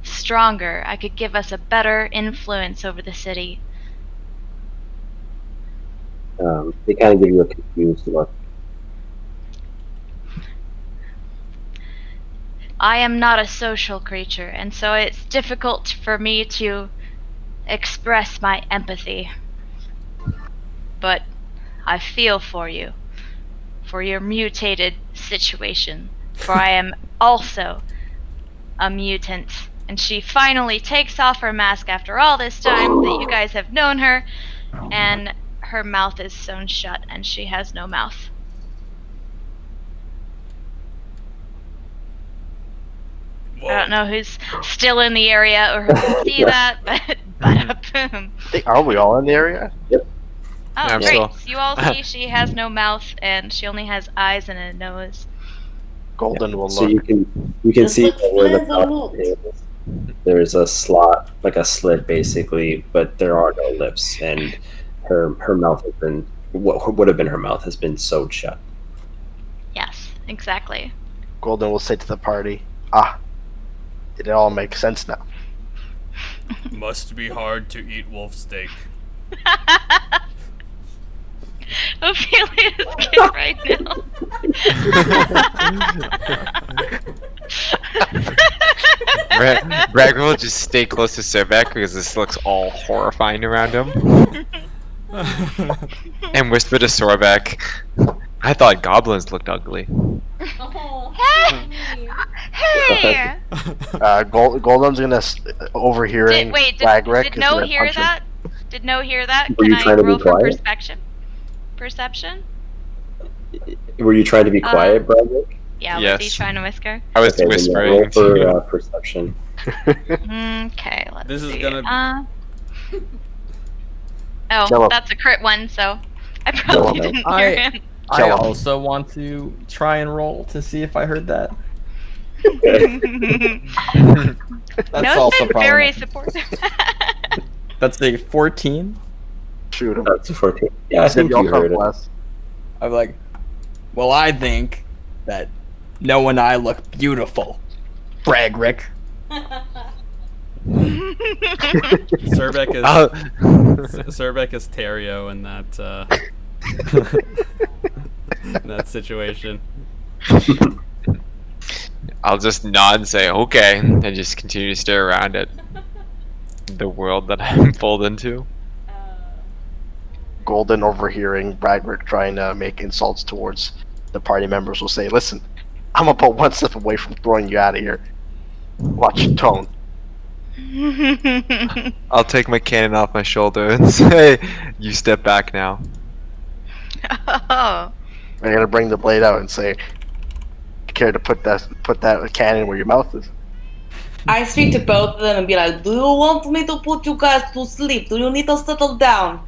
D: stronger. I could give us a better influence over the city.
B: They kind of give you a confused look.
D: I am not a social creature, and so it's difficult for me to express my empathy. But I feel for you, for your mutated situation, for I am also a mutant. And she finally takes off her mask after all this time that you guys have known her, and her mouth is sewn shut and she has no mouth. I don't know who's still in the area or who can see that, but boom.
C: Are we all in the area?
D: Oh,
F: I'm
D: great.
F: still-
D: So you all see she has no mouth and she only has eyes and a nose.
C: Golden will
B: So
C: look.
B: you can
G: This
B: see
G: looks
B: that where the
G: pleasant.
B: mouth is. There's a slot, like a slit, basically, but there are no lips, and her mouth has been what would have been her mouth has been sewed shut.
D: Yes, exactly.
C: Golden will say to the party, "Ah, it all makes sense now."
A: Must be hard to eat wolf steak.
D: Ophelia's kid right now.
F: Bragg will just stay close to Servek because this looks all horrifying around him. And whisper to Sorvek, I thought goblins looked ugly.
H: Oh,
D: Hey!
H: Jamie.
D: Hey!
C: Golden's gonna overhearing
D: Wait,
C: Ragrick.
D: did
C: is
D: No
C: gonna
D: hear
C: punch him.
D: that? Did No hear that?
B: Were
D: Can
B: you
D: I
B: trying to be
D: roll for
B: quiet?
D: perception?
B: Were you trying to be quiet, Bradley?
D: Yeah, was he
F: Yes.
D: trying to whisker?
F: I was
B: Okay, then
F: whispering.
B: roll for perception.
D: Okay, let's
A: This is
D: see.
A: gonna-
D: Oh,
C: Kill him.
D: that's a crit one, so I probably
C: him.
D: didn't hear him.
E: I
C: Kill him.
E: also want to try and roll to see if I heard that. That's
D: No's
E: also
D: been
E: probably
D: very
E: not-
D: supportive.
E: That's a 14.
C: Shoot him.
B: That's a 14. Yeah, I
C: Said
B: think
C: you'll
B: you
C: come
B: heard it.
C: bless.
E: I'm like, well, I think that No and I look beautiful. Brag, Rick.
A: Servek is
F: Oh.
A: Servek is Terrio in that in that situation.
F: I'll just nod and say, okay, and just continue to stare around at the world that I'm pulled into.
C: Golden overhearing Ragrick trying to make insults towards the party members will say, "Listen, I'm about one step away from throwing you out of here. Watch your tone."
F: I'll take my cannon off my shoulder and say, you step back now.
D: Oh.
C: I'm gonna bring the blade out and say, "Care to put that cannon where your mouth is?"
G: I speak to both of them and be like, "Do you want me to put you guys to sleep? Do you need to settle down?"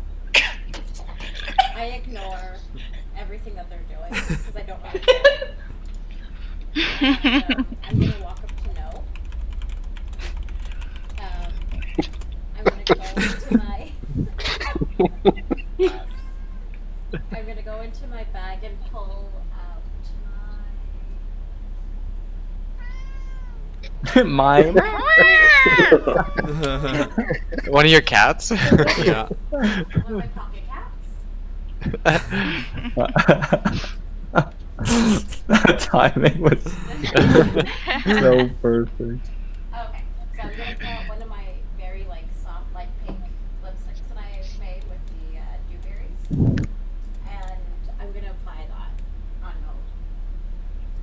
H: I ignore everything that they're doing because I don't really care. And, I'm gonna walk up to No. I'm gonna go into my. Yes. I'm gonna go into my bag and pull out
E: My
F: One of your cats?
A: Yeah.
H: one of my pocket cats.
E: that timing was so perfect.
H: Okay, so I'm gonna pull out one of my very soft, pink lipsticks that I made with the dewberries, and I'm gonna apply that on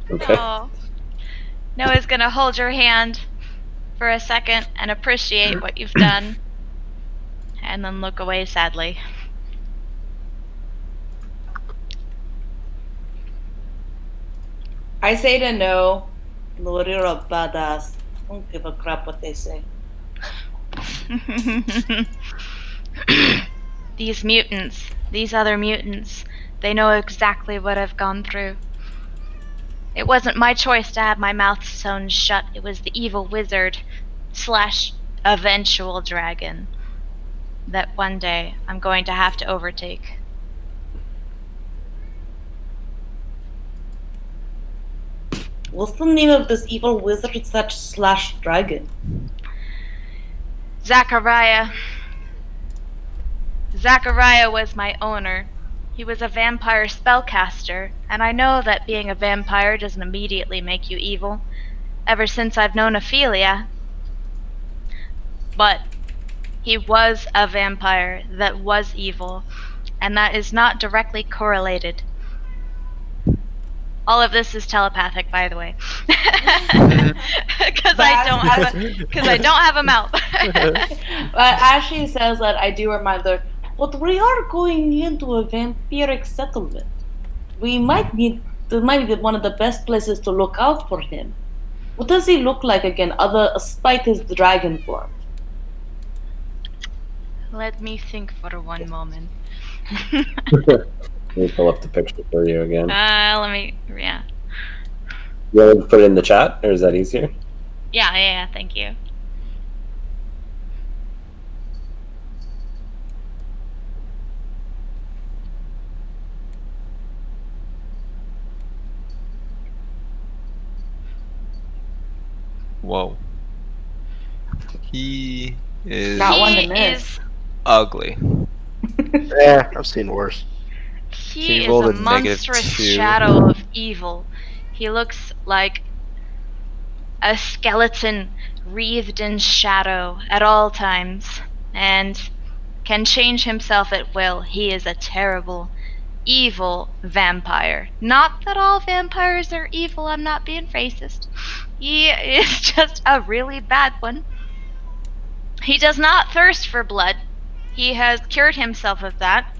H: No.
B: Okay.
D: Oh. Noah's gonna hold your hand for a second and appreciate what you've done, and then look away sadly.
G: I say to No, "Lord, you're a badass. Don't give a crap what they say."
D: These mutants, these other mutants, they know exactly what I've gone through. It wasn't my choice to have my mouth sewn shut. It was the evil wizard / eventual dragon that one day I'm going to have to overtake.
G: What's the name of this evil wizard / dragon?
D: Zachariah. Zachariah was my owner. He was a vampire spellcaster, and I know that being a vampire doesn't immediately make you evil, ever since I've known Ophelia. But he was a vampire that was evil, and that is not directly correlated. All of this is telepathic, by the way, because I don't have a mouth.
G: But as she says that, I do remind her, "But we are going into a vampiric settlement. This might be one of the best places to look out for him. What does he look like again, despite his dragon form?"
D: Let me think for one moment.
B: Let me pull up the picture for you again.
D: Yeah.
B: You want to put it in the chat, or is that easier?
D: Yeah, thank you.
F: Whoa. He is
G: Not one to
D: He
G: miss.
D: is
F: ugly.
C: Yeah, I've seen worse.
F: Can
D: he
F: you
D: is
F: roll
D: a
F: the negative
D: monstrous
F: 2?
D: shadow of evil. He looks like a skeleton wreathed in shadow at all times, and can change himself at will. He is a terrible, evil vampire. Not that all vampires are evil, I'm not being racist. He is just a really bad one. He does not thirst for blood. He has cured himself of that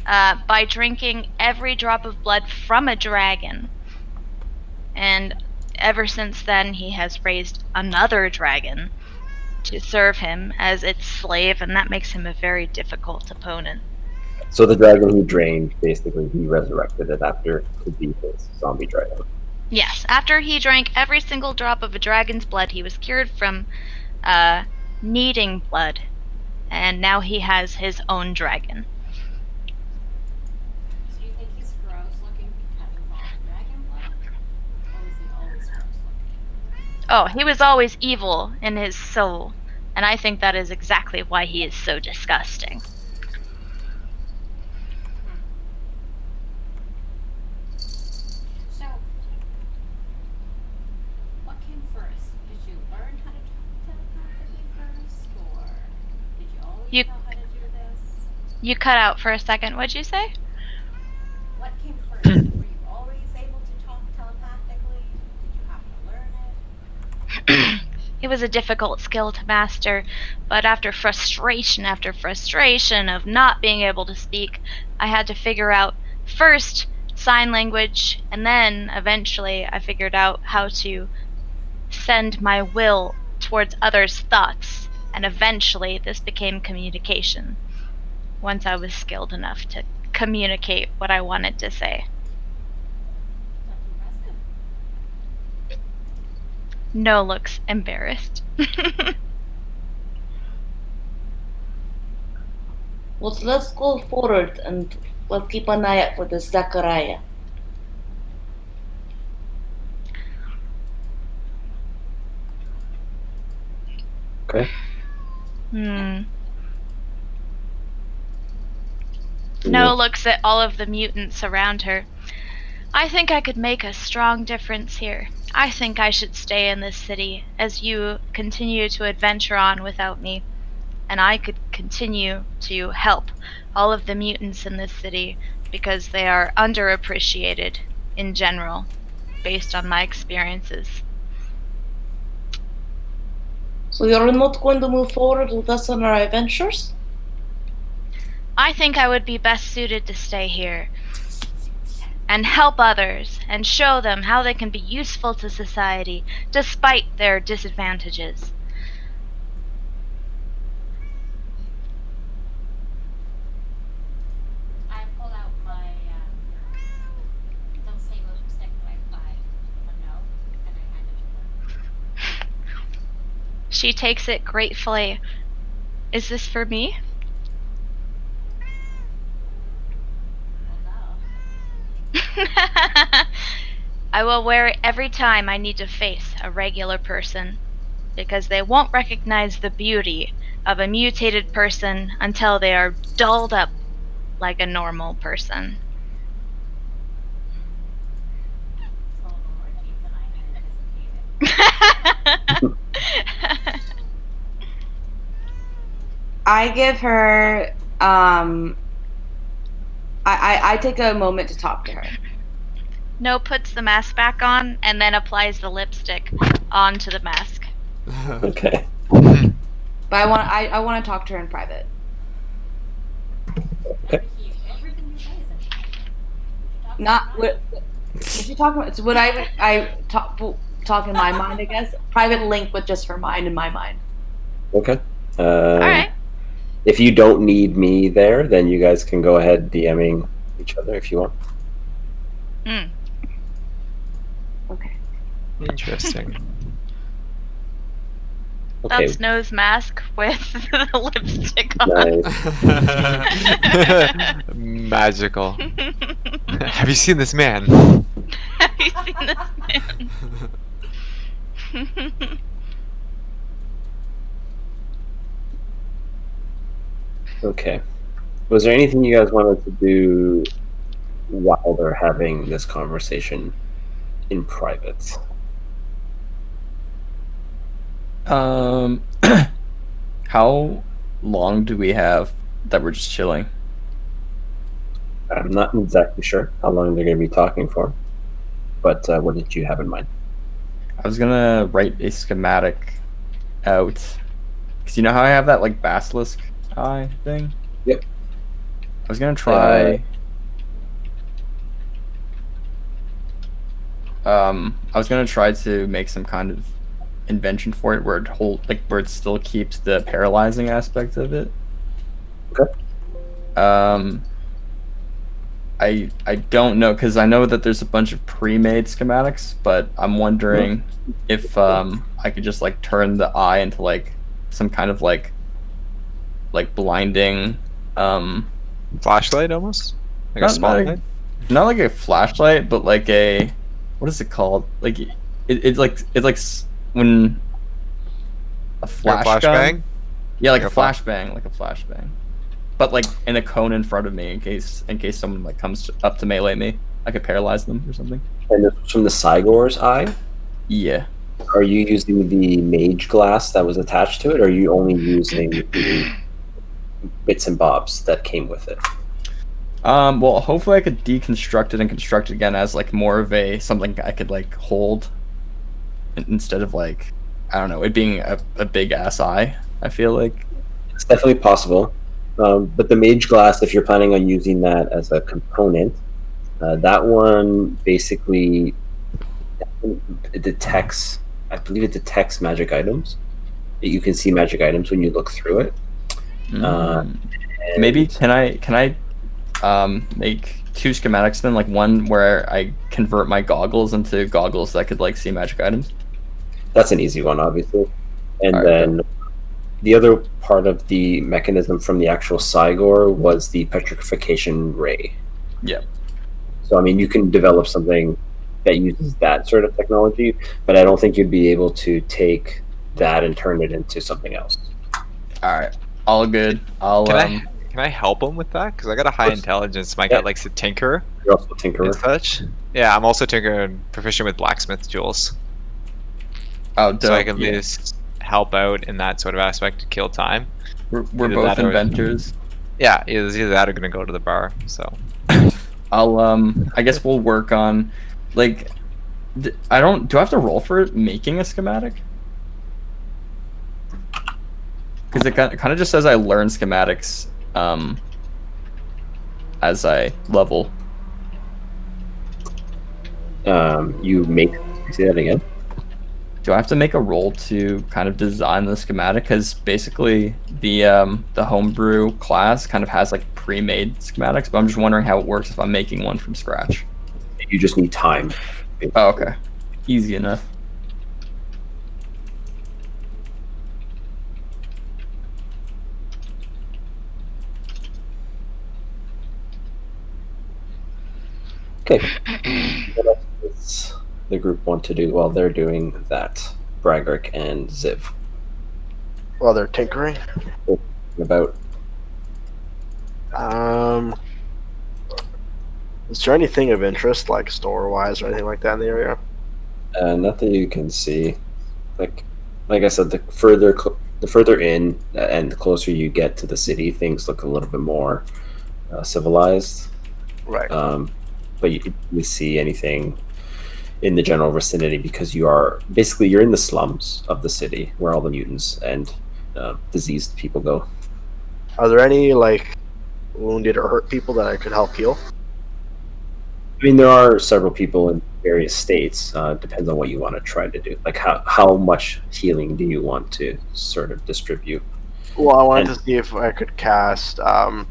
D: by drinking every drop of blood from a dragon. And ever since then, he has raised another dragon to serve him as its slave, and that makes him a very difficult opponent.
B: So the dragon he drained, basically, he resurrected it after to be his zombie dragon.
D: Yes, after he drank every single drop of a dragon's blood, he was cured from needing blood, and now he has his own dragon.
H: So do you think he's gross looking because of all the dragon blood? Or was he always gross looking?
D: Oh, he was always evil in his soul, and I think that is exactly why he is so disgusting.
H: So, what came first? Did you learn how to talk telepathically first? Or did you always
D: You-
H: know how to do this?
D: You cut out for a second, what'd you say?
H: What came first? Were you always able to talk telepathically? Did you have to learn it?
D: It was a difficult skill to master, but after frustration of not being able to speak, I had to figure out first sign language, and then eventually I figured out how to send my will towards others' thoughts, and eventually this became communication, once I was skilled enough to communicate what I wanted to say.
H: That's impressive.
D: No looks embarrassed.
G: Well, so let's go forward and let's keep an eye out for the Zachariah.
B: Okay.
D: No looks at all of the mutants around her. I think I could make a strong difference here. I think I should stay in this city as you continue to adventure on without me. And I could continue to help all of the mutants in this city because they are underappreciated in general, based on my experiences.
G: So you're not going to move forward with us on our adventures?
D: I think I would be best suited to stay here and help others and show them how they can be useful to society despite their disadvantages.
H: I pull out my the same lipstick that I applied for no, and I hand it to her.
D: She takes it gratefully. Is this for me?
H: Well, no.
D: I will wear it every time I need to face a regular person, because they won't recognize the beauty of a mutated person until they are dolled up like a normal person.
H: It's a little more deep than I had anticipated.
G: I give her I take a moment to talk to her.
D: No puts the mask back on and then applies the lipstick onto the mask.
B: Okay.
G: But I want to talk to her in private.
H: Everything you say is in private.
G: Not what she talking about. It's what I talk in my mind, I guess. Private link with just her mind in my mind.
B: Okay.
D: All right.
B: If you don't need me there, then you guys can go ahead DMing each other if you want.
G: Okay.
F: Interesting.
B: Okay.
D: That's nose mask with the lipstick on.
B: Nice.
F: Magical. Have you seen this man?
D: Have you seen this man?
B: Okay. Was there anything you guys wanted to do while they're having this conversation in private?
E: How long do we have that we're just chilling?
B: I'm not exactly sure how long they're going to be talking for, but what did you have in mind?
E: I was gonna write a schematic out, because you know how I have that like basilisk eye thing?
B: Yep.
E: I was gonna try. I was gonna try to make some kind of invention for it where it still keeps the paralyzing aspect of it.
B: Okay.
E: I don't know, because I know that there's a bunch of pre-made schematics, but I'm wondering if I could just like turn the eye into like some kind of like blinding
F: Flashlight almost? Like a
E: not
F: spotlight?
E: not like a flashlight, but like a, what is it called? Like it's like when a
F: Like
E: flash
F: a
E: gun.
F: flashbang?
E: Yeah, like
F: Like
E: a
F: a fla-
E: flashbang, but like in a cone in front of me in case someone like comes up to melee me. I could paralyze them or something.
B: And this was from the Cygor's eye?
E: Yeah.
B: Are you using the mage glass that was attached to it, or are you only using the bits and bobs that came with it?
E: Well, hopefully I could deconstruct it and construct it again as like more of a something I could like hold instead of like, I don't know, it being a big ass eye. I feel like
B: It's definitely possible. But the mage glass, if you're planning on using that as a component, that one basically it detects, I believe it detects magic items. You can see magic items when you look through it.
E: maybe can I make two schematics then, like one where I convert my goggles into goggles that could like see magic items.
B: That's an easy one, obviously. And
E: All right,
B: then the other part of the mechanism from the actual Cygor was the petrification ray.
E: Yeah.
B: So, I mean, you can develop something that uses that sort of technology, but I don't think you'd be able to take that and turn it into something else.
E: All right. All good. I'll
F: Can I help him with that? Because I got a high intelligence. My guy likes to tinker
B: You're also a
F: and
B: tinkerer.
F: such. Yeah, I'm also tinker and proficient with blacksmith tools.
E: Oh, dope.
F: So I can at
E: Yeah.
F: least help out in that sort of aspect to kill time.
E: We're
F: either
E: both
F: that or-
E: inventors.
F: Yeah, either that or gonna go to the bar. So
E: I'll I guess we'll work on like do I have to roll for making a schematic? Because it kind of just says I learn schematics as I level.
B: Say that again.
E: Do I have to make a roll to kind of design the schematic? Because basically the homebrew class kind of has like pre-made schematics, but I'm just wondering how it works if I'm making one from scratch.
B: You just need time.
E: Oh, okay. Easy enough.
B: Okay. What else does the group want to do while they're doing that? Bragrick and Ziv.
C: While they're tinkering.
B: About
C: Is there anything of interest, like store-wise or anything like that in the area?
B: not that you can see. Like I said, the further in and the closer you get to the city, things look a little bit more civilized.
C: Right.
B: But you didn't really see anything in the general vicinity because you're in the slums of the city where all the mutants and diseased people go.
C: Are there any like wounded or hurt people that I could help heal?
B: I mean, there are several people in various states. Depends on what you want to try to do. Like how much healing do you want to sort of distribute?
C: Well, I wanted to see if I could cast. I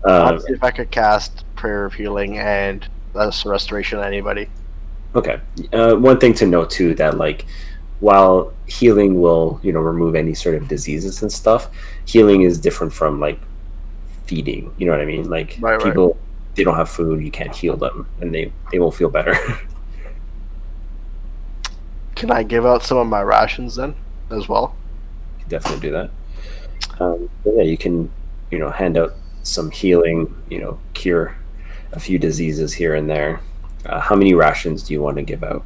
C: wanted to see if I could cast Prayer of Healing and that's Restoration on anybody.
B: Okay. One thing to note too that like while healing will remove any sort of diseases and stuff, healing is different from like feeding. You know what I mean? Like
C: Right.
B: people, they don't have food, you can't heal them, and they won't feel better.
C: Can I give out some of my rations then? as well.
B: You can definitely do that. But yeah, you can, hand out some healing, cure a few diseases here and there. How many rations do you want to give out?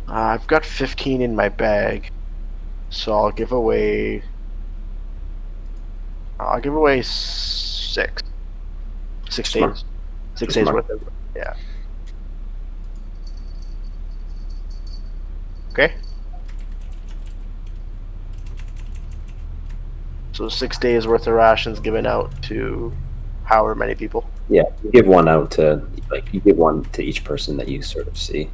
C: I've got 15 in my bag, so I'll give away. I'll give away 6. 6
B: Smart.
C: days. 6
B: Smart.
C: days worth of. Yeah. Okay. So 6 days worth of rations given out to however many people.
B: Yeah, you give one out to you give one to each person that you sort of see,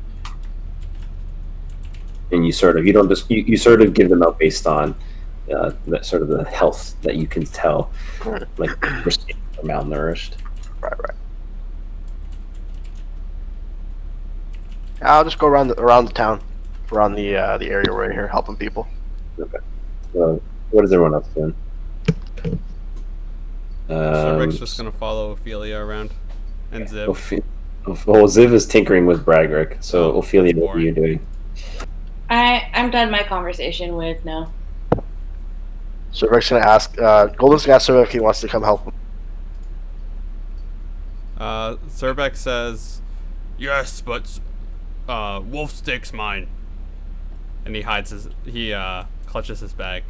B: and you don't just you sort of give them out based on that sort of the health that you can tell, like if we're malnourished.
C: Right. I'll just go around the town, around the area right here, helping people.
B: Okay. What is everyone else doing?
A: Sherbek's just gonna follow Ophelia around, and Ziv.
B: Ziv is tinkering with Bragrick. So Ophelia, what are you doing?
G: I'm done my conversation with no.
C: So Rick's gonna ask. Golden's gonna ask Sir if he wants to come help him.
A: Serbek says, "Yes, but Wolfstick's mine." And he clutches his bag.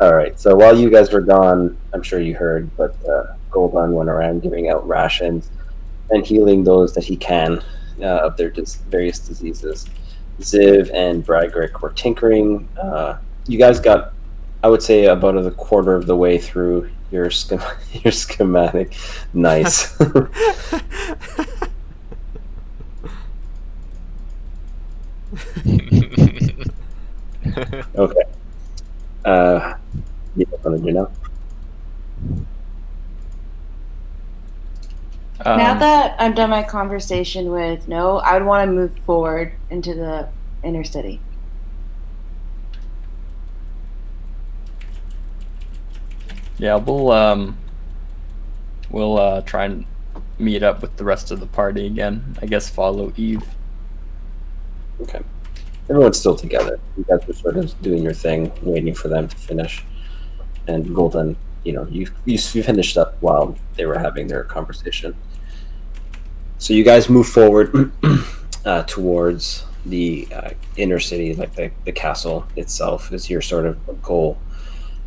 B: All right. So while you guys were gone, I'm sure you heard, but Goldon went around giving out rations and healing those that he can of their various diseases. Ziv and Bragrick were tinkering. You guys got, I would say, about a quarter of the way through your schematic. Nice. Okay. You want to do now?
G: Now that I'm done my conversation with no, I would want to move forward into the inner city.
E: Yeah, we'll try and meet up with the rest of the party again. I guess follow Eve.
B: Okay. Everyone's still together. You guys were sort of doing your thing, waiting for them to finish. And Golden, you finished up while they were having their conversation. So you guys move forward towards the inner city, like the castle itself is your sort of goal.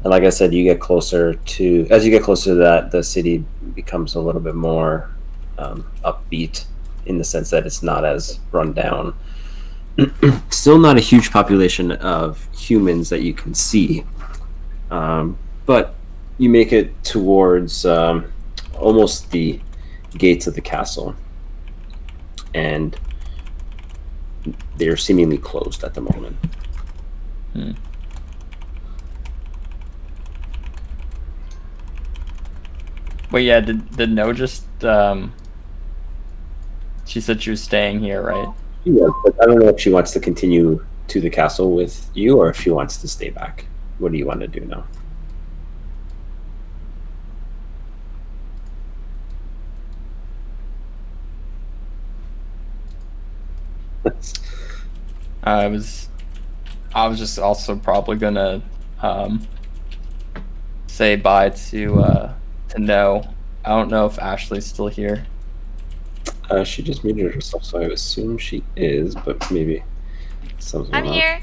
B: And like I said, as you get closer to that, the city becomes a little bit more upbeat in the sense that it's not as run down. Still not a huge population of humans that you can see, but you make it towards almost the gates of the castle, and they're seemingly closed at the moment.
E: Wait, yeah, did No just she said she was staying here, right?
B: Yeah, but I don't know if she wants to continue to the castle with you or if she wants to stay back. What do you want to do now?
E: I was just also probably gonna say bye to No. I don't know if Ashley's still here.
B: She just muted herself, so I assume she is, but maybe something.
D: I'm here.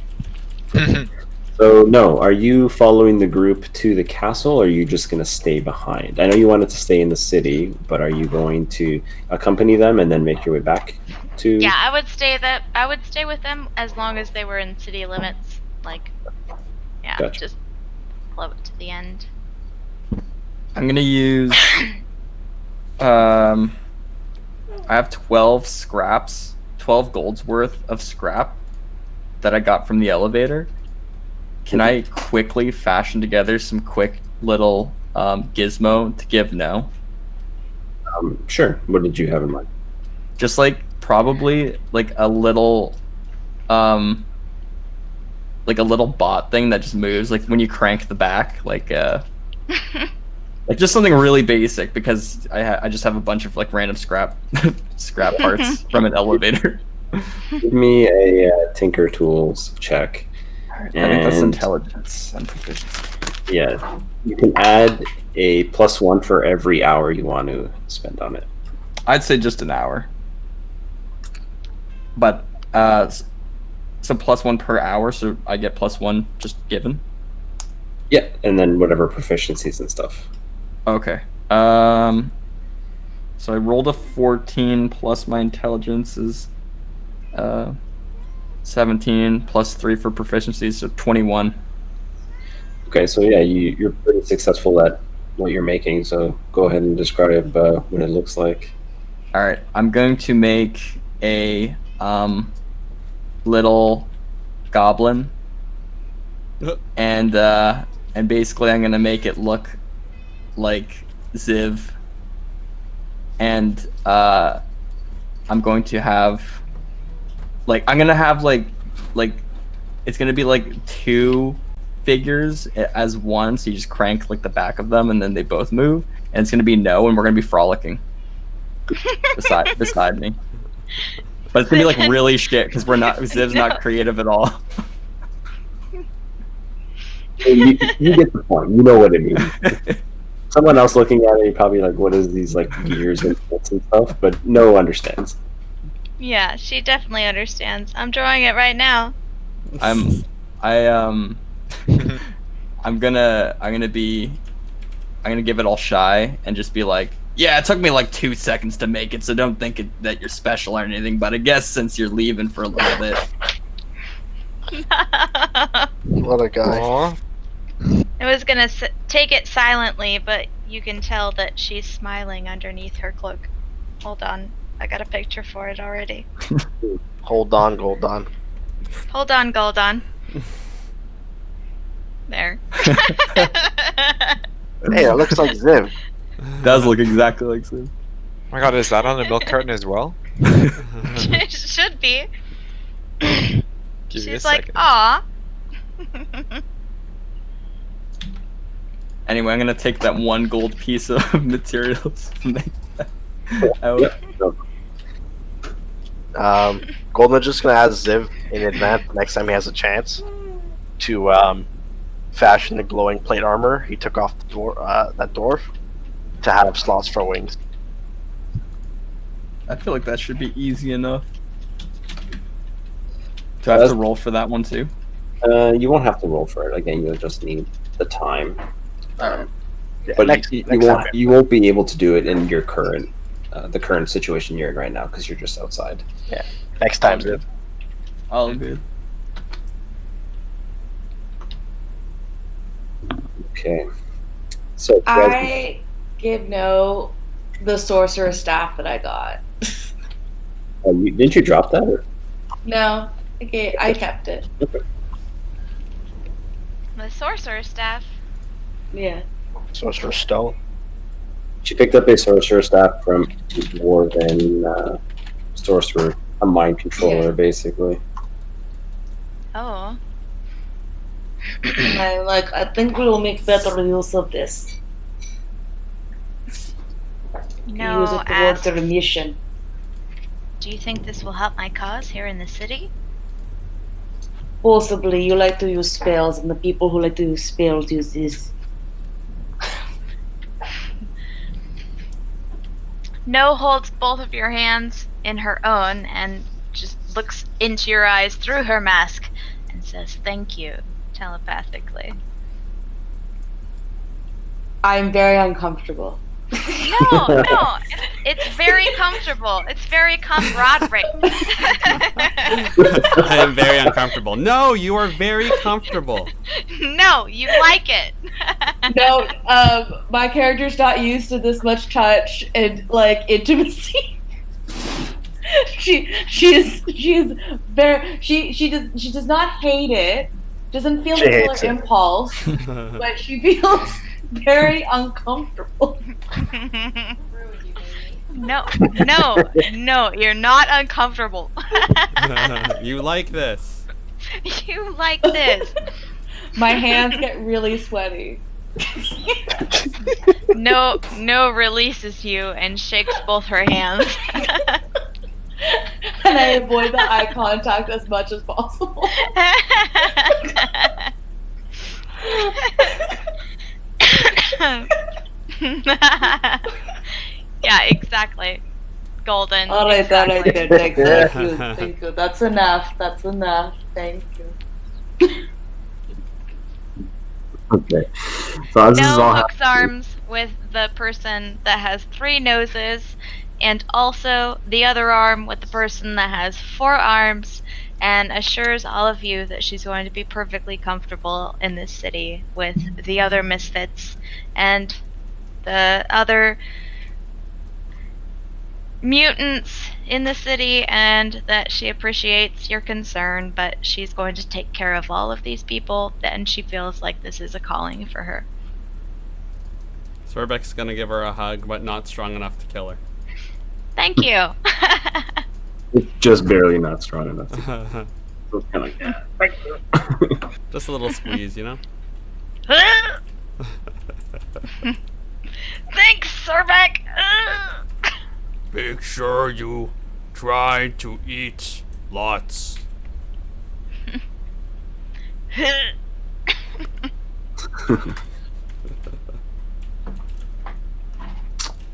B: So, no, are you following the group to the castle, or are you just going to stay behind? I know you wanted to stay in the city, but are you going to accompany them and then make your way back to?
D: Yeah, I would stay with them as long as they were in city limits.
B: Gotcha.
D: Just float to the end.
E: I'm gonna use I have 12 scraps, 12 gold's worth of scrap that I got from the elevator. Can I quickly fashion together some quick little gizmo to give No?
B: Sure. What did you have in mind?
E: Just probably a little bot thing that just moves when you crank the back, just something really basic, because I just have a bunch of random scrap parts from an elevator.
B: Give me a Tinker Tools check.
E: I think that's
B: And-
E: intelligence and proficiency.
B: Yeah, you can add a +1 for every hour you want to spend on it.
E: I'd say just an hour. But so +1 per hour, so I get +1 just given.
B: Yeah, and then whatever proficiencies and stuff.
E: Okay. So I rolled a 14 plus my intelligence is 17 plus 3 for proficiency, so 21.
B: Okay, so yeah, you're pretty successful at what you're making. So go ahead and describe what it looks like.
E: All right, I'm going to make a little goblin, and basically I'm gonna make it look like Ziv, and I'm going to have like it's gonna be like 2 figures as one, so you just crank like the back of them and then they both move, and it's gonna be No, and we're gonna be frolicking beside me. But it's gonna be like really shit because Ziv's not creative at all.
B: You get the point. You know what it means. Someone else looking at it, probably like, what is these like gears and bolts and stuff? But no understands.
D: Yeah, she definitely understands. I'm drawing it right now.
E: I'm gonna give it all shy and just be like, yeah, it took me like 2 seconds to make it, so don't think that you're special or anything, but I guess since you're leaving for a little bit.
C: What a guy.
F: Aw.
D: I was gonna take it silently, but you can tell that she's smiling underneath her cloak. Hold on, I got a picture for it already.
C: Hold on, Goldon.
D: Hold on, Goldon. There.
C: Hey, it looks like Ziv.
E: Does look exactly like Ziv.
F: Oh my god, is that on the milk carton as well?
D: It should be.
F: Give me a
D: She's like,
F: second.
D: aw.
E: Anyway, I'm gonna take that 1 gold piece of materials and make that out.
C: Golden's just gonna ask Ziv in advance next time he has a chance to fashion the glowing plate armor he took off the that dwarf to have slots for wings.
E: I feel like that should be easy enough. Do I have to roll for that one too?
B: You won't have to roll for it. Again, you'll just need the time.
C: Yeah,
B: But
C: next time.
B: you won't be able to do it in your current the current situation you're in right now because you're just outside.
C: Next time, Ziv.
E: All good.
B: Okay. So
G: I give No the sorcerer staff that I got.
B: didn't you drop that? Or?
G: No, okay, I kept it.
B: Okay.
D: The sorcerer's staff.
G: Yeah.
C: Sorcerer Stone.
B: She picked up a sorcerer staff from a dwarven sorcerer, a mind controller,
G: Yeah.
B: basically.
D: Oh.
G: I'm like, I think we will make better use of this.
D: No,
G: Use it towards
D: asks,
G: the mission.
D: do you think this will help my cause here in the city?
G: Possibly, you like to use spells, and the people who like to use spells use this.
D: No holds both of your hands in her own and just looks into your eyes through her mask and says thank you telepathically.
G: I'm very uncomfortable.
D: No, it's very comfortable. It's very camaraderie.
A: I am very uncomfortable. No, you are very comfortable.
D: No, you like it.
G: No, my character's not used to this much touch and like intimacy. she does not hate it. Doesn't feel the
C: hates
G: killer
C: it.
G: impulse, but she feels very uncomfortable.
H: Ruined you, baby.
D: No, you're not uncomfortable.
A: You like this.
D: You like this.
G: My hands get really sweaty.
D: No releases you and shakes both her hands.
G: and I avoid the eye contact as much as possible.
D: Yeah, exactly. Golden.
G: All right,
D: exactly.
G: thank you. That's enough. Thank you.
B: Okay. So as this is
D: No
B: all
D: hooks
B: happening,
D: arms with the person that has 3 noses, and also the other arm with the person that has 4 arms, and assures all of you that she's going to be perfectly comfortable in this city with the other misfits and the other mutants in the city, and that she appreciates your concern, but she's going to take care of all of these people, and she feels like this is a calling for her.
A: Sorbeck's gonna give her a hug, but not strong enough to kill her.
D: Thank you.
B: it's just barely not strong enough. So it's kind of like, yeah, thank you.
A: Just a little squeeze, you know?
D: Thanks, Sorbeck.
A: Make sure you try to eat lots.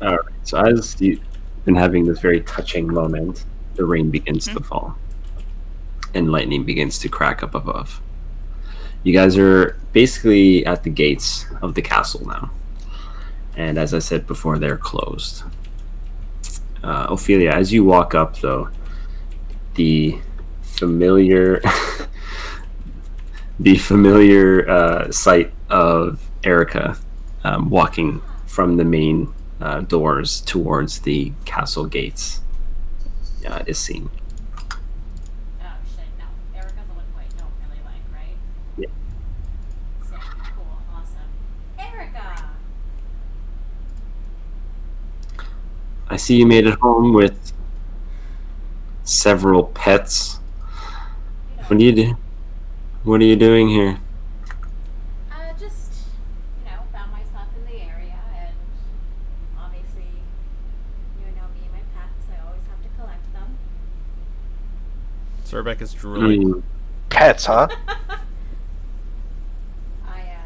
B: All right. So as you've been having this very touching moment, the rain begins to fall, and lightning begins to crack up above. You guys are basically at the gates of the castle now, and as I said before, they're closed. Ophelia, as you walk up, though, the familiar, sight of Erica walking from the main doors towards the castle gates is seen.
H: Oh shit, no. Erica's a look I don't really like, right?
B: Yeah.
H: Sick, cool, awesome. Erica!
B: I see you made it home with several pets. What do you do? What are you doing here?
H: Just, found myself in the area, and obviously, you know me and my pets, I always have to collect them.
A: Sorbeck is drooling.
C: Pets, huh?
H: I,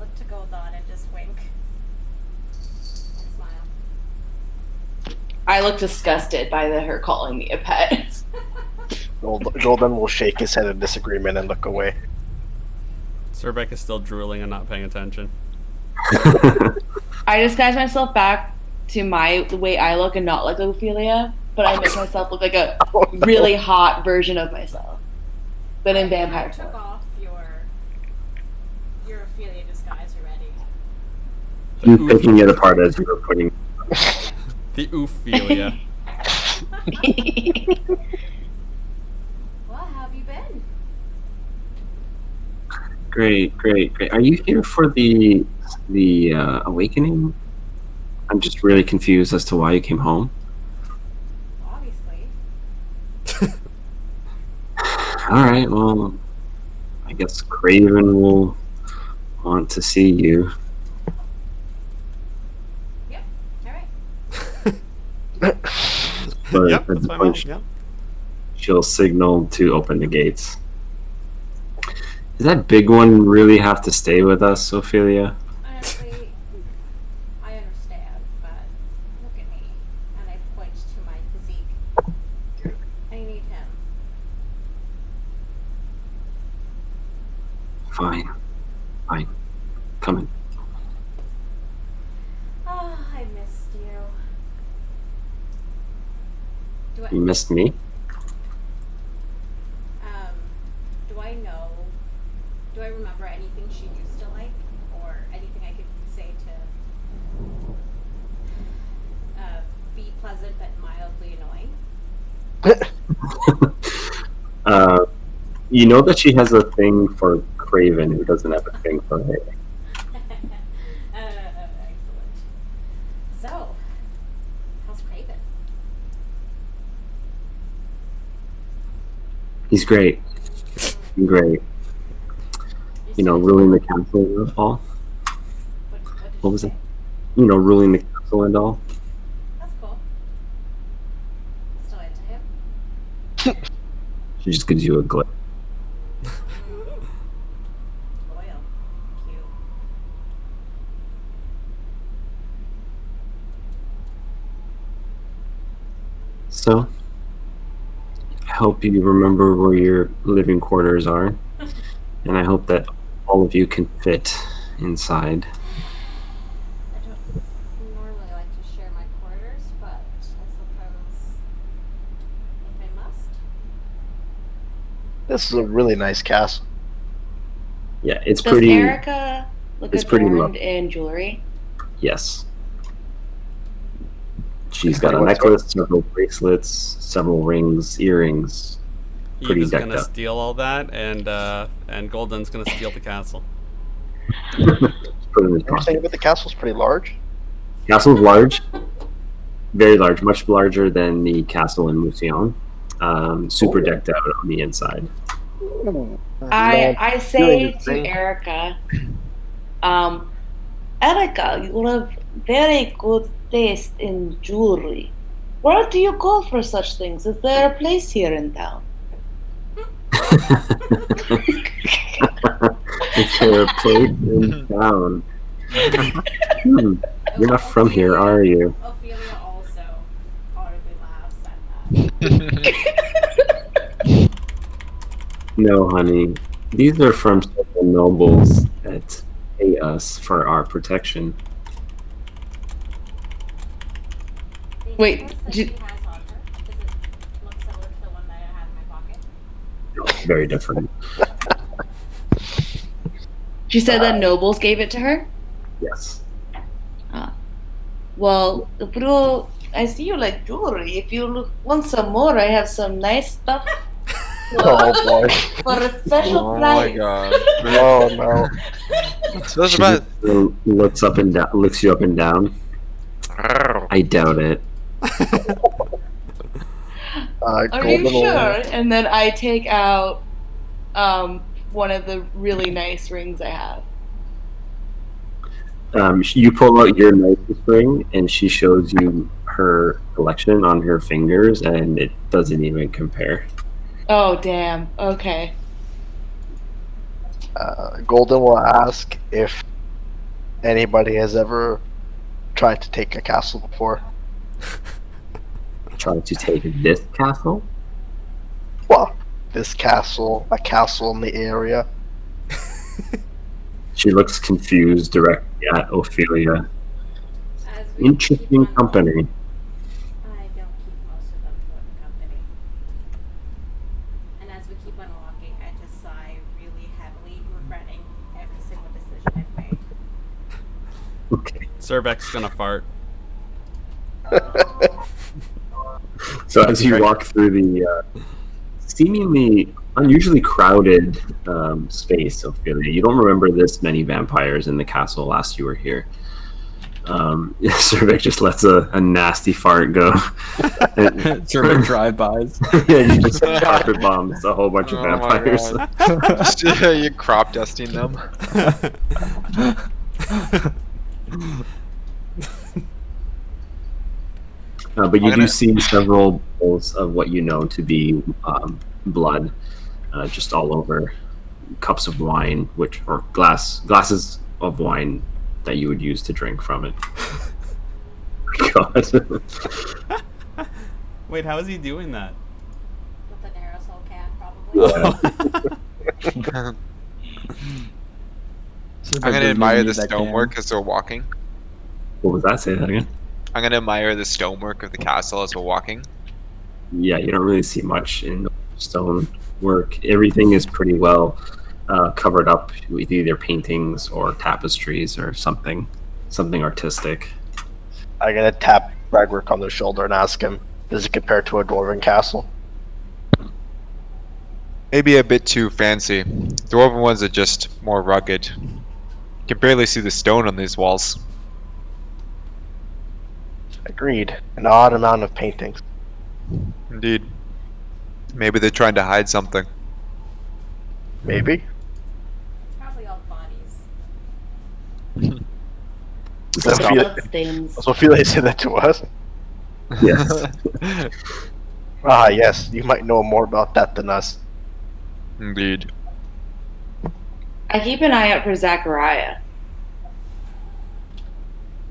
H: look to Goldon and just wink. And smile.
G: I look disgusted by her calling me a pet.
C: Golden will shake his head in disagreement and look away.
A: Sorbeck is still drooling and not paying attention.
G: I disguise myself back to the way I look and not like Ophelia, but I make myself look like a really hot version of myself, but in vampire
H: You took
G: form.
H: off your Ophelia disguise already.
B: You picking it apart as you were putting.
A: The Ophelia.
H: Well, how have you been?
B: Great. Are you here for the awakening? I'm just really confused as to why you came home.
H: Obviously.
B: All right, well, I guess Craven will want to see you.
H: Yep, alright.
B: But
A: Yep,
B: at
A: that's
B: the
A: my mom.
B: point,
A: Yep.
B: she'll signal to open the gates. Does that big one really have to stay with us, Ophelia?
H: Honestly, I understand, but look at me, and I point to my physique. I need him.
B: Fine. Come in.
H: Oh, I missed you.
B: You missed me?
H: Do I remember anything she used to like, or anything I could say to be pleasant but mildly annoying?
B: You know that she has a thing for Craven, who doesn't have a thing for her.
H: Excellent. So, how's Craven?
B: He's great. Great. You know, ruling the castle and all. What was it? You know, ruling the castle and all.
H: That's cool. Still into him?
B: She just gives you a glare.
H: Loyal. Cute.
B: So, I hope you remember where your living quarters are, and I hope that all of you can fit inside.
H: I don't normally like to share my quarters, but I suppose if I must.
C: This is a really nice castle.
B: Yeah, it's
G: Does
B: pretty.
G: Erica look
B: it's pretty
G: adorned
B: low.
G: in jewelry?
B: Yes. She's got
C: Like
B: a
C: what
B: necklace, several bracelets, several rings, earrings. Pretty
A: Eve is
B: decked
A: gonna
B: out.
A: steal all that, and Golden's gonna steal the castle.
B: Just put it in his
C: You're saying
B: pocket.
C: that the castle's pretty large?
B: Castle's large, very large, much larger than the castle in Mousillon. Super decked out on the inside.
G: I say to Erica, Erica, you have very good taste in jewelry. Where do you go for such things? Is there a place here in town?
B: Is there a place in town? You're not from here, are you?
H: Ophelia also audibly laughs at that.
B: No, honey. These are from several nobles that pay us for our protection.
H: The
G: Wait,
H: necklace that
G: did-
H: she has on her, does it look similar to the one that I have in my pocket?
B: Very different.
G: She said that nobles gave it to her?
B: Yes.
G: Well, I see you like jewelry. If you want some more, I have some nice stuff.
C: Oh boy.
G: For a special
F: Oh my
G: price.
F: god.
C: Oh no.
F: So that's
B: She
F: about.
B: just looks up and down, looks you up and down. I doubt it.
G: Are
C: Golden
G: you sure?
C: Oil.
G: And then I take out one of the really nice rings I have.
B: You pull out your nicest ring, and she shows you her collection on her fingers, and it doesn't even compare.
G: Oh, damn. Okay.
C: Golden will ask if anybody has ever tried to take a castle before.
B: Try to take this castle?
C: Well, this castle, a castle in the area.
B: She looks confused directly at Ophelia.
H: As we
B: Interesting
H: keep on
B: company.
H: walking, I don't keep most of them for the company. And as we keep on walking, I just sigh really heavily, regretting every single decision I've made.
B: Okay.
A: Cervex's gonna fart.
B: So as you walk through the seemingly unusually crowded space, Ophelia, you don't remember this many vampires in the castle last you were here. Cervix just lets a nasty fart go.
E: Cervix drive-bys.
B: Yeah, you just carpet bombs a whole bunch of
F: Oh my
B: vampires.
F: God. You crop dusting them.
B: But you
F: I'm
B: do
F: gonna-
B: see several bowls of what you know to be blood, just all over. Cups of wine, or glasses of wine that you would use to drink from it. God.
A: Wait, how is he doing that?
H: With an aerosol can, probably.
F: I'm gonna admire the stonework as we're walking.
B: What was that? Say that again.
F: I'm gonna admire the stonework of the castle as we're walking.
B: Yeah, you don't really see much in stone work. Everything is pretty well covered up with either paintings or tapestries or something artistic.
C: I'm gonna tap Bradwick on the shoulder and ask him, does it compare to a dwarven castle?
F: Maybe a bit too fancy. Dwarven ones are just more rugged. You can barely see the stone on these walls.
C: Agreed. An odd amount of paintings.
F: Indeed. Maybe they're trying to hide something.
C: Maybe.
H: Probably all bodies.
C: Sophia,
G: Bloodstains.
C: Sophia said that to us.
B: Yes.
C: Ah, yes, you might know more about that than us.
F: Indeed.
G: I keep an eye out for Zachariah.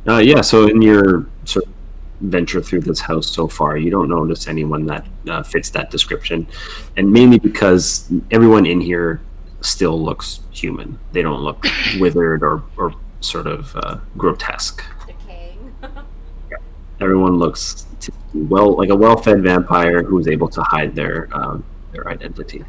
B: Yeah, so in your sort of venture through this house so far, you don't notice anyone that fits that description. And mainly because everyone in here still looks human. They don't look withered or sort of grotesque.
H: Decaying.
B: Everyone looks like a well-fed vampire who's able to hide their identity.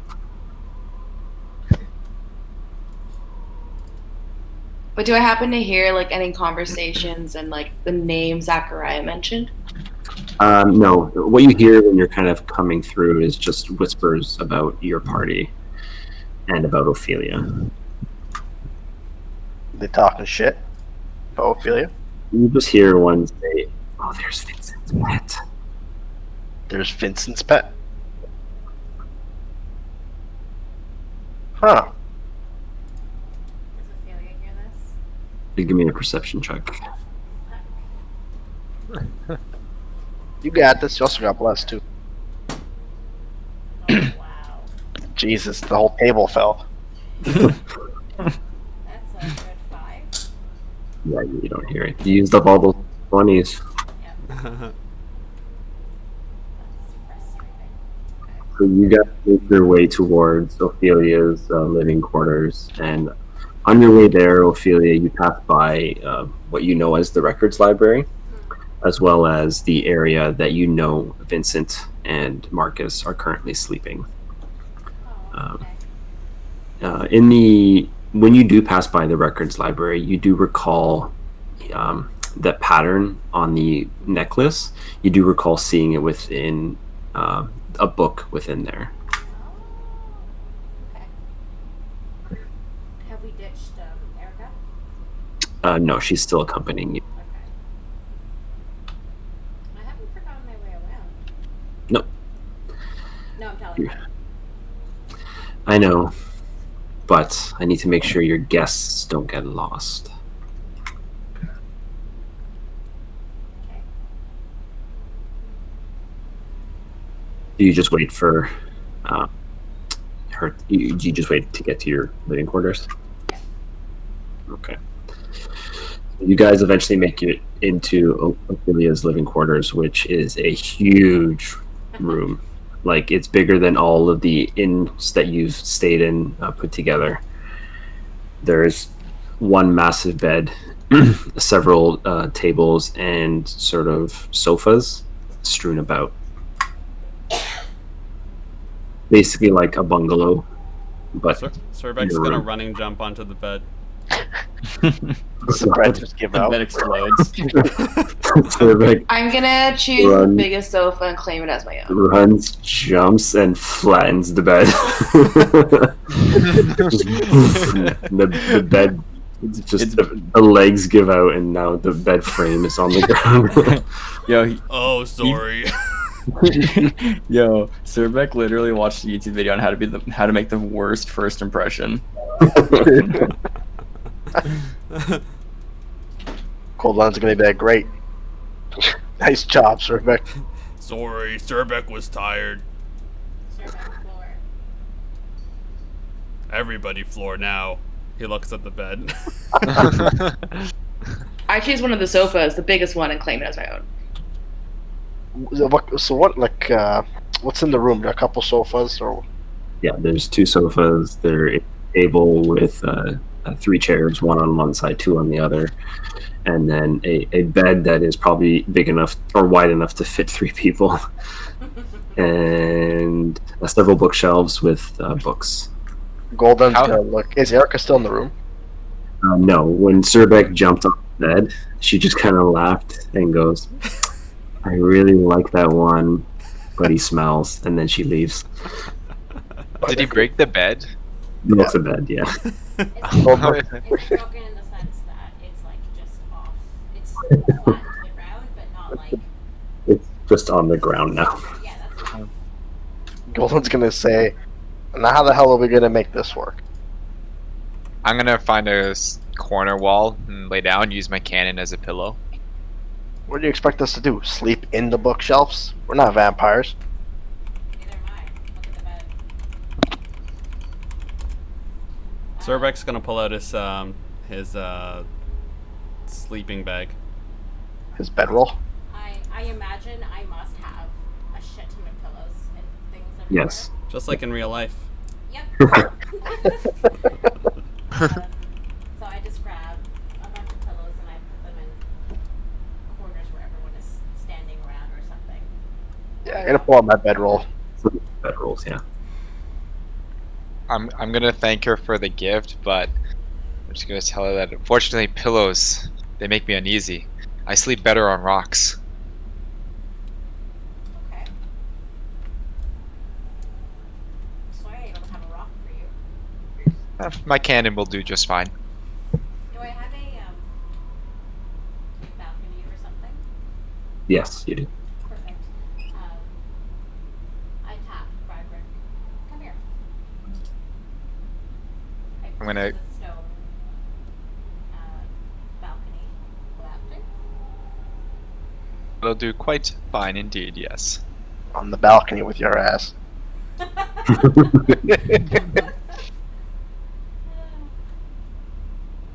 G: But do I happen to hear like any conversations and like the name Zachariah mentioned?
B: No, what you hear when you're kind of coming through is just whispers about your party and about Ophelia.
C: They talking shit about Ophelia.
B: You just hear one say, "Oh, there's Vincent's pet."
C: There's Vincent's pet. Huh.
H: Does Ophelia hear this?
B: You give me a perception check.
C: You got this. You also got blessed too.
H: Oh, wow.
C: Jesus, the whole table fell.
H: That's a good 5.
B: Yeah, you don't hear it. You used up all those 20s.
H: Yep. That's frustrating.
B: So you guys make your way towards Ophelia's living quarters, and on your way there, Ophelia, you pass by what you know as the records library, as well as the area that you know Vincent and Marcus are currently sleeping.
H: Oh, okay.
B: When you do pass by the records library, you do recall that pattern on the necklace. You do recall seeing it within a book within there.
H: Oh, okay. Have we ditched Erica?
B: No, she's still accompanying you.
H: Okay. I haven't forgotten my way around.
B: No,
H: No, I'm telling you.
B: I know, but I need to make sure your guests don't get lost.
H: Okay.
B: Do you just wait for her? You just wait to get to your living quarters? Okay. You guys eventually make it into Ophelia's living quarters, which is a huge room. Like, it's bigger than all of the inns that you've stayed in put together. There's one massive bed, several tables, and sort of sofas strewn about. Basically like a bungalow, but
A: Surbeck's
B: your
A: gonna
B: room.
A: running jump onto the bed.
C: The bread just give out.
E: That explodes.
B: Surbeck
G: I'm gonna choose
B: Run.
G: the biggest sofa and claim it as my own.
B: runs, jumps, and flattens the bed. the bed, the legs give out, and now the bed frame is on the ground.
E: Yo,
A: Oh, sorry.
E: yo, Surbeck literally watched a YouTube video on how to make the worst first impression.
C: Cold Line's gonna be like, great. Nice job, Sir Beck.
A: Sorry, Surbeck was tired.
H: Serve on the floor.
A: Everybody floor now. He looks at the bed.
G: I choose one of the sofas, the biggest one, and claim it as my own.
C: So what, like, what's in the room? A couple sofas, or
B: Yeah, there's two sofas. There's a table with 3 chairs, one on one side, 2 on the other, and then a bed that is probably big enough or wide enough to fit 3 people, and several bookshelves with books.
C: Golden's
F: How-
C: gonna look. Is Erica still in the room?
B: No, when Surbeck jumped on the bed, she just kind of laughed and goes, "I really like that one, but he smells," and then she leaves.
F: Did he break the bed?
B: Off the bed, yeah.
H: It's broken in the sense that it's like just off. It's flat to the ground, but not like.
B: It's just on the ground now.
H: Yeah, that's fine.
C: Golden's gonna say, "Now how the hell are we gonna make this work?"
F: I'm gonna find a corner wall and lay down, use my cannon as a pillow.
C: What do you expect us to do? Sleep in the bookshelves? We're not vampires.
A: Zerbeck's gonna pull out his sleeping bag.
C: His bedroll.
H: I imagine I must have a shit ton of pillows and things everywhere.
B: Yes.
A: Just like in real life.
H: Yep. So I just grab a bunch of pillows and I put them in corners where everyone is standing around or something.
C: Yeah, I'm gonna pull out my bedroll.
B: Bedrolls, yeah.
F: I'm gonna thank her for the gift, but I'm just gonna tell her that unfortunately pillows, they make me uneasy. I sleep better on rocks.
H: Okay. Sorry I don't have a rock for you.
F: My cannon will do just fine.
H: Do I have a balcony or something?
B: Yes, you do.
H: Perfect. I tap Broderick. Come here.
F: I'm gonna-
H: The stone balcony. Laughter.
F: It'll do quite fine indeed, yes.
C: On the balcony with your ass.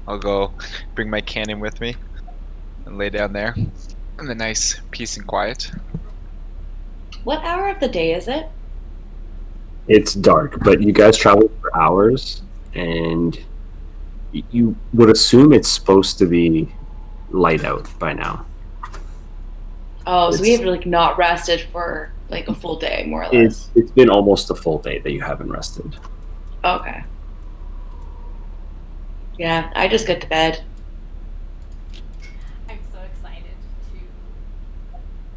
F: I'll go bring my cannon with me and lay down there in the nice peace and quiet.
G: What hour of the day is it?
B: It's dark, but you guys traveled for hours, and you would assume it's supposed to be light out by now.
G: Oh, so we
B: It's-
G: have like not rested for like a full day, more or less.
B: It's been almost a full day that you haven't rested.
G: Okay. Yeah, I just get to bed.
H: I'm so excited to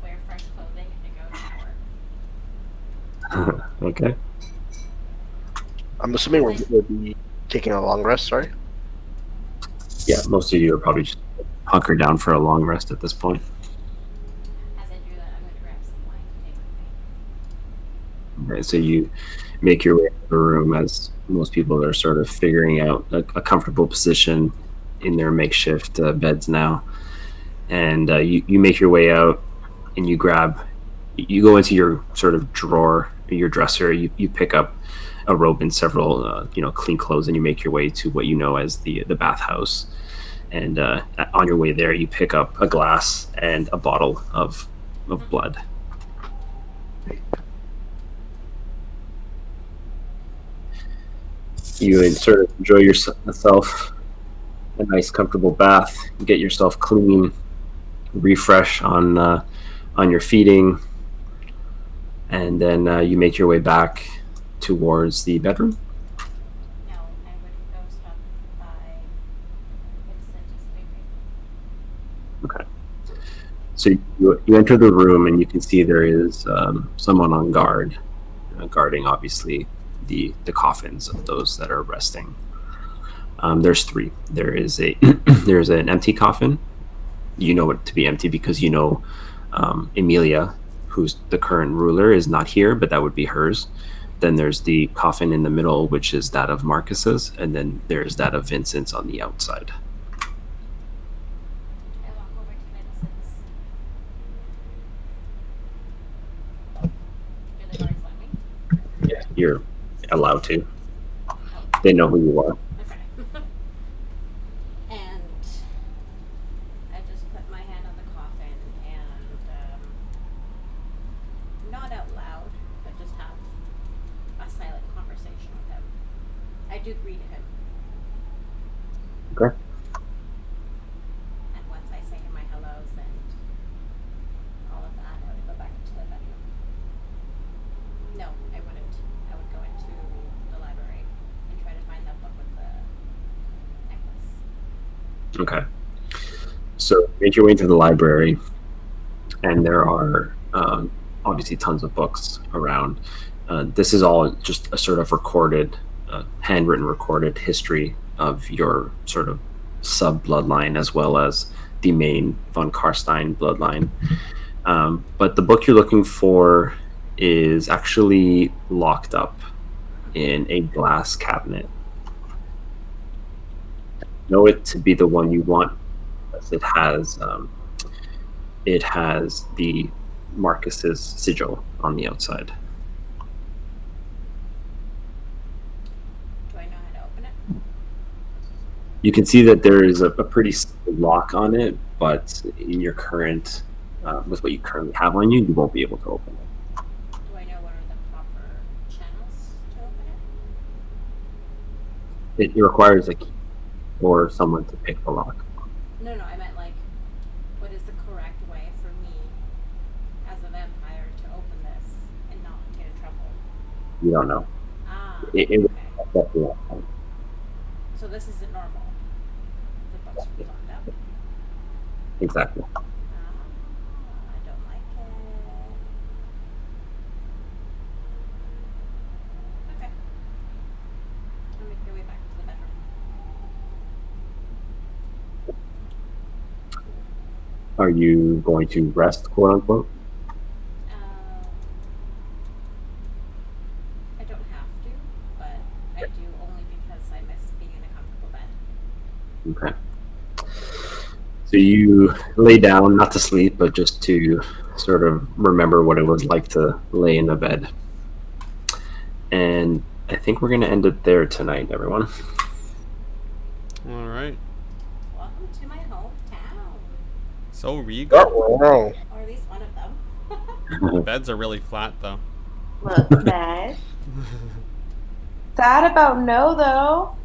H: wear fresh clothing and to go shower.
B: Okay.
C: I'm assuming we're gonna be taking a long rest. Sorry.
B: Yeah, most of you are probably just hunkered down for a long rest at this point.
H: As I do that, I'm going to grab some wine to take with me.
B: Right, so you make your way to the room as most people are sort of figuring out a comfortable position in their makeshift beds now. And you make your way out and you go into your sort of drawer, your dresser, you pick up a robe and several clean clothes, and you make your way to what you know as the bathhouse. And on your way there, you pick up a glass and a bottle of blood. You sort of enjoy yourself a nice, comfortable bath. You get yourself clean, refresh on your feeding, and then you make your way back towards the bedroom.
H: No, I would go stop by Vincent sleeping.
B: Okay. So you enter the room and you can see there is someone on guard, guarding obviously the coffins of those that are resting. There's three. There is there's an empty coffin. You know it to be empty because you know Emilia, who's the current ruler, is not here, but that would be hers. Then there's the coffin in the middle, which is that of Marcus's, and then there's that of Vincent's on the outside.
H: I walk over to Vincent's. Do the guards let me?
B: Yeah, you're allowed to. They know who you are.
H: Okay. And I just put my hand on the coffin and not out loud, but just have a silent conversation with him. I do greet him,
B: Okay.
H: and once I say my hellos and all of that, I would go back into the bedroom. No, I wouldn't. I would go into the library and try to find that book with the necklace.
B: Okay. So make your way into the library, and there are obviously tons of books around. This is all just a sort of recorded, handwritten recorded history of your sort of sub-bloodline as well as the main von Karstein bloodline. But the book you're looking for is actually locked up in a glass cabinet. Know it to be the one you want, because it has the Marcus's sigil on the outside.
H: Do I know how to open it?
B: You can see that there is a pretty lock on it, but in your current, with what you currently have on you, you won't be able to open it.
H: Do I know what are the proper channels to open it?
B: It requires a key or someone to pick the lock.
H: No, I meant like, what is the correct way for me as a vampire to open this and not get in trouble?
B: You don't know.
H: Ah,
B: It
H: okay.
B: definitely won't come.
H: So this isn't normal. The books will be locked up.
B: Exactly.
H: I don't like it. Okay. I'll make your way back to the bedroom.
B: Are you going to rest, quote unquote?
H: I don't have to, but I do only because I miss being in a comfortable bed.
B: Okay. So you lay down, not to sleep, but just to sort of remember what it was like to lay in a bed. And I think we're going to end it there tonight, everyone.
A: All right.
H: Welcome to my hometown.
A: So regal.
C: Wow.
H: Or at least one of them.
A: The beds are really flat though.
G: Looks nice. Sad about no, though.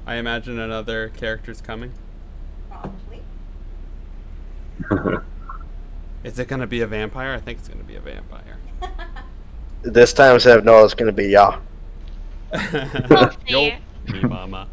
A: I imagine another character's coming.
H: Probably.
A: Is it gonna be a vampire? I think it's gonna be a vampire.
C: This time instead of no, it's going to be yeah.
D: We'll see.
A: Yo, me mama.